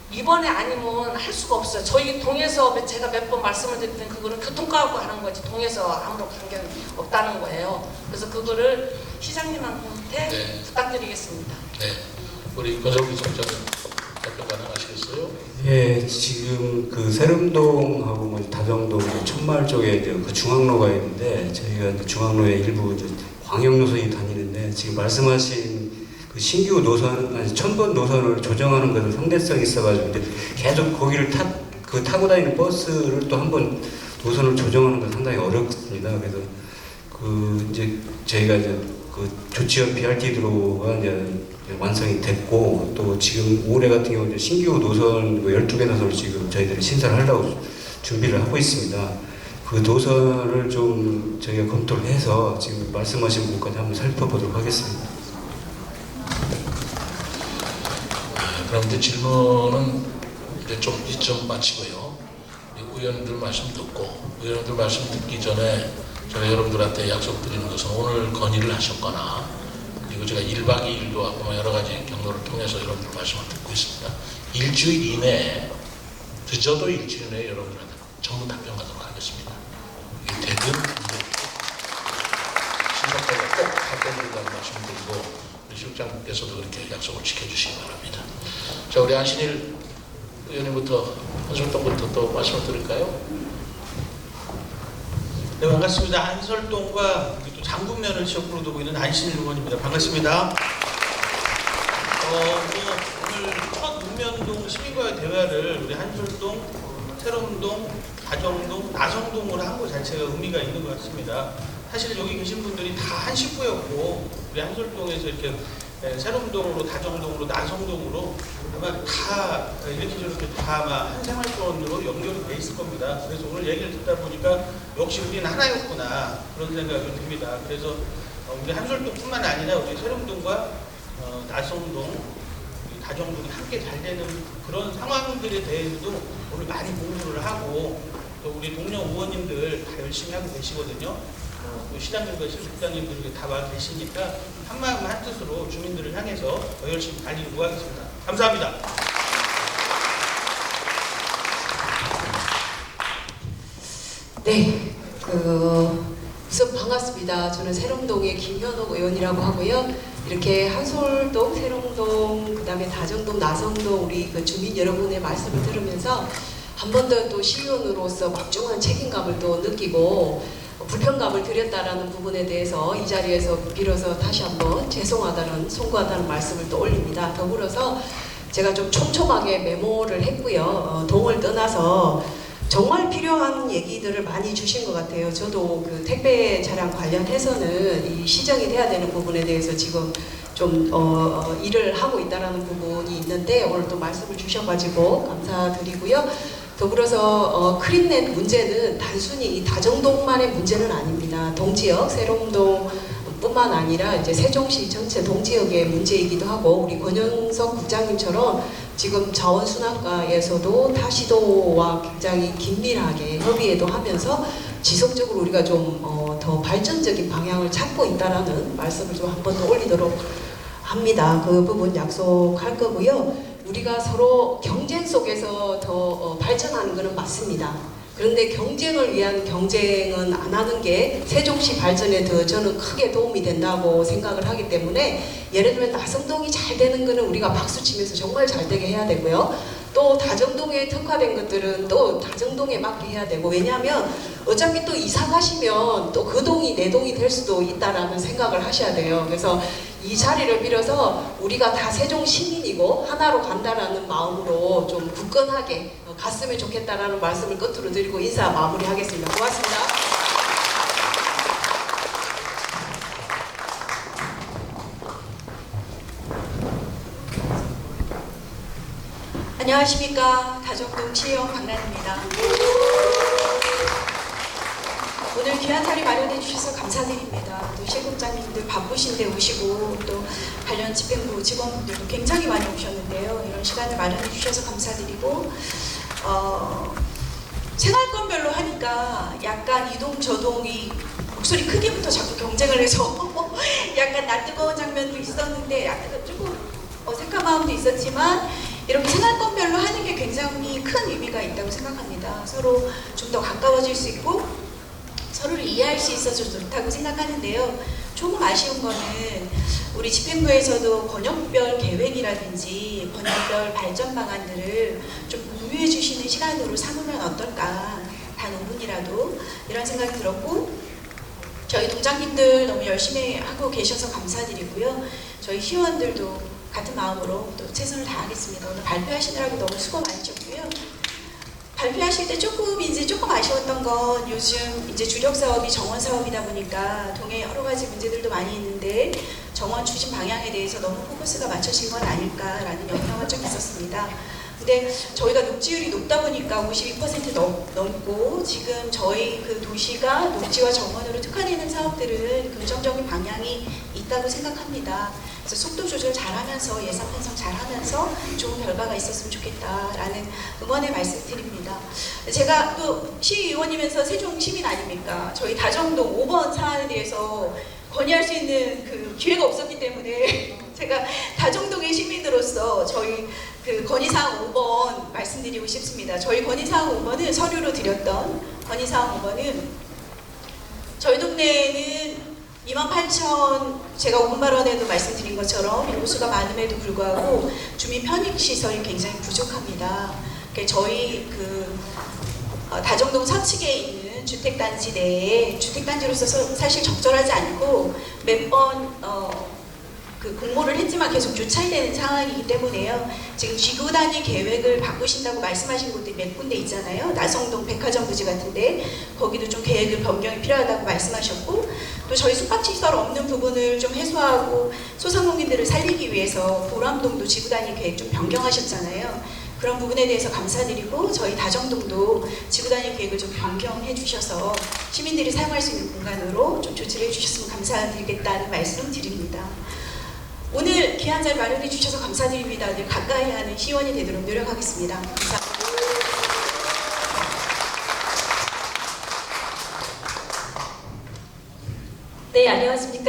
이번에 아니면 할 수가 없어요. 저희 동에서 제가 몇 번 말씀을 드렸더니 그거는 교통과하고 하는 거지 동에서 아무런 관계는 없다는 거예요. 그래서 그거를 시장님한테 부탁드리겠습니다. 네, 우리 권성기 총장님 답변 가능하시겠어요? 예, 지금 그 세림동하고 뭐 다정동, 천마을 쪽에 이제 그 중앙로가 있는데 저희가 이제 중앙로에 일부 이제 광역 노선이 다니는데 지금 말씀하신 그 신규 노선, 아니 1000번 노선을 조정하는 것은 상대성이 있어가지고 이제 계속 거기를 타고 다니는 버스를 또 한번 노선을 조정하는 건 상당히 어렵습니다. 그래서 그 이제 저희가 이제 그 조치원 BRT 도로가 이제 완성이 됐고 또 지금 올해 같은 경우 이제 신규 노선 12개 노선을 지금 저희들이 신설을 하려고 준비를 하고 있습니다. 그 노선을 좀 저희가 검토를 해서 지금 말씀하신 부분까지 한번 살펴보도록 하겠습니다. 그럼 이제 질문은 이제 좀 이쯤 마치고요. 의원님들 말씀 듣고 의원님들 말씀 듣기 전에 제가 여러분들한테 약속드리는 것은 오늘 건의를 하셨거나 그리고 제가 1박 2일도 하고 뭐 여러 가지 경로를 통해서 여러분들 말씀을 듣고 있습니다. 일주일 이내에 늦어도 일주일 내에 여러분들한테 전부 답변하도록 하겠습니다. 되든 심각하게 꼭 답변드린다는 말씀드리고 우리 실장님께서도 그렇게 약속을 지켜주시기 바랍니다. 자, 우리 안신일 의원님부터 한솔동부터 또 말씀을 드릴까요? 네, 반갑습니다. 한솔동과 또 장군면을 지역구로 두고 있는 안신일 의원입니다. 반갑습니다. 오늘 첫 읍면동 시민과의 대화를 우리 한솔동, 새롬동, 다정동, 나성동으로 한 것 자체가 의미가 있는 것 같습니다. 사실 여기 계신 분들이 다 한 식구였고 우리 한솔동에서 이렇게 새롬동으로, 다정동으로, 나성동으로 아마 다 이렇게 저렇게 다 아마 한 생활권으로 연결이 돼 있을 겁니다. 그래서 오늘 얘기를 듣다 보니까 역시 우리는 하나였구나 그런 생각이 듭니다. 그래서 우리 한솔동뿐만 아니라 우리 새롬동과 나성동, 다정동이 함께 잘 되는 그런 상황들에 대해서도 오늘 많이 공부를 하고 또 우리 동료 의원님들 다 열심히 하고 계시거든요. 시장님과 실장님들이 다 와 계시니까 한마음 한뜻으로 주민들을 향해서 더 열심히 달리려고 하겠습니다. 감사합니다. 네, 우선 반갑습니다. 저는 세롱동의 김현옥 의원이라고 하고요. 이렇게 한솔동, 세롱동, 그다음에 다정동, 나성동 우리 그 주민 여러분의 말씀을 들으면서 한 번 더 또 시의원으로서 막중한 책임감을 또 느끼고 불편감을 드렸다라는 부분에 대해서 이 자리에서 빌어서 다시 한번 죄송하다는 송구하다는 말씀을 또 올립니다. 더불어서 제가 좀 촘촘하게 메모를 했고요. 동을 떠나서 정말 필요한 얘기들을 많이 주신 것 같아요. 저도 그 택배 차량 관련해서는 이 시정이 돼야 되는 부분에 대해서 지금 좀 일을 하고 있다라는 부분이 있는데 오늘 또 말씀을 주셔가지고 감사드리고요. 더불어서 크림넷 문제는 단순히 이 다정동만의 문제는 아닙니다. 동지역, 세롱동 뿐만 아니라 이제 세종시 전체 동지역의 문제이기도 하고 우리 권영석 국장님처럼 지금 자원순환과에서도 타시도와 굉장히 긴밀하게 협의도 하면서 지속적으로 우리가 좀 더 발전적인 방향을 찾고 있다라는 말씀을 좀 한 번 더 올리도록 합니다. 그 부분 약속할 거고요. 우리가 서로 경쟁 속에서 더 발전하는 것은 맞습니다. 그런데 경쟁을 위한 경쟁은 안 하는 게 세종시 발전에 더 저는 크게 도움이 된다고 생각을 하기 때문에 예를 들면 나성동이 잘 되는 거는 우리가 박수 치면서 정말 잘 되게 해야 되고요. 또 다정동에 특화된 것들은 또 다정동에 맞게 해야 되고 왜냐하면 어차피 또 이사 가시면 또 그 동이 내 동이 될 수도 있다라는 생각을 하셔야 돼요. 그래서 이 자리를 빌어서 우리가 다 세종 시민이고 하나로 간다라는 마음으로 좀 굳건하게 갔으면 좋겠다라는 말씀을 끝으로 드리고 인사 마무리하겠습니다. 고맙습니다. 안녕하십니까. 다정동 시의원 박란입니다. 오늘 귀한 자리 마련해 주셔서 감사드립니다. 또 시국장님들 바쁘신데 오시고 또 관련 집행부 직원분들도 굉장히 많이 오셨는데요. 이런 시간을 마련해 주셔서 감사드리고 생활권별로 하니까 약간 이동 저동이 목소리 크기부터 자꾸 경쟁을 해서 약간 낯뜨거운 장면도 있었는데 약간 조금 어색한 마음도 있었지만 이렇게 생활권별로 하는 게 굉장히 큰 의미가 있다고 생각합니다. 서로 좀 더 가까워질 수 있고 서로를 이해할 수 있어서 좋다고 생각하는데요. 조금 아쉬운 거는 우리 집행부에서도 권역별 계획이라든지 권역별 발전 방안들을 좀 공유해 주시는 시간으로 삼으면 어떨까. 단 5분이라도 이런 생각이 들었고 저희 동장님들 너무 열심히 하고 계셔서 감사드리고요. 저희 시의원들도 같은 마음으로 또 최선을 다하겠습니다. 오늘 발표하시느라고 너무 수고 많으셨고요. 발표하실 때 조금 아쉬웠던 건 요즘 이제 주력 사업이 정원 사업이다 보니까 동에 여러 가지 문제들도 많이 있는데 정원 추진 방향에 대해서 너무 포커스가 맞춰진 건 아닐까라는 염려가 좀 있었습니다. 근데 저희가 녹지율이 높다 보니까 52% 넘고 지금 저희 그 도시가 녹지와 정원으로 특화되는 사업들은 긍정적인 방향이 있다고 생각합니다. 그래서 속도 조절 잘하면서 예산 편성 잘하면서 좋은 결과가 있었으면 좋겠다라는 응원의 말씀 드립니다. 제가 또 시의원이면서 세종 시민 아닙니까? 저희 다정동 5번 사안에 대해서 건의할 수 있는 그 기회가 없었기 때문에 제가 다정동의 시민으로서 저희 그 건의사항 5번 말씀드리고 싶습니다. 저희 건의사항 5번은 서류로 드렸던 건의사항 5번은 저희 동네에는 28,000 제가 5분 발언에도 말씀드린 것처럼 인구수가 많음에도 불구하고 주민 편익시설이 굉장히 부족합니다. 저희 그 다정동 서측에 있는 주택단지 내에 주택단지로서 사실 적절하지 않고 몇 번 그 공모를 했지만 계속 유찰되는 상황이기 때문에요. 지금 지구 단위 계획을 바꾸신다고 말씀하신 곳들이 몇 군데 있잖아요. 나성동 백화점 부지 같은데 거기도 좀 계획을 변경이 필요하다고 말씀하셨고 또 저희 숙박시설 없는 부분을 좀 해소하고 소상공인들을 살리기 위해서 보람동도 지구 단위 계획 좀 변경하셨잖아요. 그런 부분에 대해서 감사드리고 저희 다정동도 지구 단위 계획을 좀 변경해 주셔서 시민들이 사용할 수 있는 공간으로 좀 조치를 해주셨으면 감사드리겠다는 말씀 드립니다. 오늘 귀한 자리 마련해 주셔서 감사드립니다. 늘 가까이 하는 시의원이 되도록 노력하겠습니다. 감사합니다.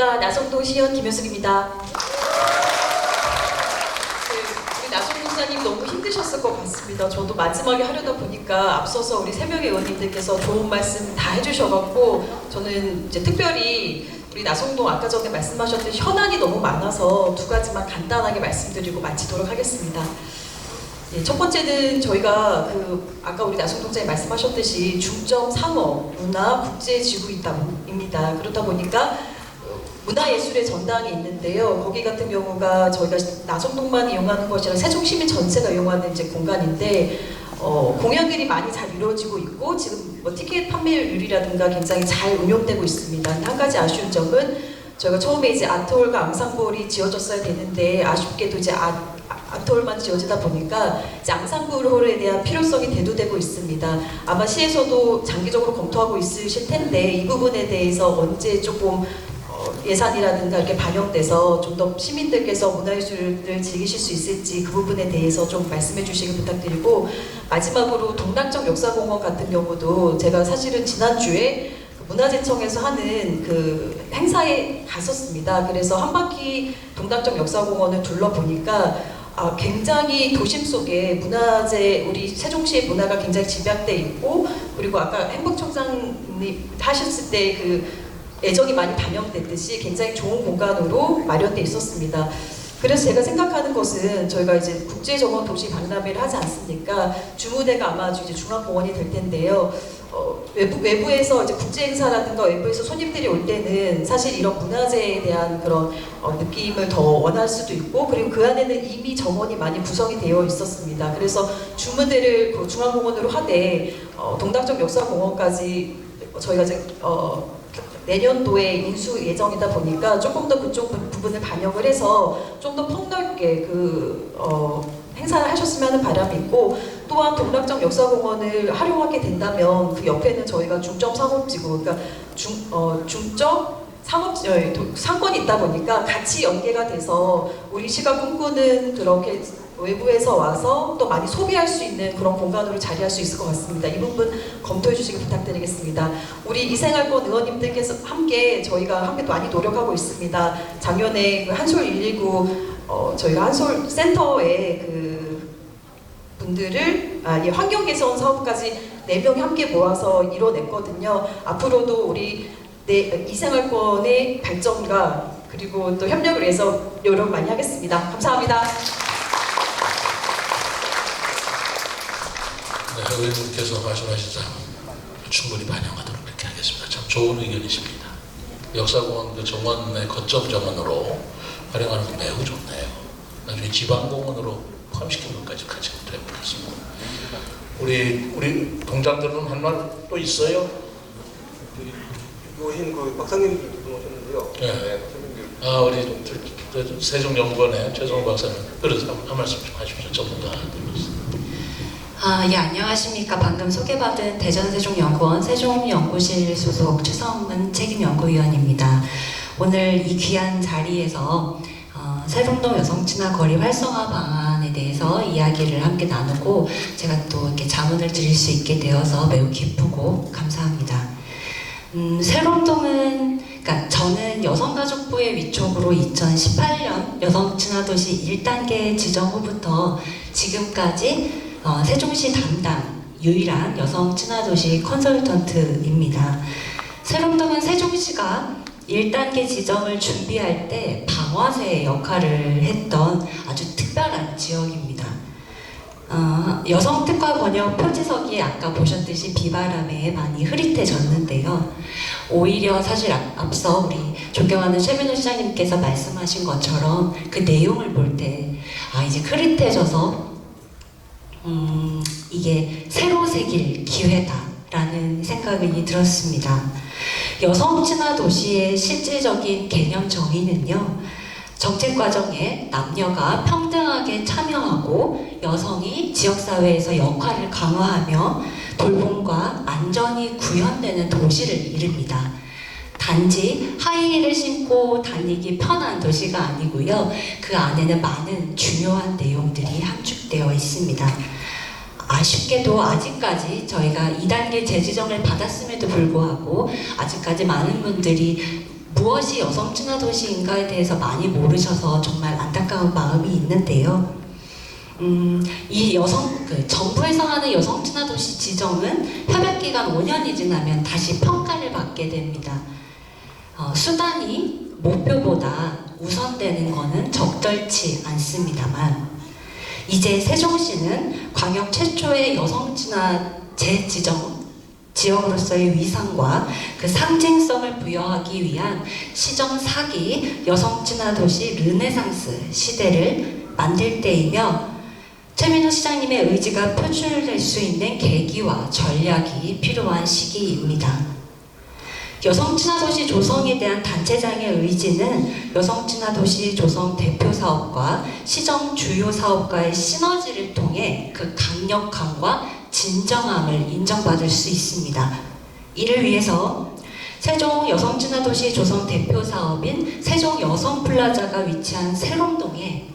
안녕하십니까. 나성동 시의원 김효숙입니다. 우리 나성동사님 너무 힘드셨을 것 같습니다. 저도 마지막에 하려다 보니까 앞서서 우리 3명의 의원님들께서 좋은 말씀 다 해주셔갖고 저는 이제 특별히 우리 나성동 아까 전에 말씀하셨듯이 현안이 너무 많아서 2가지만 간단하게 말씀드리고 마치도록 하겠습니다. 예, 첫 번째는 저희가 아까 우리 나성동장님 말씀하셨듯이 중점 산업, 문화, 국제지구입니다. 그렇다 보니까 문화예술의 전당이 있는데요. 거기 같은 경우가 저희가 나성동만 이용하는 것이 아니라 세종시민 전체가 이용하는 이제 공간인데 공연들이 많이 잘 이루어지고 있고 지금 뭐 티켓 판매율이라든가 굉장히 잘 운영되고 있습니다. 한 가지 아쉬운 점은 저희가 처음에 이제 아트홀과 앙상블이 지어졌어야 되는데 아쉽게도 이제 아트홀만 지어지다 보니까 이제 앙상블홀에 대한 필요성이 대두되고 있습니다. 아마 시에서도 장기적으로 검토하고 있으실 텐데 이 부분에 대해서 언제 조금 예산이라든가 이렇게 반영돼서 좀 더 시민들께서 문화예술을 즐기실 수 있을지 그 부분에 대해서 좀 말씀해 주시길 부탁드리고 마지막으로 동락적 역사공원 같은 경우도 제가 사실은 지난주에 문화재청에서 하는 그 행사에 갔었습니다. 그래서 한 바퀴 동락적 역사공원을 둘러보니까 굉장히 도심 속에 문화재, 우리 세종시의 문화가 굉장히 집약돼 있고 그리고 아까 행복청장님 하셨을 때 그 애정이 많이 반영됐듯이 굉장히 좋은 공간으로 마련돼 있었습니다. 그래서 제가 생각하는 것은 저희가 이제 국제정원 도시 박람회를 하지 않습니까? 주무대가 아마 이제 중앙공원이 될 텐데요. 외부에서 이제 국제 행사라든가 외부에서 손님들이 올 때는 사실 이런 문화재에 대한 그런 느낌을 더 원할 수도 있고 그리고 그 안에는 이미 정원이 많이 구성이 되어 있었습니다. 그래서 주무대를 그 중앙공원으로 하되 동락적 역사공원까지 저희가 이제 내년도에 인수 예정이다 보니까 조금 더 그쪽 부분을 반영을 해서 좀 더 폭넓게 행사를 하셨으면 하는 바람이 있고 또한 동락적 역사공원을 활용하게 된다면 그 옆에는 저희가 중점 상업지구 그러니까 중점 상권이 있다 보니까 같이 연계가 돼서 우리 시가 꿈꾸는 그렇게 외부에서 와서 또 많이 소비할 수 있는 그런 공간으로 자리할 수 있을 것 같습니다. 이 부분 검토해 주시기 부탁드리겠습니다. 우리 이생활권 의원님들께서 저희가 함께 많이 노력하고 있습니다. 작년에 그 한솔 119 저희가 한솔 센터에 그 분들을 환경 개선 사업까지 4명이 함께 모아서 이뤄냈거든요. 앞으로도 우리 이생활권의 발전과 그리고 또 협력을 위해서 노력 많이 하겠습니다. 감사합니다. 네, 의원님께서 말씀하신 사항 충분히 반영하도록 그렇게 하겠습니다. 참 좋은 의견이십니다. 역사공원 그 정원의 거점 정원으로 활용하는 건 매우 좋네요. 나중에 지방공원으로 포함시킨 것까지 같이 해보겠습니다. 우리 동장들은 한 말 또 있어요? 오신 그 박사님 오셨는데요. 네. 우리 세종연구원의 최성호 박사님 그래서 한 말씀 좀 하십시오. 전문가들로서. 예, 안녕하십니까. 방금 소개받은 대전세종연구원 세종연구실 소속 최성은 책임연구위원입니다. 오늘 이 귀한 자리에서 세종동 여성친화 거리 활성화 방안에 대해서 이야기를 함께 나누고 제가 또 이렇게 자문을 드릴 수 있게 되어서 매우 기쁘고 감사합니다. 세종동은 그러니까 저는 여성가족부의 위촉으로 2018년 여성친화도시 1단계 지정 후부터 지금까지 세종시 담당 유일한 여성 친화도시 컨설턴트입니다. 세종동은 세종시가 1단계 지정을 준비할 때 방화쇠 역할을 했던 아주 특별한 지역입니다. 여성 특화 번역 표지석이 아까 보셨듯이 비바람에 많이 흐릿해졌는데요. 오히려 사실 앞서 우리 존경하는 최민우 시장님께서 말씀하신 것처럼 그 내용을 볼 때 이제 흐릿해져서 이게 새로 새길 기회다라는 생각이 들었습니다. 여성 친화 도시의 실질적인 개념 정의는요, 정책 과정에 남녀가 평등하게 참여하고 여성이 지역사회에서 역할을 강화하며 돌봄과 안전이 구현되는 도시를 이릅니다. 단지 하이힐을 신고 다니기 편한 도시가 아니고요. 그 안에는 많은 중요한 내용들이 함축되어 있습니다. 아쉽게도 아직까지 저희가 2단계 재지정을 받았음에도 불구하고 아직까지 많은 분들이 무엇이 여성 친화 도시인가에 대해서 많이 모르셔서 정말 안타까운 마음이 있는데요. 이 정부에서 하는 여성 친화 도시 지정은 협약 기간 5년이 지나면 다시 평가를 받게 됩니다. 수단이 목표보다 우선되는 것은 적절치 않습니다만, 이제 세종시는 광역 최초의 여성 친화 재지정 지역으로서의 위상과 그 상징성을 부여하기 위한 시정 4기 여성 친화 도시 르네상스 시대를 만들 때이며, 최민호 시장님의 의지가 표출될 수 있는 계기와 전략이 필요한 시기입니다. 여성 친화 도시 조성에 대한 단체장의 의지는 여성 친화 도시 조성 대표 사업과 시정 주요 사업과의 시너지를 통해 그 강력함과 진정함을 인정받을 수 있습니다. 이를 위해서 세종 여성 친화 도시 조성 대표 사업인 세종 여성 플라자가 위치한 세롱동에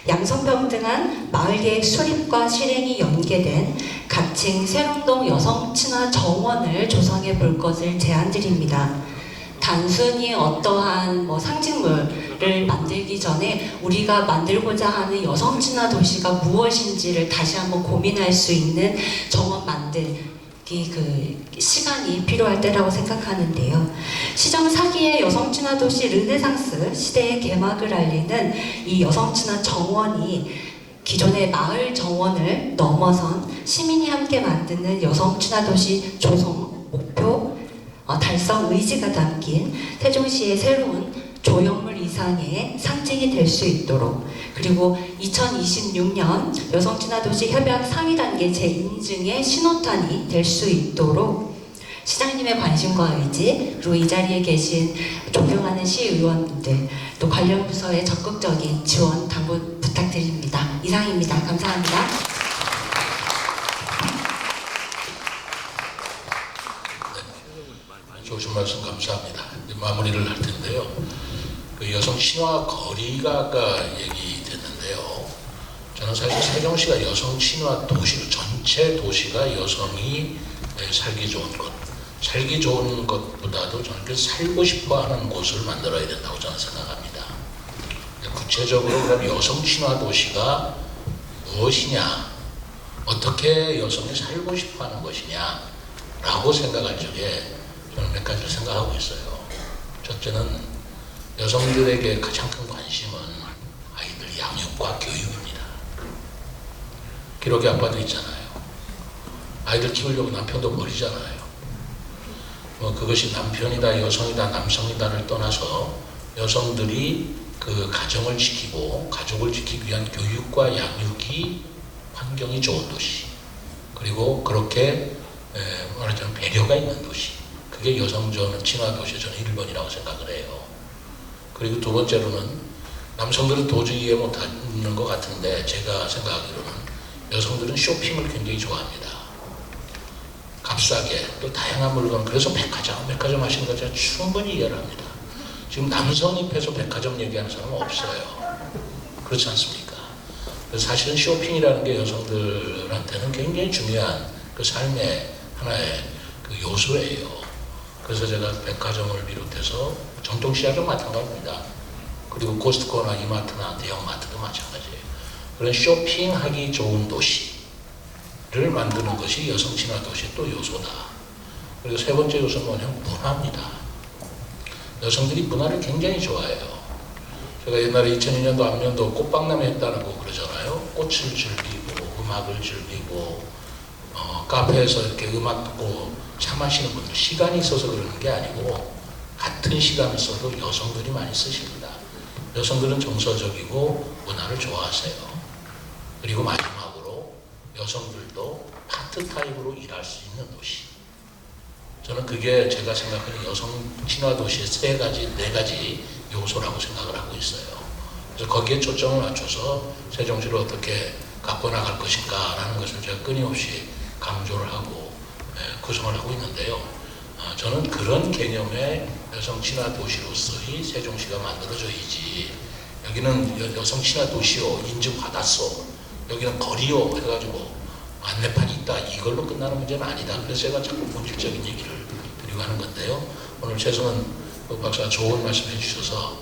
양성평등한 마을계획 수립과 실행이 연계된 가칭 세롱동 여성 친화 정원을 조성해 볼 것을 제안드립니다. 단순히 어떠한 상징물을 만들기 전에 우리가 만들고자 하는 여성 친화 도시가 무엇인지를 다시 한번 고민할 수 있는 정원 만들기 시간이 필요할 때라고 생각하는데요. 시정 4기의 여성 친화 도시 르네상스 시대의 개막을 알리는 이 여성 친화 정원이 기존의 마을 정원을 넘어선 시민이 함께 만드는 여성 친화 도시 조성 목표 달성 의지가 담긴 세종시의 새로운 조형물 이상의 상징이 될 수 있도록, 그리고 2026년 여성 친화 도시 협약 상위 단계 재인증의 신호탄이 될 수 있도록 시장님의 관심과 의지, 그리고 이 자리에 계신 존경하는 시의원분들, 또 관련 부서의 적극적인 지원 당부 부탁드립니다. 이상입니다. 감사합니다. 좋으신 말씀 감사합니다. 이제 마무리를 할 텐데요. 그 여성 친화 거리가 아까 얘기됐는데요. 저는 사실 세종시가 여성 친화 도시로, 전체 도시가 여성이 살기 좋은 곳, 살기 좋은 것보다도 저는 그 살고 싶어하는 곳을 만들어야 된다고 저는 생각합니다. 구체적으로 그럼 여성 친화 도시가 무엇이냐, 어떻게 여성이 살고 싶어하는 것이냐라고 생각할 적에 저는 몇 가지를 생각하고 있어요. 첫째는 여성들에게 가장 큰 관심은 아이들 양육과 교육입니다. 기록의 아빠도 있잖아요. 아이들 키우려고 남편도 버리잖아요. 그것이 남편이다, 여성이다, 남성이다를 떠나서 여성들이 그 가정을 지키고 가족을 지키기 위한 교육과 양육이 환경이 좋은 도시, 그리고 그렇게 말하자면 배려가 있는 도시, 그게 여성 친화 도시의 저는 1번이라고 생각을 해요. 그리고 두 번째로는 남성들은 도저히 이해 못하는 것 같은데 제가 생각하기로는 여성들은 쇼핑을 굉장히 좋아합니다. 값싸게 또 다양한 물건, 그래서 백화점 하시는 거 제가 충분히 이해를 합니다. 지금 남성 입에서 백화점 얘기하는 사람은 없어요. 그렇지 않습니까? 그래서 사실은 쇼핑이라는 게 여성들한테는 굉장히 중요한 그 삶의 하나의 그 요소예요. 그래서 제가 백화점을 비롯해서 전통시장도 마찬가지입니다. 그리고 코스트코나 이마트나 대형마트도 마찬가지예요. 그런 쇼핑하기 좋은 도시를 만드는 것이 여성 친화 도시의 또 요소다. 그리고 세 번째 요소는 뭐냐면 문화입니다. 여성들이 문화를 굉장히 좋아해요. 제가 옛날에 2002년도 앞년도 꽃박람회 했다고 그러잖아요. 꽃을 즐기고 음악을 즐기고 카페에서 이렇게 음악 듣고 차 마시는 분들, 시간이 있어서 그러는 게 아니고 같은 시간을 써도 여성들이 많이 쓰십니다. 여성들은 정서적이고 문화를 좋아하세요. 그리고 마지막으로 여성들도 파트타임으로 일할 수 있는 도시. 저는 그게 제가 생각하는 여성 친화 도시의 네 가지 요소라고 생각을 하고 있어요. 그래서 거기에 초점을 맞춰서 세종시를 어떻게 갖고 나갈 것인가라는 것을 제가 끊임없이 강조를 하고 구성을 하고 있는데요. 저는 그런 개념의 여성 친화 도시로서의 세종시가 만들어져야지, 여기는 여성 친화 도시요, 인증받았어, 여기는 거리요 해가지고 안내판이 있다, 이걸로 끝나는 문제는 아니다. 그래서 제가 자꾸 본질적인 얘기를 드리고 하는 건데요. 오늘 최승은 박사가 좋은 말씀 해주셔서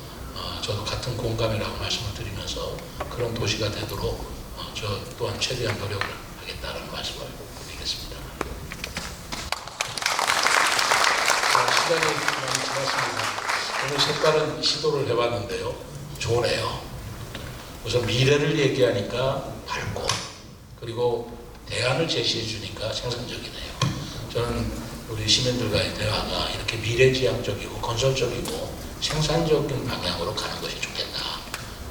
저도 같은 공감이라고 말씀을 드리면서 그런 도시가 되도록 저 또한 최대한 노력을 하겠다는 말씀을 드리겠습니다. 시간이 많이 지났습니다. 오늘 색다른 시도를 해봤는데요. 좋네요. 우선 미래를 얘기하니까 밝고 그리고 대안을 제시해 주니까 생산적이네요. 저는 우리 시민들과의 대화가 이렇게 미래지향적이고 건설적이고 생산적인 방향으로 가는 것이 좋겠다.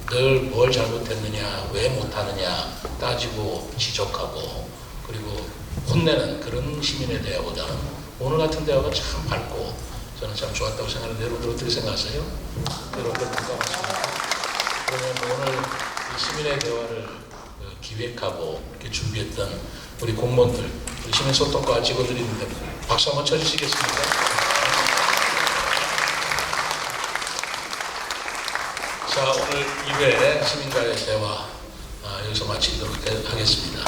늘 뭘 잘못했느냐, 왜 못하느냐 따지고 지적하고 그리고 혼내는 그런 시민의 대화보다는 오늘 같은 대화가 참 밝고 저는 참 좋았다고 생각하는데 여러분들 어떻게 생각하세요? 여러분들 공감하십니까? 그러면 오늘 이 시민의 대화를 기획하고 이렇게 준비했던 우리 공무원들, 우리 시민소통과 직원들이 있는데 박수 한번 쳐주시겠습니까? 자, 오늘 2회 시민과의 대화 여기서 마치도록 하겠습니다.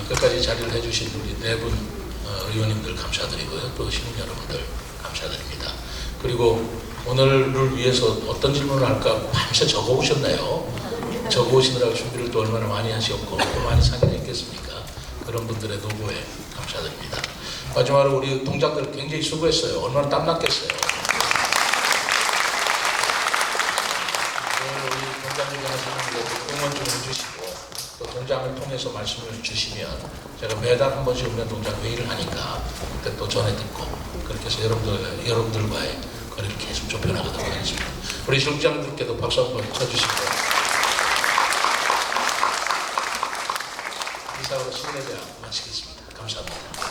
끝까지 자리를 해주신 우리 4분 의원님들 감사드리고요. 또 시민 여러분들 감사드립니다. 그리고 오늘을 위해서 어떤 질문을 할까 밤새 적어오셨나요? 적어오시느라고 준비를 또 얼마나 많이 하셨고 또 많이 상의했겠습니까? 그런 분들의 노고에 감사드립니다. 마지막으로 우리 동장들 굉장히 수고했어요. 얼마나 땀났겠어요. 우리 동장님이 하시는 응원 좀 해주시고 또 동장을 통해서 말씀을 주시면 제가 매달 한 번씩 오면 동장 회의를 하니까 그때 또 전해 듣고 그렇게 해서 여러분들과의 거리를 계속 좁혀나가도록 하겠습니다. 우리 실장님들께도 박수 한번 쳐주시고 이상으로 시민의 대화 마치겠습니다. 감사합니다.